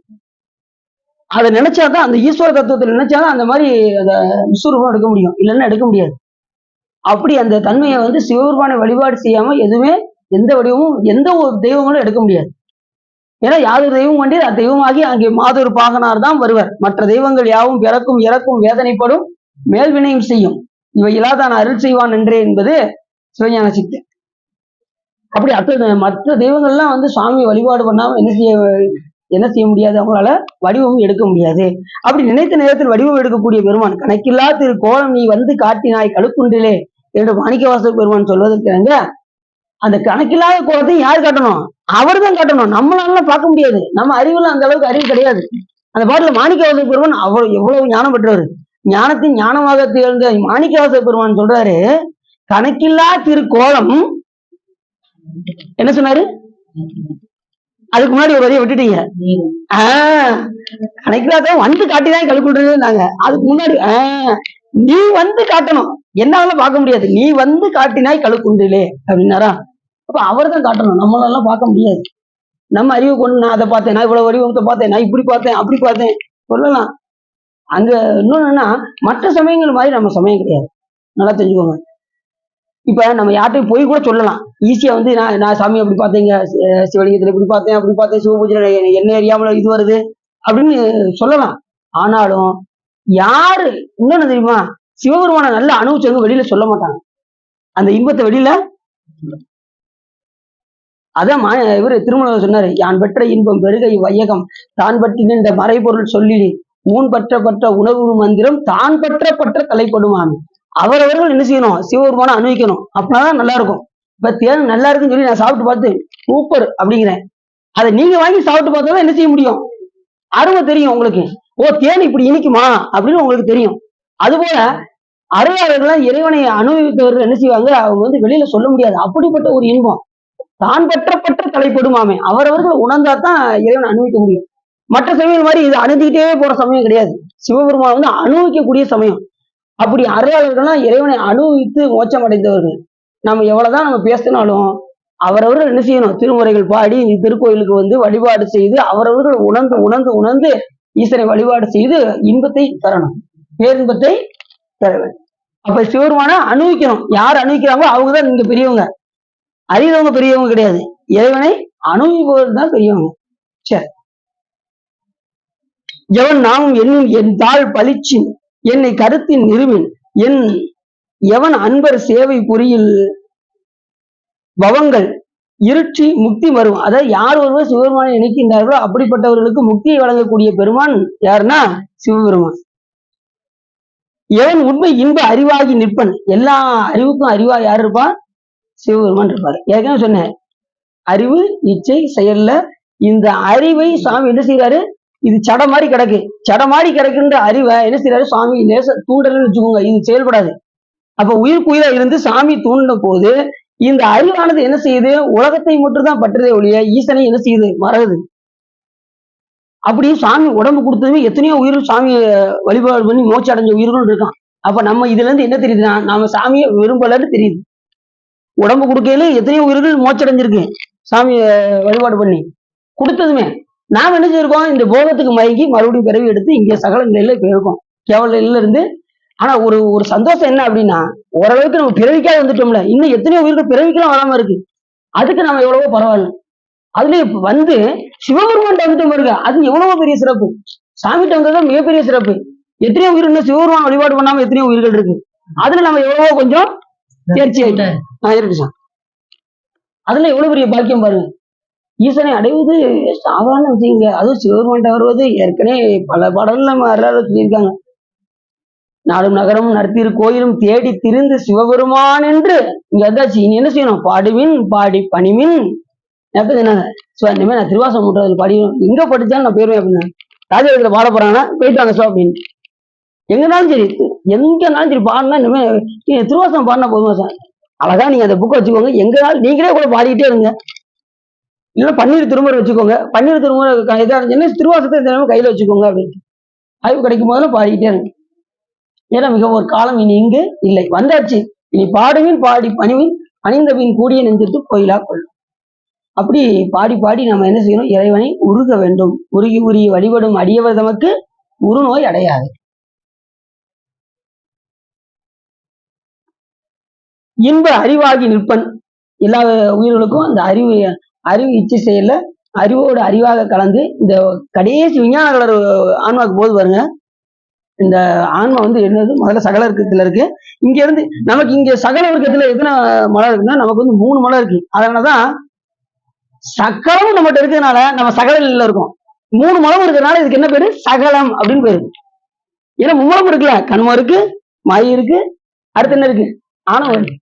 அதை நினைச்சாதான், அந்த ஈஸ்வர தத்துவத்தை நினைச்சாதான் அந்த மாதிரி அந்த விஸ்வரூபம் எடுக்க முடியும், இல்லைன்னா எடுக்க முடியாது. அப்படி அந்த தன்மையை சிவபெருமானை வழிபாடு செய்யாம எதுவுமே எந்த வடிவமும் எந்த ஒரு தெய்வங்களும் எடுக்க முடியாது. ஏன்னா யாதொரு தெய்வம் கொண்டே தெய்வமாகி அங்கே மாதொரு பாகனார் தான் வருவர். மற்ற தெய்வங்கள் யாவும் பிறக்கும் இறக்கும் வேதனைப்படும் மேல்வினையும் செய்யும், இவை இல்லாதான் அருள் செய்வான் என்றே என்பது சிவஞான சித்து. அப்படி மற்ற தெய்வங்கள்லாம் சுவாமி வழிபாடு பண்ணாம என்ன செய்ய முடியாது, அவங்களால வடிவமும் எடுக்க முடியாது. அப்படி நினைத்த நேரத்தில் வடிவம் எடுக்கக்கூடிய பெருமான் கணக்கில்லா திரு கோலம் நீ காட்டினாய் கழுக்குன்றிலே என்று மாணிக்கவாசகர் பெருமான் சொல்வதற்கு அந்த கணக்கில்லாத கோலத்தை யார் காட்டணும்? அவர் தான் காட்டணும். நம்மளால பார்க்க முடியாது, நம்ம அறிவுல அந்த அளவுக்கு அறிவு கிடையாது. அந்த பாட்டுல மாணிக்கவாசகர் பெருமான் எவ்வளவு ஞானம் பெற்றவர். ஞானத்தின் ஞானமாக திகழ்ந்த மாணிக்கவாசகர் பெருமான் சொல்றாரு, கணக்கில்லா திரு கோலம் என்ன சொன்னாரு? அதுக்கு முன்னாடி ஒரு வரையை விட்டுட்டீங்க. கணக்கில்லாத காட்டிதான் கழுக்குன்றாங்க. அதுக்கு முன்னாடி நீ காட்டணும், என்னால பார்க்க முடியாது, நீ காட்டினாய் கழுக்குன்றிலே அப்படின்னாரா? அப்ப அவர் தான் காட்டணும், நம்மளால பார்க்க முடியாது. நம்ம அறிவு கொண்டு நான் அதை பார்த்தேன், நான் இவ்வளவு வடிவத்தை பார்த்தேன், நான் இப்படி பார்த்தேன் அப்படி பார்த்தேன் சொல்லலாம். அங்க இன்னொன்னா, மற்ற சமயங்கள் மாதிரி நம்ம சமயம் கிடையாது, நல்லா தெரிஞ்சுக்கோங்க. இப்ப நம்ம யார்ட்டையும் போய் கூட சொல்லலாம் ஈஸியா. நான் சாமி அப்படி பார்த்தேங்க, சிவலிங்கத்துல இப்படி பார்த்தேன் அப்படி பார்த்தேன், சிவபூஜையில என்ன அறியாமல இது வருது அப்படின்னு சொல்லலாம். ஆனாலும் யாரு இன்னொன்னு தெரியுமா, சிவபெருமான நல்ல அனுபவிச்சவங்க வெளியில சொல்ல மாட்டாங்க அந்த இன்பத்தை வெளியில. அதான் இவரு திருமணம் சொன்னாரு, யான் பெற்ற இன்பம் பெருகை வையகம் தான் பற்றி நின்ற மறைபொருள் சொல்லி ஊன் பற்ற உணவு மந்திரம் தான் பற்ற தலைப்படுமான். அவரவர்கள் என்ன செய்யணும்? சிவபெருமான அனுபவிக்கணும், அப்படின்னாதான் நல்லா இருக்கும். இப்ப தேன் நல்லா இருக்குன்னு சொல்லி நான் சாப்பிட்டு பார்த்து சூப்பர் அப்படிங்கிறேன், அதை நீங்க வாங்கி சாப்பிட்டு பார்த்தாதான் என்ன செய்ய முடியும்? அருமை தெரியும் உங்களுக்கு. ஓ, தேன் இப்படி இனிக்குமா அப்படின்னு உங்களுக்கு தெரியும். அதுபோல அருளாளர்கள் இறைவனை அனுபவித்தவர்கள் என்ன செய்வாங்க? அவங்க வெளியில சொல்ல முடியாது, அப்படிப்பட்ட ஒரு இன்பம் தான் பற்ற தலைப்படுமாமே. அவரவர்கள் உணர்ந்தாதான் இறைவனை அனுபவிக்க முடியும். மற்ற சமயம் மாதிரி இது அணுதிக்கிட்டே போற சமயம் கிடையாது. சிவபெருமான் அனுபவிக்கக்கூடிய சமயம். அப்படி அருளாளர்கள்லாம் இறைவனை அனுபவித்து மோட்சம் அடைந்தவர்கள். நம்ம எவ்வளவுதான் நம்ம பேசினாலும் அவரவர்கள் என்ன செய்யணும்? திருமுறைகள் பாடி திருக்கோயிலுக்கு வழிபாடு செய்து அவரவர்கள் உணர்ந்து ஈசனை வழிபாடு செய்து இன்பத்தை தரணும், பேரின்பத்தை தர வேண்டும். அப்ப சிவபெருமான அனுபவிக்கணும். யார் அனுபவிக்கிறாங்களோ அவங்கதான் நீங்க பெரியவங்க, அறிந்தவங்க பெரியவங்க கிடையாது. இறைவனை அனுபவிப்பவர்கள் தான் பெரியவங்க. சரி, எவன் நாமும் என்னும் என் தாழ் பளிச்சின் என்னை கருத்தின் நிறுவின் என் எவன் அன்பர் சேவை புரியில் பவங்கள் இருட்சி முக்தி வரும். அதாவது யார் ஒருவர் சிவபெருமானை நினைக்கின்றார்களோ அப்படிப்பட்டவர்களுக்கு முக்தியை வழங்கக்கூடிய பெருமான் யாருன்னா சிவபெருமான். எவன் உண்மை இன்ப அறிவாகி நிற்பன். எல்லா அறிவுக்கும் அறிவா யார் இருப்பான்? சிவபெருமான் இருப்பார். ஏற்கனவே சொன்னேன், அறிவு இச்சை செயல்ல இந்த அறிவை சாமி என்ன செய்யறாரு? இது சட மாதிரி கிடக்கு, சட மாதிரி கிடக்குன்ற அறிவை என்ன செய்யறாரு? சாமி லேச தூண்டல்னு வச்சுக்கோங்க, இது செயல்படாது. அப்ப உயிர்க்குயிரா இருந்து சாமி தூண்டின போது இந்த அறிவானது என்ன செய்யுது? உலகத்தை மட்டும் தான் பற்றுதே ஒழிய ஈசனை என்ன செய்யுது? மறகுது. அப்படி சாமி உடம்பு கொடுத்ததுமே எத்தனையோ உயிர் சாமி வழிபாடு பண்ணி மோட்சம் அடைஞ்ச உயிர்கள் இருக்கான். அப்ப நம்ம இதுல இருந்து என்ன தெரியுதுன்னா, நாம சாமியை விரும்பலன்னு தெரியுது. உடம்பு கொடுக்கையில எத்தனையோ உயிர்கள் மோட்சடைஞ்சிருக்கு சாமி வழிபாடு பண்ணி கொடுத்ததுமே. நாம என்ன செய்யிருக்கோம்? இந்த போகத்துக்கு மயங்கி மறுபடியும் பிறவி எடுத்து இங்க சகல நிலையில இப்ப இருக்கோம், கேவல நிலையில இருந்து. ஆனா ஒரு சந்தோஷம் என்ன அப்படின்னா, ஓரளவுக்கு நம்ம பிறவிக்காக வந்துட்டோம்ல, இன்னும் எத்தனையோ உயிர்கள் பிறவிக்கெல்லாம் வராம இருக்கு. அதுக்கு நம்ம எவ்வளவோ பரவாயில்ல. அதுல சிவபெருமான் வந்துட்டோம் இருக்கு, அது எவ்வளவோ பெரிய சிறப்பு. சாமிகிட்ட வந்தது மிகப்பெரிய சிறப்பு. எத்தனையோ உயிர் இன்னும் சிவபெருமான் வழிபாடு பண்ணாம எத்தனையோ உயிர்கள் இருக்கு. அதுல நம்ம எவ்வளவோ கொஞ்சம் தேர்ச்சி ஆயிட்டேன் இருக்கு சார். அதுல எவ்வளவு பெரிய பாக்கியம் பாருங்க. ஈசனை அடைவது சாதாரண விஷயங்க. அதுவும் சிவபெருமான்கிட்ட வருவது ஏற்கனவே பல பாடல்கள் நம்ம வரலாறு சொல்லியிருக்காங்க. நாடும் நகரமும் நடத்திரு கோயிலும் தேடி திரிந்து சிவபெருமான் என்று இங்க அதாச்சு. இனி என்ன செய்யணும்? பாடுவின் பாடி பணிவின். இந்த மாதிரி நான் திருவாசம் முற்றத்தில் பாடி எங்க படிச்சாலும் நான் போயிருவேன் அப்படின்னா ராஜகத்துல பாட போறாங்கன்னா போயிட்டு வாங்க சார் அப்படின்னு. எங்கனாலும் சரி, எங்கனாலும் சரி பாடினா இந்த மாதிரி திருவாசம் பாடினா போதுமா சார்? அழகா நீங்க அந்த புக்கை வச்சுக்கோங்க, எங்கனாலும் நீங்களே கூட பாடிக்கிட்டே இருங்க. இல்ல பன்னீர் திருமுறை வச்சுக்கோங்க, பன்னீர் திருமுறை இதா இருந்துச்சுன்னா திருவாசத்தை தினமும் கையில வச்சுக்கோங்க அப்படின்ட்டு ஆய்வு கிடைக்கும் போதெல்லாம் பாடிக்கிட்டே இருங்க. ஏன்னா மிக ஒரு காலம் இனி இங்கு இல்லை, வந்தாச்சு. இனி பாடுவின் பாடி பணிவின் அணிந்த பின் கூடிய நெஞ்சிற்கு கோயிலா கொள்ளும். அப்படி பாடி பாடி நம்ம என்ன செய்யணும்? இறைவனை உருக வேண்டும். உருகி உருகி வழிபடும் அடியவர் தமக்கு உருநோய் அடையாது. இன்ப அறிவாகி நிற்பன். எல்லா உயிர்களுக்கும் அந்த அறிவு இச்சை செயல அறிவோடு அறிவாக கலந்து இந்த கடைசி விஞ்ஞானங்களர் ஆன்மாக்கு போது பாருங்க. இந்த ஆன்மா வந்து என்னது? முதல்ல சகல வர்க்கத்துல இருக்கு. இங்க இருந்து நமக்கு இங்க சகல வர்க்கத்துல எத்தனை மலை இருக்குன்னா நமக்கு வந்து 3 மலை இருக்கு. அதனாலதான் சகலம் நம்மகிட்ட இருக்கிறதுனால நம்ம சகலில் இருக்கோம். 3 மலம் இருக்கிறதுனால இதுக்கு என்ன பேரு? சகலம் அப்படின்னு பேரு. ஏன்னா மும்மலம் இருக்குல்ல, கண்மம் இருக்கு, மாயை இருக்கு, அடுத்து என்ன இருக்கு? ஆணவம் இருக்கு.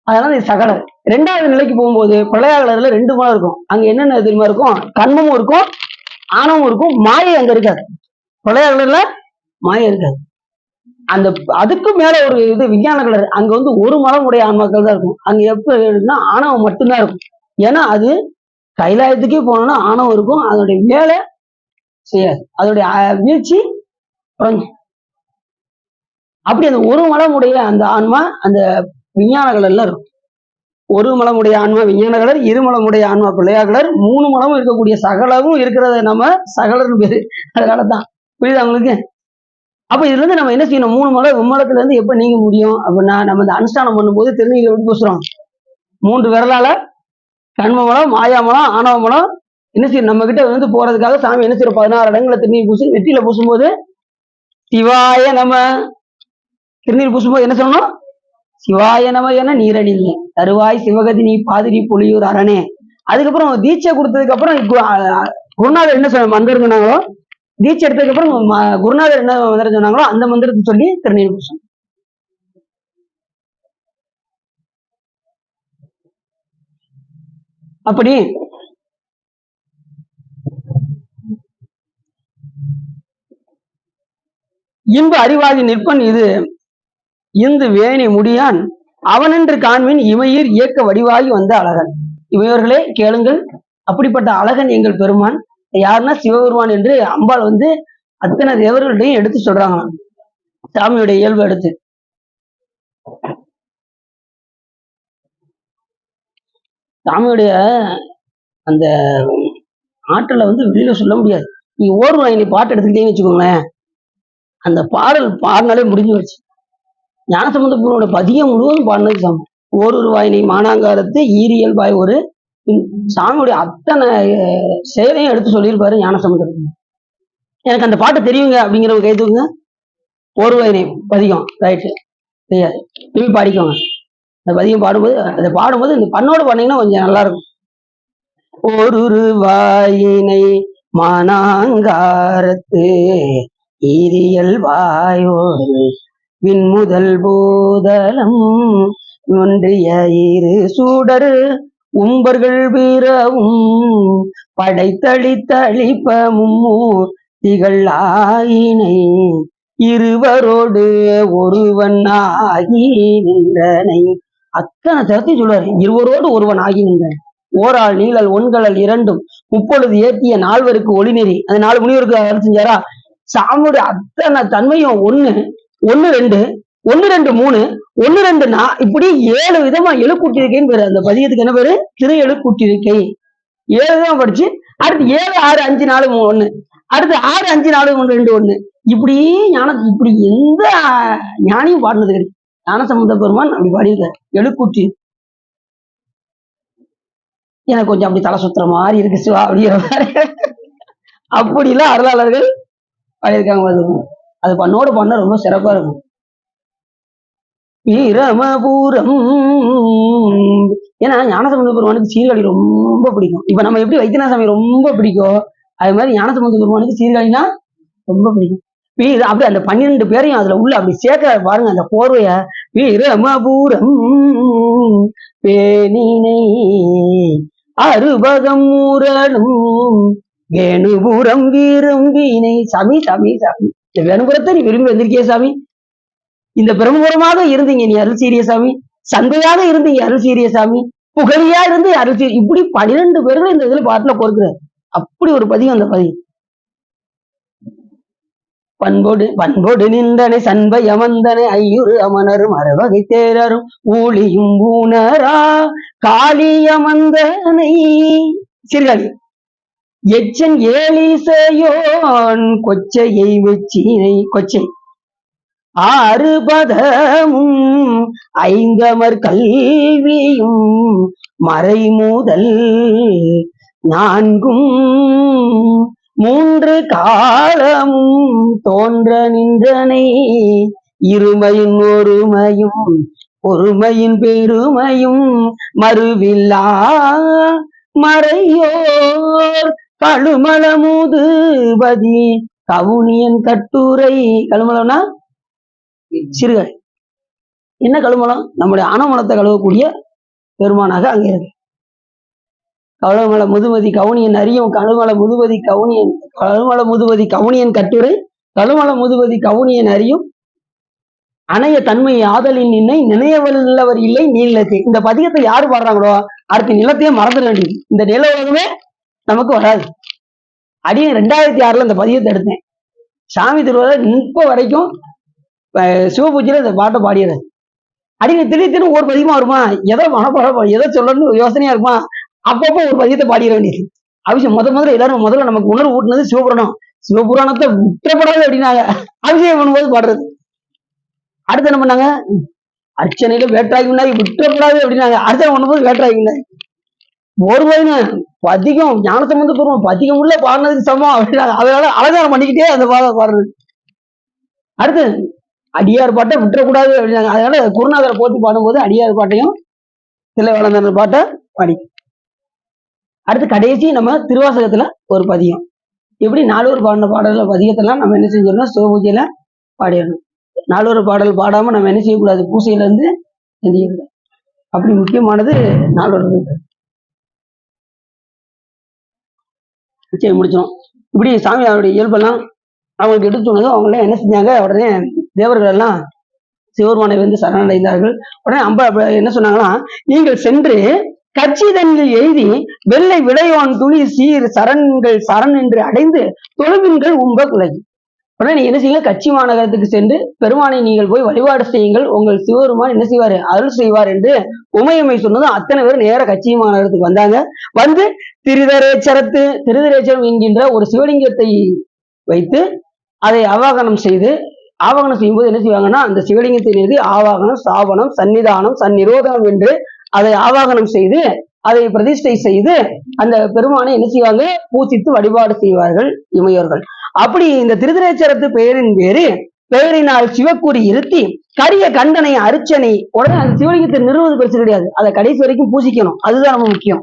அதனால இது சகலம். 2வது நிலைக்கு போகும்போது பிரளயாகலர்ல 2 மலம் இருக்கும். அங்க என்னென்ன தெரியுமா இருக்கும்? கண்மமும் இருக்கும், ஆணவமும் இருக்கும், மாயை அங்க இருக்காது. பிரளயாகலர்ல மாயை இருக்காது. அந்த அதுக்கு மேல ஒரு இது விஞ்ஞான கலர், அங்க வந்து 1 மலம் உடைய ஆன்மாக்கள் தான் இருக்கும். அங்க எப்ப இருக்குன்னா ஆணவம் மட்டும்தான் இருக்கும். ஏன்னா அது கைலாயத்துக்கே போனோம்னா ஆணவம் இருக்கும், அதனுடைய வேலை செய்யாது, அதோடைய வீழ்ச்சி குறைஞ்சு. அப்படி அந்த 1 மலம் உடைய அந்த ஆன்மா அந்த விஞ்ஞான கலர்ல இருக்கும். 1 மலம் உடைய ஆன்மா விஞ்ஞான கலர், 2 மலம் உடைய ஆன்மா பிள்ளையா கலர், 3 மலமும் இருக்கக்கூடிய சகலமும் இருக்கிறத நம்ம சகலர்னு பேரு. அதனாலதான் புரியுதா உங்களுக்கு? அப்ப இதுல இருந்து நம்ம என்ன செய்யணும்? 3 மலம் மும்மலத்துல இருந்து எப்ப நீங்க முடியும் அப்படின்னா, நம்ம இந்த அனுஷ்டானம் பண்ணும்போது திருநீர் எப்படி பூசுறோம்? 3 விரலால கண்ம மலம், மாயா மலம், ஆணவ மலம் என்ன செய்யும்? நம்ம கிட்ட வந்து போறதுக்காக சாமி என்ன செய்யறோம்? 16 இடங்களை திருநீர் பூசி நெற்றியில பூசும்போது சிவாய நம்ம திருநீர் பூசும்போது என்ன சொல்லணும்? சிவாய நம என நீரணிங்க தருவாய் சிவகதி நீ பாதிரி புலியூர் அரணே. அதுக்கப்புறம் தீட்சை கொடுத்ததுக்கு அப்புறம் குருநாதர் என்ன மந்திரம் சொன்னாங்களோ, தீட்சை எடுத்ததுக்கு அப்புறம் குருநாதர் என்ன மந்திரம் சொன்னாங்களோ அந்த மந்திரத்தை சொல்லி திருநீர் பூசணும். அப்படி இன்ப அறிவாகி நிற்பன் இது இந்து வேணி முடியான் அவனென்று காண்பின் இமையீர் இயக்க வடிவாகி வந்த அழகன். இவையோர்களே கேளுங்கள், அப்படிப்பட்ட அழகன் எங்கள் பெருமான். யாருன்னா சிவபெருமான் என்று அம்பாள் வந்து அத்தனை தேவர்களையும் எடுத்து சொல்றாங்க, சாமியுடைய இயல்பு எடுத்து. சாமியுடைய அந்த ஆற்றலை வந்து வெளியில சொல்ல முடியாது. நீ ஓர்வாயினி பாட்டு எடுத்துக்கிட்டேன்னு வச்சுக்கோங்களேன், அந்த பாடல் பாடினாலே முடிஞ்சு வச்சு. ஞானசம்பந்தப்பூரோட பதியம் முழுவதும் பாடினது சாமி. ஓரொரு வாயினை மானாங்காரத்து ஈரியல் பாய் ஒரு சாமியுடைய அத்தனை செயலையும் எடுத்து சொல்லியிருப்பாரு ஞானசம்பந்தர். எனக்கு அந்த பாட்டு தெரியுங்க அப்படிங்கிறவங்க கை தூக்குங்க. ஒரு வாயினை பதிகம் ரைட்டு தெரியாது, திரும்பி பாடிக்கோங்க. அந்த பதிகம் பாடும்போது இந்த பண்ணோடு பாடினீங்கன்னா கொஞ்சம் நல்லா இருக்கும். ஒரு வாயினை மானாங்காரத்து ஈரியல் வாயோரு விண்முதல் பூதலம் ஒன்றிய இரு சூடர் உம்பர்கள் வீரவும் படைத்தளித்தளிப்ப மும்மூர் திகழ் ஆயினை இருவரோடு ஒருவன் ஆகி நின்றனை. அத்தனை தரத்தை சொல்லுவாரு. இருவரோடு ஒருவன் ஆகி நின்றன. ஓராள் நீழல் ஒன்கழல் இரண்டும் முப்பொழுது ஏத்திய 4வருக்கு ஒளிநெறி. அந்த 4 முனிவருக்கு அருள் செஞ்சாரா? சாமியுடைய அத்தனை தன்மையும் 1 1 2 1 2 3 1 2 4 இப்படி 7 விதமா எழுக்கூட்டிருக்கைன்னு பேரு. அந்த பதியத்துக்கு என்ன பேரு? திரு எழுக்கூட்டிருக்கை. 7 விதமா படிச்சு அடுத்து 7 6 5 4 3 1 அடுத்து 6 5 4 3 2 1 இப்படி இப்படி எந்த ஞானியும் பாடினது கிடையாது. ஞானசம்பந்த பெருமான் அப்படி பாடியிருக்காரு. எழுக்கூட்டி. எனக்கு கொஞ்சம் அப்படி தலை சுத்துற மாதிரி இருக்கு சிவா அப்படிங்கிற மாதிரி அப்படிலாம் அருளாளர்கள் பாடியிருக்காங்க. அது பண்ணோடு பண்ண ரொம்ப சிறப்பா இருக்கும். பிரமபுரம். ஏன்னா ஞானசம்பந்த பெருமானுக்கு சீர்காழி ரொம்ப பிடிக்கும். இப்ப நம்ம எப்படி வைத்தியநாசாமி ரொம்ப பிடிக்கும், அது மாதிரி ஞானசம்பந்த பெருமானுக்கு சீர்காழினா ரொம்ப பிடிக்கும். அப்படி அந்த 12 பேரையும் அதுல உள்ள அப்படி சேர்க்க பாருங்க அந்த கோர்வைய. பிரமபுரம் பேணினை அறுபதம் ஊரலும் வேணுபுரம் விரும்பினை. சாமி சாமி சாமி, இந்த வேணுபுரத்தை நீ விரும்பி வந்திருக்கிய சாமி, இந்த பிரம்மபுரமாக இருந்தீங்க நீ அருள் சீரிய சாமி, சந்தையாக இருந்தீங்க அருள் சீரிய சாமி, புகழியா இருந்து அருள் சீரி. இப்படி 12 பேர்கள் இந்த இதுல பாட்டுல கொடுக்குற அப்படி ஒரு பதிவு அந்த பதிவு. பண்போடு நின்றனை சண்பை அமர்ந்தனை ஐயுறு அமனரும் அறவகை தேரரும் ஊழியும் ஊனரா காளியமந்தனை. சீர்காழி எச்சன் ஏலிசையோன் கொச்சையை வெச்சினை. கொச்சை 6 பதமும் 5 கல்வியும் மறைமுதல் 4 3 காலமும் தோன்ற நின்றனை. இருமையின் ஒருமையும் பொறுமையின் பெருமையும் மறுவில்லா மறையோர் கழுமல முதுபதி கவுனியன் கட்டுரை. கழுமலம்னா சிறுகாழி. என்ன கழுமலம்? நம்முடைய அணமலத்தை கழுவக்கூடிய பெருமானாக அங்க இருக்கு. கழுமல முதுபதி கவுனியன் அறியும் கழுமல முதுபதி கவுனியன். கழுமல முதுபதி கவுனியன் கட்டுரை. கழுமல முதுபதி கவுனியன் அறியும் அணைய தன்மை ஆதலின் நின்னை நினையவல்லவர் இல்லை நீளத்தை. இந்த பதிகத்தை யாரு பாடுறாங்களோ அடுத்த நிலத்தையே மறந்துட வேண்டியது. இந்த நில உலகமே நமக்கு வராது. அடியே 2006 இந்த பதிகத்தை எடுத்தேன். சாமி திருவாரூர் இப்ப வரைக்கும் சிவபூஜையில இந்த பாட்டை பாடிடுறது. அடிங்க திடீர்னு ஒரு பதிகமா வருமா, எதோ மனப்பாடம் எதோ சொல்லணும்னு யோசனையா இருக்குமா, அப்பப்போ ஒரு பதிகத்தை பாடிட வேண்டியது அவசியம். முதல்ல எல்லாரும் முதல்ல நமக்கு உணர்வு ஊட்டினது சிவபுராணம். சிவபுராணத்தை விட்டுறப்படாது அப்படின்னாங்க, அபிஷேகம் பண்ணும்போது பாடுறது. அடுத்து என்ன பண்ணாங்க, அர்ச்சனையில வேற்றாகி முன்னாடி விட்டுறப்படாது அப்படின்னாங்க, அர்ச்சனை பண்ணும்போது வேற்றாகி முன்னாடி. ஒரு பதிகம் ஞானசம்பந்த பெருமான் பதிகம் உள்ள பாடினதுக்கு சமம் அப்படின்னாங்க. அதனால அலங்காரம் பண்ணிக்கிட்டே அந்த பாடுறது. அடுத்து அடியார் பாட்டை விட்டுறக்கூடாது அப்படின்னாங்க. அதனால குருநாதரை போட்டு பாடும்போது அடியார் பாட்டையும் தில்லை வளர்ந்த பாட்டை பாடி. அடுத்து கடைசி நம்ம திருவாசகத்துல ஒரு பதியம். எப்படி நாலூர் பாடின பாடல்ல பதியத்தெல்லாம் நம்ம என்ன செஞ்சிடணும், சிவபூஜையில பாடிடணும். நாலூர் பாடல் பாடாம நம்ம என்ன செய்யக்கூடாது, பூசையில இருந்து செஞ்சுக்கூடாது. அப்படி முக்கியமானது நாலூர். சரி முடிச்சிடும். இப்படி சாமி அவருடைய இயல்பெல்லாம் அவங்களுக்கு எடுத்து சொன்னதும் அவங்களாம் என்ன செஞ்சாங்க, உடனே தேவர்கள் எல்லாம் சிவபெருமானை வந்து சரணடைந்தார்கள். உடனே அம்பா என்ன சொன்னாங்கன்னா, நீங்கள் சென்று கச்சிதனில் எழுதி வெள்ளை விடையோன் துளி சீர் சரண்கள் சரண் என்று அடைந்து தொழுவின்கள் உம்ப குலகி. உடனே நீங்க என்ன செய்யுங்க, கட்சி மாநகரத்துக்கு சென்று பெருமானை நீங்கள் போய் வழிபாடு செய்யுங்கள், உங்கள் சிவபெருமான் என்ன செய்வாரு, அருள் செய்வார் என்று உமையம்மை சொன்னதும் அத்தனை பேர் நேர கட்சி மாநகரத்துக்கு வந்தாங்க. வந்து திருதரேச்சரம் என்கின்ற ஒரு சிவலிங்கத்தை வைத்து அதை ஆவாகனம் செய்து, ஆவாகனம் செய்யும்போது என்ன செய்வாங்கன்னா, அந்த சிவலிங்கத்தை எழுதி ஆவாகனம் ஸ்தாபனம் சன்னிதானம் சந்நிரோதனம் என்று அதை ஆவாகனம் செய்து அதை பிரதிஷ்டை செய்து அந்த பெருமானை என்ன செய்வாங்க, பூசித்து வழிபாடு செய்வார்கள் இமையோர்கள். அப்படி இந்த திருதரேச்சரத்து பெயரின் பெயரினால் சிவக்குறி இருத்தி கரிய கண்டனை அர்ச்சனை. உடனே அந்த சிவலிங்கத்தை நிறுவது பெருசு கிடையாது, அதை கடைசி வரைக்கும் பூசிக்கணும், அதுதான் ரொம்ப முக்கியம்.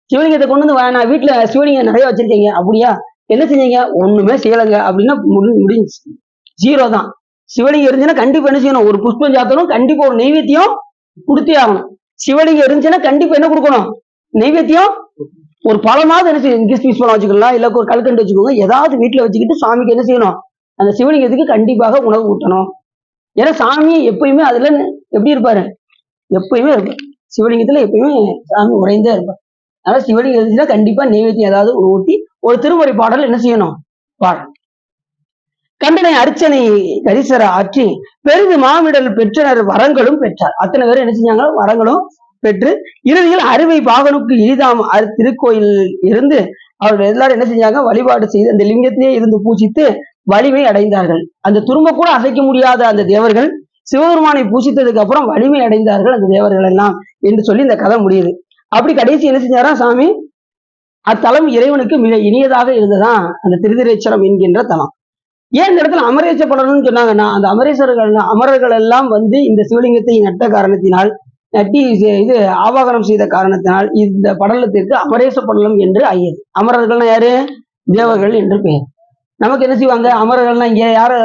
சிவலிங்கத்தை கொண்டு வந்து நான் வீட்டுல சிவலிங்கம் நிறைய வச்சிருக்கீங்க, அப்படியா என்ன செஞ்சீங்க, ஒண்ணுமே செய்யலைங்க அப்படின்னா முடிஞ்சு, 0 தான். சிவலிங்கம் இருந்துச்சுன்னா கண்டிப்பா என்ன செய்யணும், ஒரு புஷ்பம் சாத்தணும், கண்டிப்பா ஒரு நெய்வேத்தியம் கொடுத்தே ஆகணும். சிவலிங்கம் இருந்துச்சுன்னா கண்டிப்பா என்ன கொடுக்கணும், நெய்வேத்தியம். ஒரு பழமாவது என்ன செய்யணும், கிறிஸ்மஸ் பழம் வச்சுக்கலாம், இல்ல ஒரு கல்கண்டு வச்சுக்கோங்க, ஏதாவது வீட்டுல வச்சுக்கிட்டு சாமிக்கு என்ன செய்யணும், அந்த சிவலிங்கத்துக்கு கண்டிப்பாக உணவு ஊட்டணும். ஏன்னா சாமி எப்பயுமே அதுல எப்படி இருப்பாரு, எப்பயுமே இருப்பார் சிவலிங்கத்துல, எப்பயுமே சாமி உறைந்தே இருப்பார். அதனால சிவலிங்கம் இருந்துச்சுன்னா கண்டிப்பா நெய்வேத்தியம் ஏதாவது ஊட்டி ஒரு திருமுறை பாடல் என்ன செய்யணும், பாடல். கண்டனை அர்ச்சனை கரிசர ஆற்றி பெரிது மாமிடல் பெற்றனர் வரங்களும் பெற்றார். அத்தனை பேரும் என்ன செஞ்சாங்க, வரங்களும் பெற்று இறுதியில் அறுவை பாகனுக்கு இனிதாம் திருக்கோயில் இருந்து அவர்கள் எல்லாரும் என்ன செஞ்சாங்க, வழிபாடு செய்து அந்த லிங்கத்திலே இருந்து பூஜித்து வலிமை அடைந்தார்கள். அந்த துரும்ப கூட அசைக்க முடியாத அந்த தேவர்கள் சிவபெருமானை பூஜித்ததுக்கு அப்புறம் வலிமை அடைந்தார்கள் அந்த தேவர்கள் எல்லாம் என்று சொல்லி இந்த கதை முடியுது. அப்படி கடைசி என்ன செஞ்சாரா சாமி, அத்தலம் இறைவனுக்கு மிக இனியதாக இருந்ததான் அந்த திருதரேச்சரம் என்கின்ற தலம். ஏன் இந்த இடத்துல அமரேச படலம்னு சொன்னாங்கன்னா, அந்த அமரர்கள் எல்லாம் வந்து இந்த சிவலிங்கத்தை நட்ட காரணத்தினால், நட்டி இது ஆவாகனம் செய்த காரணத்தினால் இந்த படலத்திற்கு அமரேச படலம் என்று ஆகியது. அமரர்கள்னா யாரு? தேவர்கள் என்று பெயர். நமக்கு என்ன செய்வாங்க? அமரர்கள்னா இங்க யாரு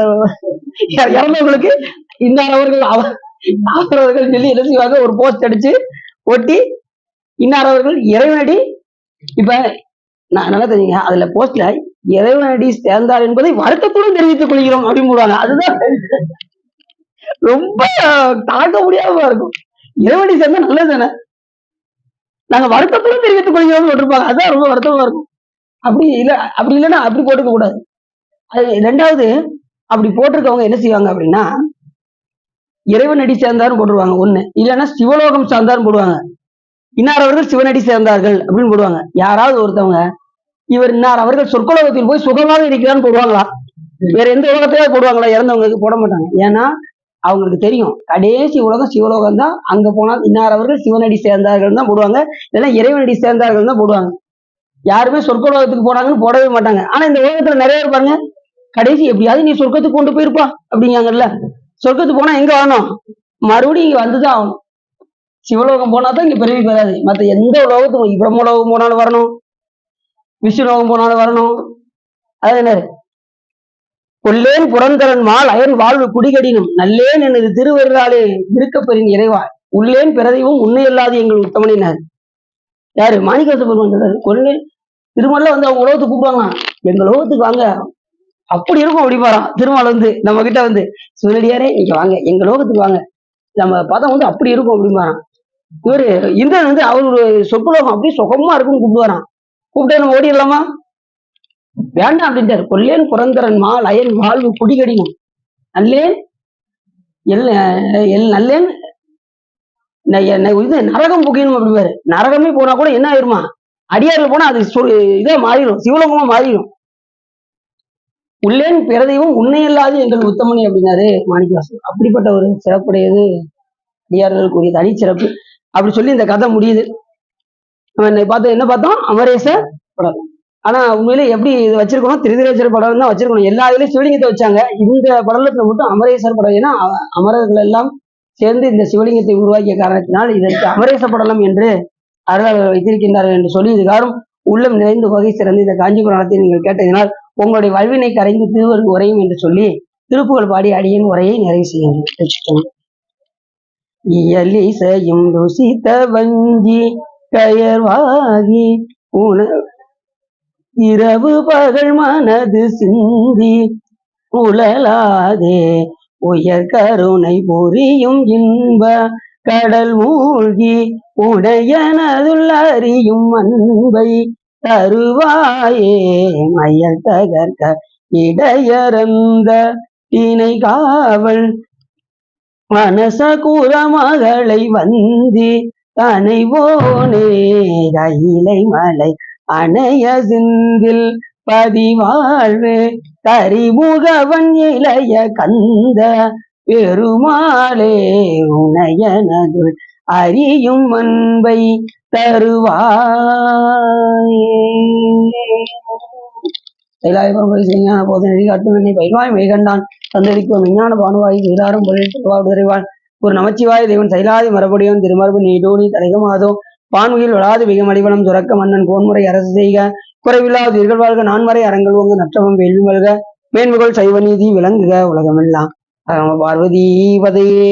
இறந்தவங்களுக்கு இன்னாரவர்கள் அவர்கள் சொல்லி என்ன செய்வாங்க? ஒரு போஸ்ட் அடிச்சு ஒட்டி இன்னாரவர்கள் இறைவனடி. இப்ப நான் நல்லா தெரியுங்க, அதுல போஸ்ட்ல இறைவனடி சேர்ந்தார் என்பதை வருத்தத்துடன் தெரிவித்துக் கொள்கிறோம் அப்படின்னு போடுவாங்க. அதுதான் ரொம்ப தாக்க முடியாம இருக்கும். இறைவனடி சேர்ந்தா நல்லது தானே, நாங்க வருத்தத்துடன் தெரிவித்துக் கொள்கிறோம் போட்டிருப்பாங்க. அதுதான் ரொம்ப வருத்தமா இருக்கும். அப்படி இல்லைன்னா அப்படி போட்டுக்க கூடாது. அது ரெண்டாவது, அப்படி போட்டிருக்கவங்க என்ன செய்வாங்க அப்படின்னா, இறைவனடி சேர்ந்தார்னு போட்டுருவாங்க ஒண்ணு, இல்லைன்னா சிவலோகம் சார்ந்தார்னு போடுவாங்க. இன்னாரவர்கள் சிவனடி சேர்ந்தார்கள் அப்படின்னு போடுவாங்க. யாராவது ஒருத்தவங்க இவர் இன்னார் அவர்கள் சொற்கலோகத்தில் போய் சுகமாக இருக்கிறான்னு போடுவாங்களா? வேற எந்த உலகத்தையாவது போடுவாங்களா? இறந்தவங்களுக்கு போட மாட்டாங்க. ஏன்னா அவங்களுக்கு தெரியும் கடைசி உலகம் சிவலோகம் தான். அங்க போனால் இன்னார் அவர்கள் சிவனடி சேர்ந்தார்கள் தான் போடுவாங்க, இல்லைன்னா இறைவனடி சேர்ந்தார்கள் தான் போடுவாங்க. யாருமே சொர்க்கலோகத்துக்கு போனாங்கன்னு போடவே மாட்டாங்க. ஆனா இந்த உலகத்துல நிறைய இருப்பாங்க, கடைசி எப்படியாவது நீ சொர்க்கத்துக்கு கொண்டு போயிருப்பா அப்படிங்காங்கல்ல. சொர்க்கத்துக்கு போனா எங்க வரணும்? மறுபடியும் இங்க வந்துதான் ஆகணும். சிவலோகம் போனா தான் இங்க பிறவி பெறாது. மத்த எந்த உலகத்துக்கும் பிரம்மலோகம் போனாலும் வரணும், விஷ்ணுலோகம் போனாலும் வரணும். அது என்ன? கொல்லேன் புறந்தரன் மால் அயன் வாழ்வு குடிகடினும் நல்லேன் எனது திருவருளாலே இருக்கப்பெறின் இறைவா உள்ளேன் பிறதையும் உண்மையல்லாது எங்கள் உத்தமனினார். யாரு? மாணிக்கவாச பெருமான் சொல்றாரு. கொல்லேன் திருமலை வந்து அவங்க உலகத்துக்கு கூப்பிடுவாங்க, எங்க உலகத்துக்கு வாங்க, அப்படி இருக்கும் அப்படி பாறான். திருமால் வந்து நம்ம கிட்ட வந்து சிவனடியாரே நீங்க வாங்க, எங்க லோகத்துக்கு வாங்க, நம்ம பதம் வந்து அப்படி இருக்கும் அப்படிம்பாரான். இவரு இந்திரன் வந்து அவரு சொற்குலோகம் அப்படி சுகமா இருக்கும்னு கூப்பிடுவாரான். கூப்பிட்டு நம்ம ஓடிடலாமா? வேண்டாம் அப்படின்ட்டாரு. கொல்லேன் புறந்தரன் மால் அயன் வாழ்வு குடிகடினும் நல்லேன் நல்லேன் இது நரகம் புகினும் அப்படிவாரு. நரகமே போனா கூட என்ன ஆயிருமா? அடியாரில் போனா அது இதா மாறிடும், சிவலோகமா மாறிடும். உள்ளேன் பிறதையும் உன்னையல்லாது எங்கள் உத்தமனி அப்படின்னாரு மாணிக்கவாசகர். அப்படிப்பட்ட ஒரு சிறப்புடையது அடியார்களுக்குரிய தனி சிறப்பு. அப்படி சொல்லி இந்த கதை முடியுது. நம்ம பார்த்தோம், என்ன பார்த்தோம்? அமரேச படம். ஆனா உண்மையிலே எப்படி இது வச்சிருக்கணும்? திருதிரேஸ்வரர் படம் தான் வச்சிருக்கணும். எல்லா இதுலயும் சிவலிங்கத்தை வச்சாங்க, இந்த படலத்துல மட்டும் அமரேசர் படம். ஏன்னா அமரர்கள் எல்லாம் சேர்ந்து இந்த சிவலிங்கத்தை உருவாக்கிய காரணத்தினால் இதற்கு அமரேச படலம் என்று அருளாளர்கள் வைத்திருக்கின்றார்கள் என்று சொல்லி இதுகாரும் உள்ளம் நிறைந்து வகை சிறந்து இந்த காஞ்சிபுராணத்தை நீங்கள் கேட்டதினால் உங்களுடைய வல்வினை கரைந்து திருவருக்கு உரையும் என்று சொல்லி திருப்புகழ் பாடி அடியின் உரையை நிறைவு செய்கின்றோம். இயலிசையும் ருசித்த வஞ்சி கயர்வாகி இரவு பகல் மனது சிந்தி உழலாதே உயர் கருணை புரியும் இன்ப கடல் மூழ்கி உடையனதுள் அறியும் அன்பை தருவாயே மயல் தகர்க்க இடையறந்த தினை காவல் மனச குரமகளை வந்தி தனைவோனே கையிலை மலை அணைய சிந்தில் பதிவாழ்வே கரிமுகவன் இளைய கந்த பெருமாளே உனையனதுள் அறியும் அன்பை தருவாயே. போது நெறி காட்டும் என்னை பயில்வாய் மெய்கண்டான் தந்தளிக்கும் விஞ்ஞான பானுவாய் சீராரும் பொருள் ஒரு நமச்சிவாய தேவன் சைலாதி மரபுடையவன் திருமரபு நீடோனி தலைகமாதோ பான்முகில் வளாது மிகமடிவனம் துறக்க மன்னன் கோன்முறை அரசு செய்க குறைவில்லாத உயிர்கள் வாழ்க நான்மறை அரங்கள் உங்க நற்றவம் வேள்வி மல்க மேன்மைகள் சைவ நீதி விளங்குக உலகமெல்லாம். பார்வதி பதையே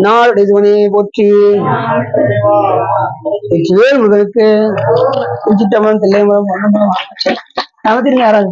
நாளுடையவனே போற்றி. வேல் முருகனுக்கு உச்சிட்டமன் தில்லைமரம் பொன்னம்பலம் யாராவது